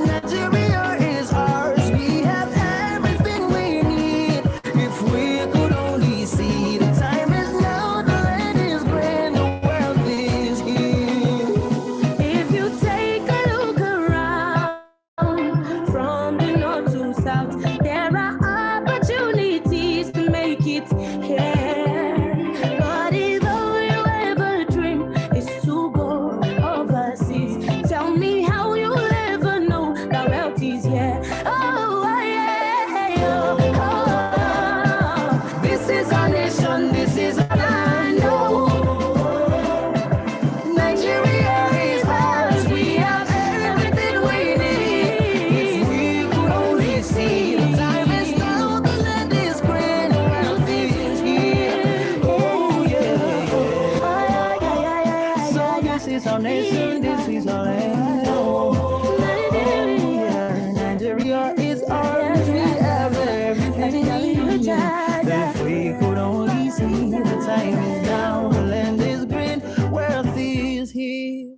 Speaker 5: Nigeria is ours, we have everything we need. If we could only see, the time is now, the land is green, the wealth is here.
Speaker 6: If you take a look around from the north to south, there are opportunities to make it here. But if all you ever dream is to go overseas, tell me how you'll ever know that wealth is here. Oh, yeah, oh.
Speaker 5: This is our nation, this is our land. Oh. Nigeria is ours, we have everything we need. If we could only see, the time is now, the land is green, the wealth is here. Oh yeah. So this is our nation, this is our land. Oh yeah. Nigeria is ours, we have everything we need. If we could only see, the time is now, the land is green, wealth is here.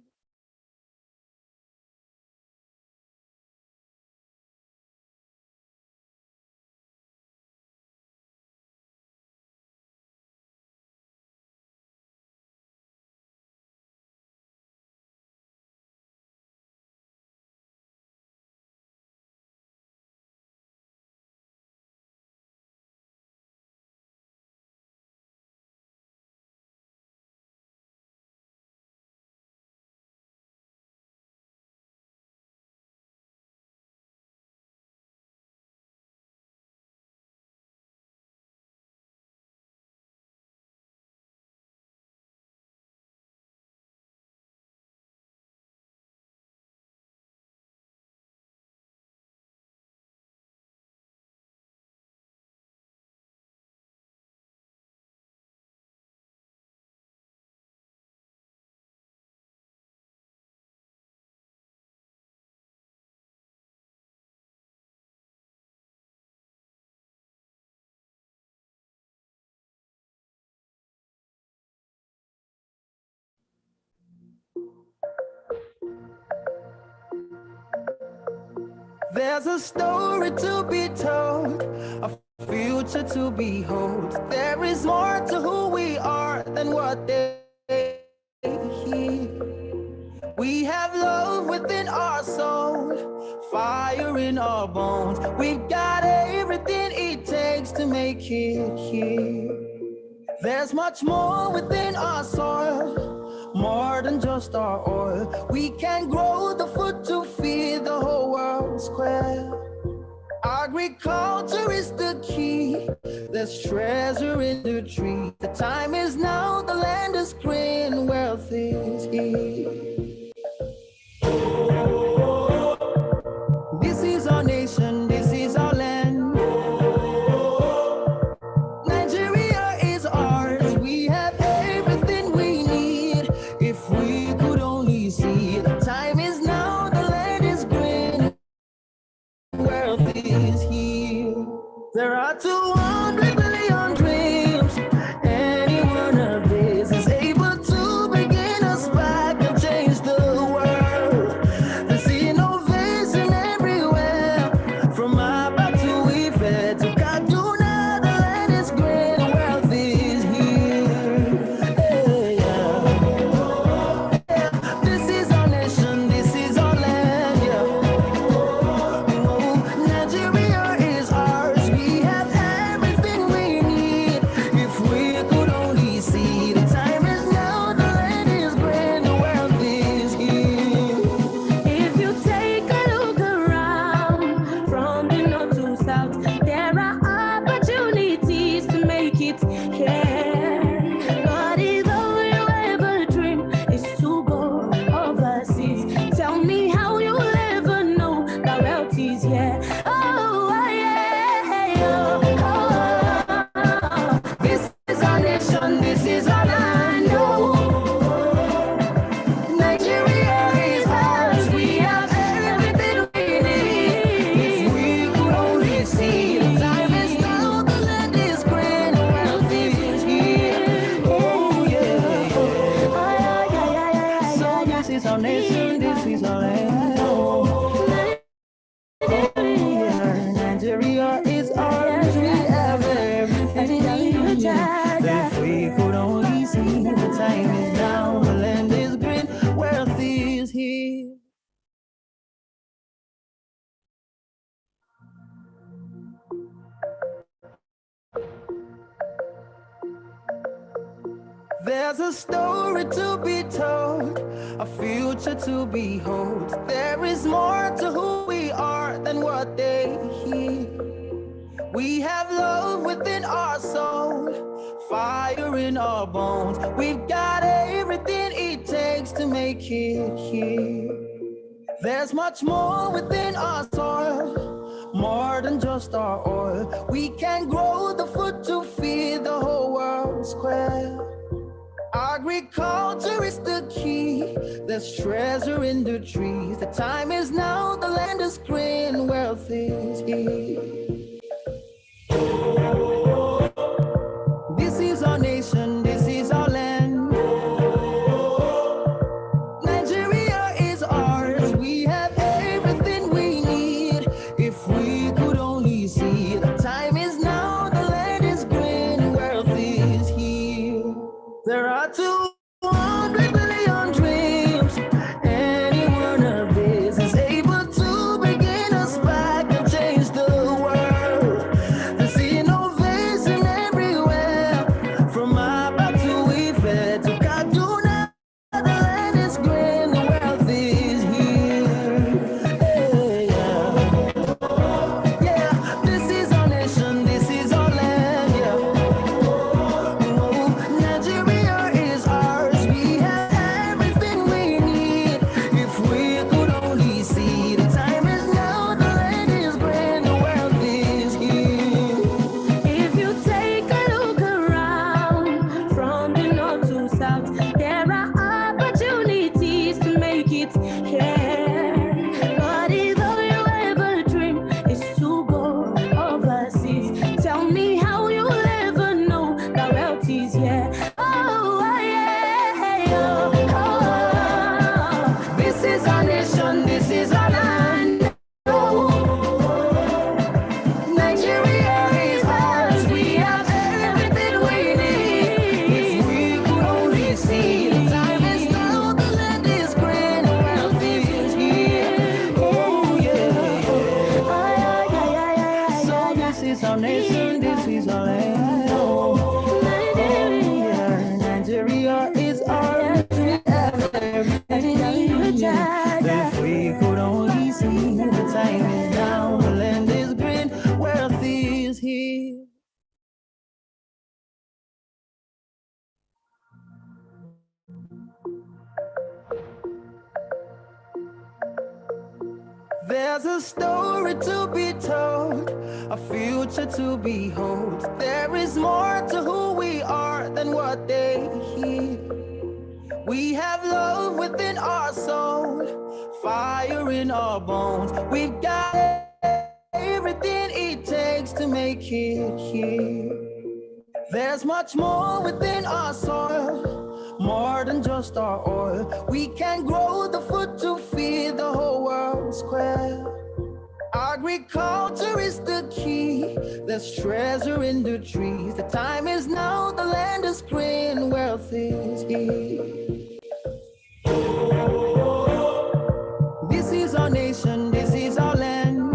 Speaker 5: There's a story to be told, a future to behold. There is more to who we are than what they hear. We have love within our soul, fire in our bones. We've got everything it takes to make it here. There's much more within our soil, more than just our oil. We can grow the food to feed the whole world square. Agriculture is the key. There's treasure in the tree. The time is now, the land is green, wealth is here. This is our nation, this is our land. Nigeria is ours, we have everything we need. If we could only see, the time is now, the land is green, our nation, this is our land. Nigeria is ours, we have everything. If we could only see, the time is now, the land is green, wealth is here. There's a story to be told, a future to behold. There is more to who we are than what they hear. We have love within our soul, fire in our bones. We've got everything it takes to make it here. There's much more within our soil, more than just our oil. We can grow the food to feed the whole world square. Agriculture is the key. There's treasure in the trees. The time is now, the land is green, wealth is here. This is our nation, this is our land. Nigeria is ours, we have everything we need. If we could only see, the time is now, the land is green, wealth is here. There are 200 billion dreams. Any one of these is able to begin a spark and change the world. There's innovation everywhere, from Abba to Ife to Kaduna. The land is green, the wealth is here. Yeah, this is our nation, this is our land. Yeah. Nigeria is ours, we have everything we need. If we could only see, the time is now, the land is green, the wealth is here.
Speaker 6: If you take a look around from the north to south, there are opportunities to make it here. But if all you ever dream is to go overseas, tell me how you'll ever know that wealth is here. Oh, yeah, oh.
Speaker 5: This is our nation, this is our land. Nigeria is ours, we have everything we need. If we could only see, the time is now, the land is green, the wealth is here. Oh yeah. So this is our nation, this is our land. Oh yeah. Nigeria is ours, we have everything we need. If we could only see, the time is now, the land is green, wealth is here. There's a story to be told, a future to behold. There is more to who we are than what they hear. We have love within our soul, fire in our bones. We've got everything it takes to make it here. There's much more within our soil, more than just our oil. We can grow the food to feed the whole world square. Agriculture is the key. There's treasure in the trees. The time is now, the land is green, wealth is here. This is our nation, this is our land.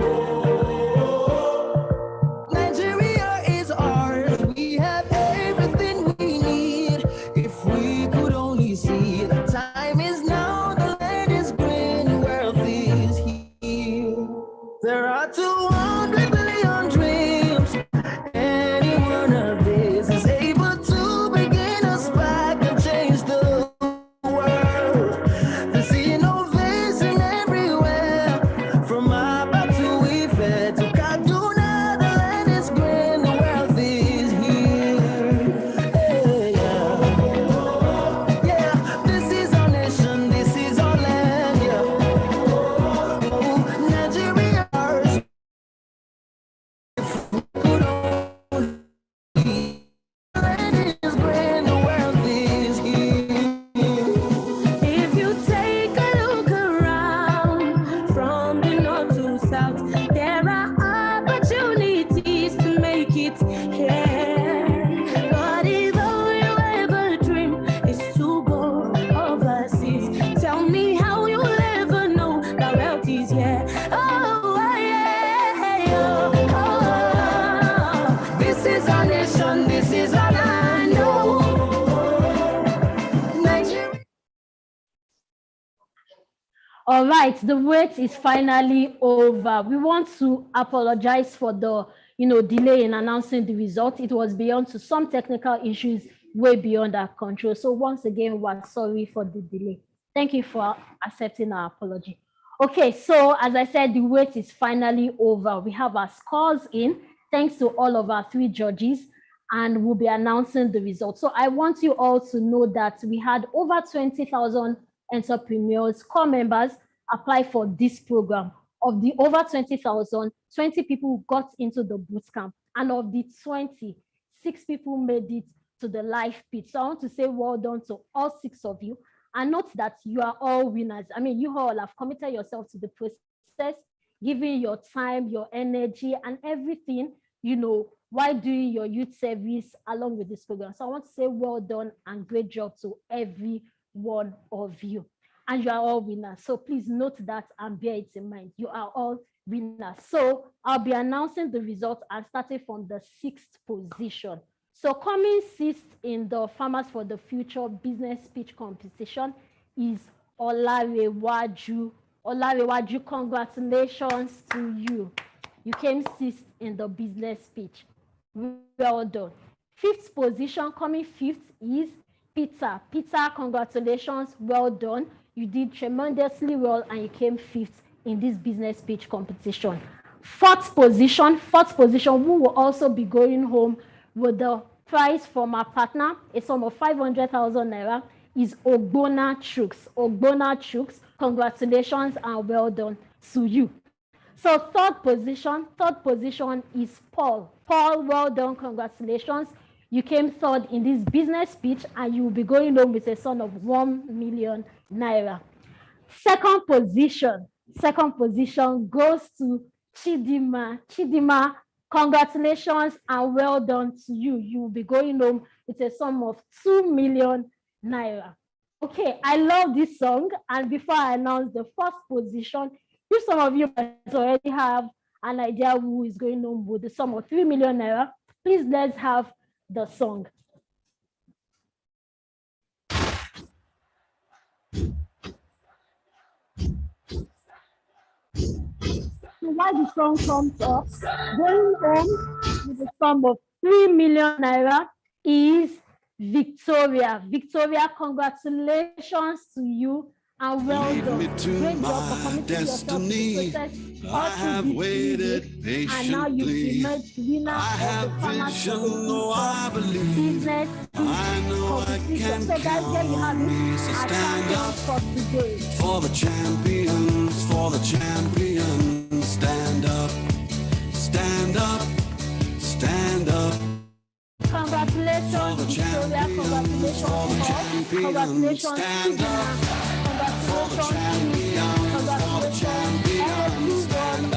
Speaker 5: Nigeria is ours, we have everything we need. If we could only see, the time is now, the land is green, wealth is here. There are 200 billion dreams. Any one of these is able to begin a spark and change the
Speaker 1: All right, the wait is finally over. We want to apologize for the delay in announcing the result. It was beyond to some technical issues way beyond our control. So once again, we're sorry for the delay. Thank you for accepting our apology. Okay, so as I said, the wait is finally over. We have our scores in, thanks to all of our 3 judges, and we'll be announcing the results. So I want you all to know that we had over 20,000 entrepreneurs, core members, apply for this program. Of the over 20,000, 20 people got into the bootcamp, and of the 20, 6 people made it to the live pitch. So I want to say well done to all 6 of you. And note that you are all winners. I mean, you all have committed yourself to the process, giving your time, your energy, and everything, while doing your youth service along with this program. So I want to say well done and great job to every one of you. And you are all winners. So please note that and bear it in mind. You are all winners. So I'll be announcing the results and starting from the 6th position. So coming 6th in the Farmers for the Future business pitch competition is Olarewaju. Olarewaju, congratulations to you. You came 6th in the business pitch. Well done. 5th position, coming 5th is Peter. Peter, congratulations. Well done. You did tremendously well and you came 5th in this business pitch competition. 4th position, who will also be going home with the prize from our partner, a sum of 500,000 naira, is Ogbona Chooks. Ogbona Chooks, congratulations and well done to you. So 3rd position is Paul. Paul, well done, congratulations. You came 3rd in this business pitch and you will be going home with a sum of 1 million naira. 2nd position goes to Chidima. Chidima, congratulations and well done to you. You will be going home with a sum of 2 million naira. Okay, I love this song. And before I announce the 1st position, if some of you already have an idea who is going home with the sum of 3 million naira, please let's have the song. So while the song comes up, going home with the sum of 3 million naira is Victoria. Victoria, congratulations to you and well done. Great job for committing yourself to the process. I have waited patiently. And now you've emerged winner of the Farmers for the Future business competition. So guys, here you have it. Our champions for today.
Speaker 5: For the champions, stand up, stand up, stand up.
Speaker 1: Congratulations, Victoria. Congratulations, Paul. Congratulations, Tina. Congratulations, everyone.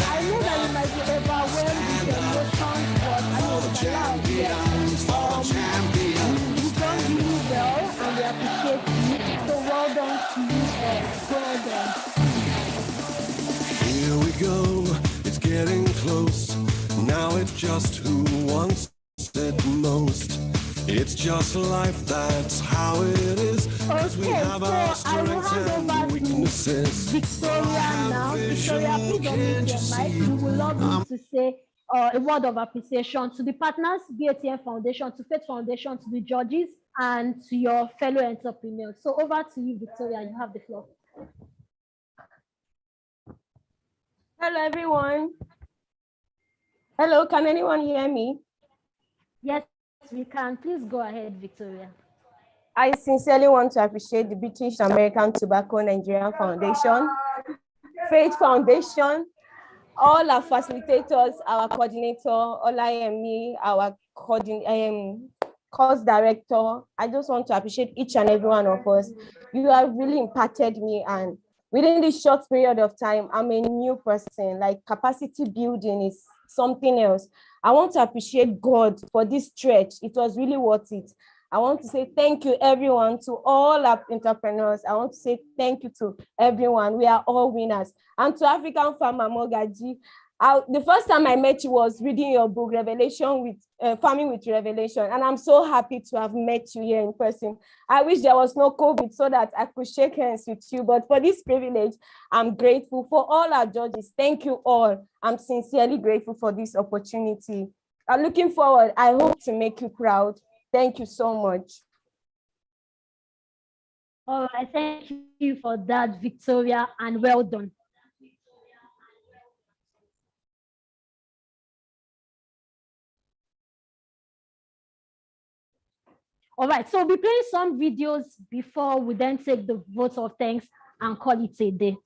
Speaker 1: I know that you might be overwhelmed with emotions, but I know it's allowed. You've done really well, and we appreciate you. So well done to you all. Well done.
Speaker 5: Here we go, it's getting close. Now it's just who wants it most. It's just life, that's how it is. Cause we have our strengths and weaknesses.
Speaker 1: Victoria now. Victoria, please unmute your mic. We would love you to say a word of appreciation to the partners, BATNF Foundation, to Faith Foundation, to the judges, and to your fellow entrepreneurs. So over to you, Victoria. You have the floor.
Speaker 13: Hello, everyone. Hello, can anyone hear me?
Speaker 1: Yes, we can. Please go ahead, Victoria.
Speaker 13: I sincerely want to appreciate the British American Tobacco Nigerian Foundation, Faith Foundation, all our facilitators, our coordinator, Olayemi, our course director. I just want to appreciate each and every one of us. You have really impacted me, and within this short period of time, I'm a new person. Like, capacity building is something else. I want to appreciate God for this stretch. It was really worth it. I want to say thank you, everyone, to all our entrepreneurs. I want to say thank you to everyone. We are all winners. And to African Farmer Mogaji,
Speaker 20: The first time I met you was reading your book, Farming with Revelation. And I'm so happy to have met you here in person. I wish there was no COVID so that I could shake hands with you. But for this privilege, I'm grateful. For all our judges, thank you all. I'm sincerely grateful for this opportunity. I'm looking forward. I hope to make you proud. Thank you so much.
Speaker 1: All right, thank you for that, Victoria, and well done. All right, so we'll be playing some videos before we then take the vote of thanks and call it a day.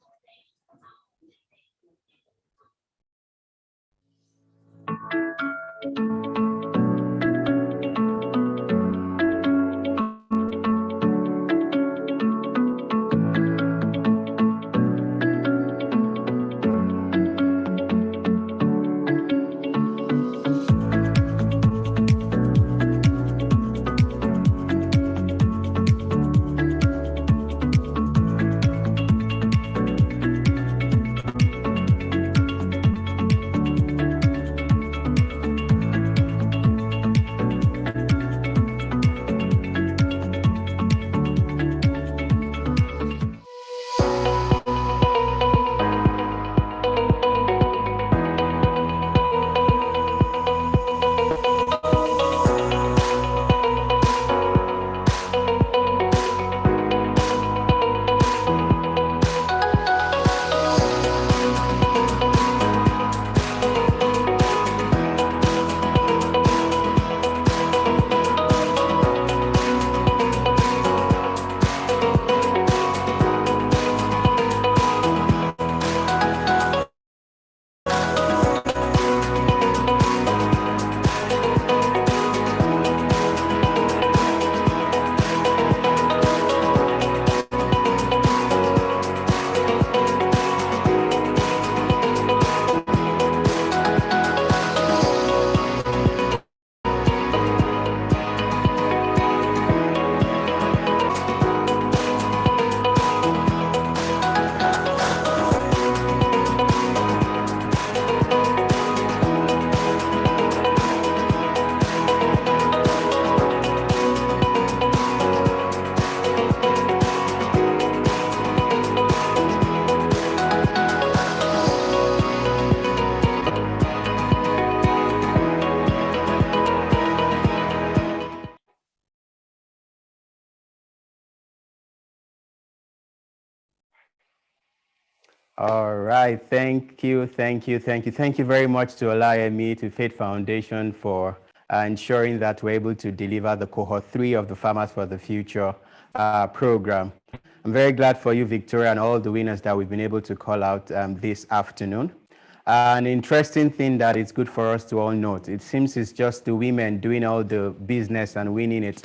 Speaker 21: All right, thank you very much to Olayemi, to Faith Foundation for ensuring that we're able to deliver the cohort 3 of the Farmers for the Future program. I'm very glad for you, Victoria, and all the winners that we've been able to call out this afternoon. An interesting thing that it's good for us to all note, it seems it's just the women doing all the business and winning it.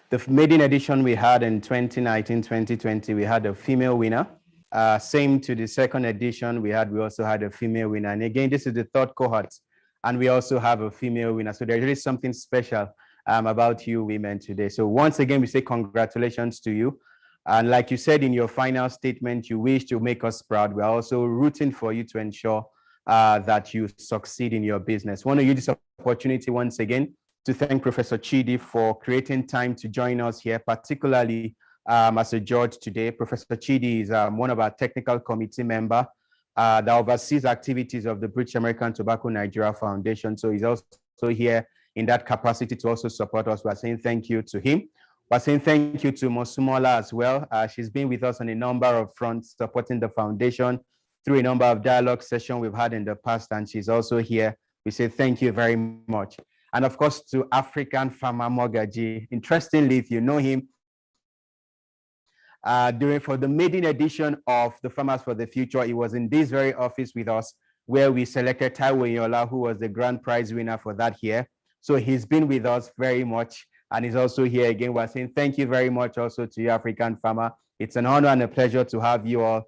Speaker 21: The maiden edition we had in 2019-2020, we had a female winner. Same to the second edition we also had a female winner. And again, this is the third cohort, and we also have a female winner. So there's really something special about you women today. So once again, we say congratulations to you. And like you said in your final statement, you wish to make us proud. We're also rooting for you to ensure that you succeed in your business. I want to use this opportunity once again to thank Professor Chidi for creating time to join us here, particularly as a judge today. Professor Chidi is one of our technical committee member that oversees activities of the British American Tobacco Nigeria Foundation. So he's also here in that capacity to also support us. We're saying thank you to him. We're saying thank you to Mosumola as well. She's been with us on a number of fronts, supporting the foundation through a number of dialogue sessions we've had in the past, and she's also here. We say thank you very much. And of course, to African Farmer Mogaji. Interestingly, if you know him, for the maiden edition of the Farmers for the Future, he was in this very office with us where we selected Taiwo Yola, who was the grand prize winner for that year. So he's been with us very much, and he's also here again. We're saying thank you very much also to you, African Farmer. It's an honor and a pleasure to have you all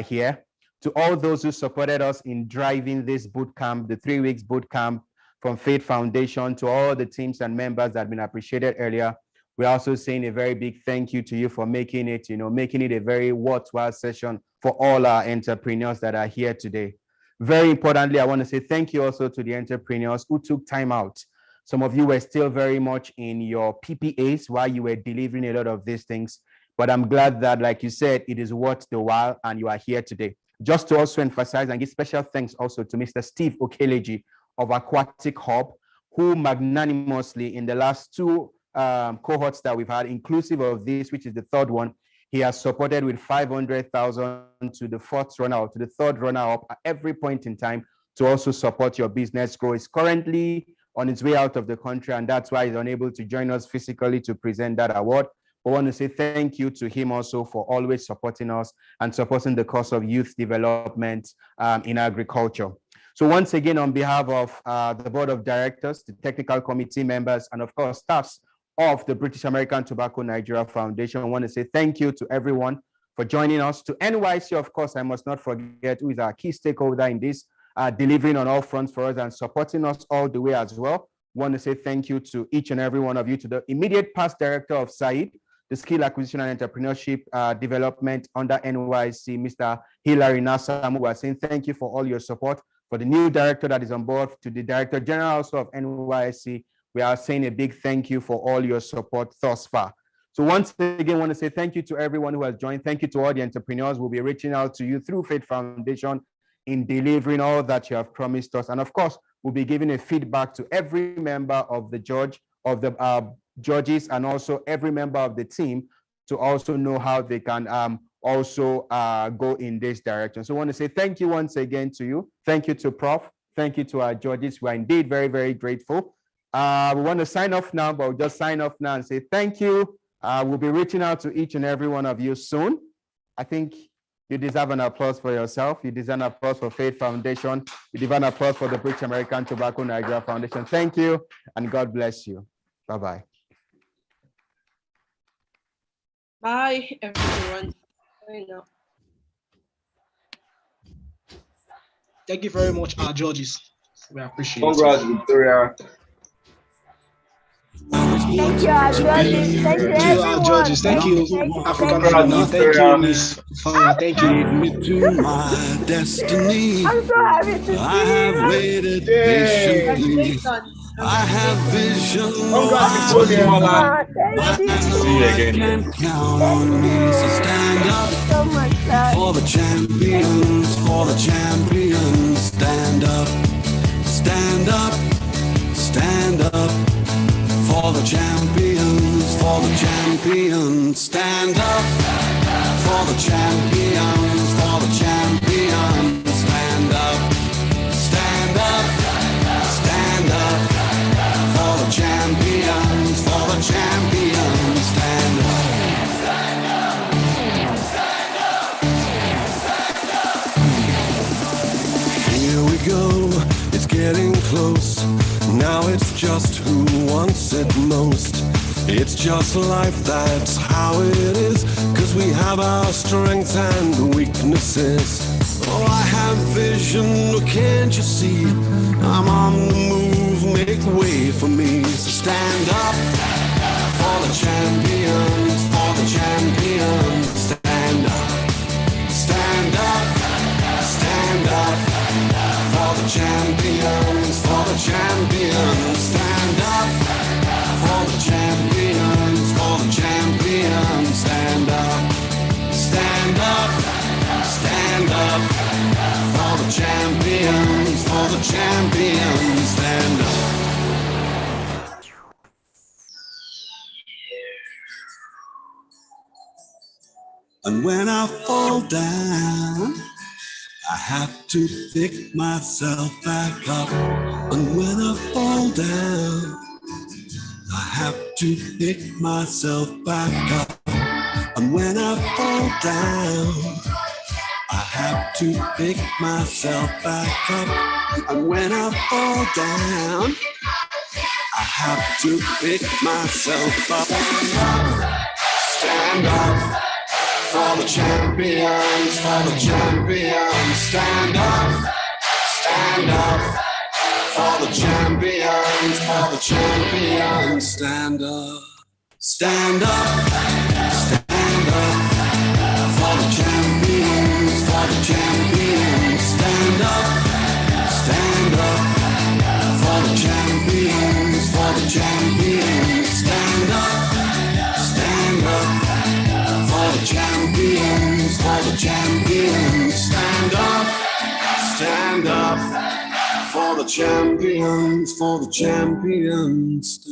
Speaker 21: here. To all those who supported us in driving this boot camp, the 3 weeks boot camp from Faith Foundation, to all the teams and members that have been appreciated earlier, we're also saying a very big thank you to you for making it, making it a very worthwhile session for all our entrepreneurs that are here today. Very importantly, I want to say thank you also to the entrepreneurs who took time out. Some of you were still very much in your PPAs while you were delivering a lot of these things. But I'm glad that, like you said, it is worth the while and you are here today. Just to also emphasize and give special thanks also to Mr. Steve Okeleji of Aquatic Hub, who magnanimously in the last two cohorts that we've had, inclusive of this, which is the third one, he has supported with 500,000 to the fourth runner-up, to the third runner-up at every point in time to also support your business grow. He's currently on its way out of the country, and that's why he's unable to join us physically to present that award. I want to say thank you to him also for always supporting us and supporting the cause of youth development in agriculture. So once again, on behalf of the board of directors, the technical committee members, and of course, staffs of the British American Tobacco Nigeria Foundation, I want to say thank you to everyone for joining us. To NYC, of course, I must not forget, who is our key stakeholder in this, delivering on all fronts for us and supporting us all the way as well. I want to say thank you to each and every one of you, to the immediate past director of SAID, the Skill Acquisition and Entrepreneurship Development under NYC, Mr. Hilary Nassam. We are saying thank you for all your support. For the new director that is on board, to the Director General also of NYC, we are saying a big thank you for all your support thus far. So once again, I want to say thank you to everyone who has joined. Thank you to all the entrepreneurs. We'll be reaching out to you through Faith Foundation in delivering all that you have promised us. And of course, we'll be giving a feedback to every member of the judges and also every member of the team to also know how they can also go in this direction. So I want to say thank you once again to you. Thank you to Prof. Thank you to our judges. We are indeed very, very grateful. We want to sign off now, but we'll just sign off now and say thank you. We'll be reaching out to each and every one of you soon. I think you deserve an applause for yourself. You deserve an applause for Faith Foundation. You deserve an applause for the British American Tobacco Nigeria Foundation. Thank you, and God bless you. Bye-bye.
Speaker 10: Bye, everyone.
Speaker 12: Thank you very much, our judges. We appreciate it.
Speaker 9: Congrats, Victoria.
Speaker 20: Thank you, our judges. Thank you,
Speaker 12: our judges. Thank you, African Farmer. Thank you, Miss Farmer. Thank you.
Speaker 5: To my destiny.
Speaker 20: I'm so happy to see you.
Speaker 5: I have waited patiently. I have vision.
Speaker 12: Congrats, Victoria.
Speaker 5: See you again. Can count on me, so stand up
Speaker 20: so much,
Speaker 5: for the champions, for the champions. Stand up, stand up, stand up. For the champions, for the champions, stand up. For the champions, for the champions, stand up. Stand up, stand up. For the champions, stand up. Stand up, stand up. Here we go, it's getting close. Now it's just who wants it most. It's just life, that's how it is. 'Cause we have our strengths and weaknesses. Oh, I have vision, can't you see? I'm on the move, make way for me. So stand up for the champions, for the champions. Stand up, stand up, stand up. For the champions, for the champions, stand up. For the champions, for the champions, stand up. Stand up, stand up. For the champions, stand up. And when I fall down, I have to pick myself back up. And when I fall down, I have to pick myself back up. And when I fall down, I have to pick myself back up. And when I fall down, I have to pick myself up. Stand up. For the champions, for the champions, stand up, stand up. For the champions, stand up, stand up, stand up. For the champions, stand up. for the champions. Stand up for the champions, for the champions.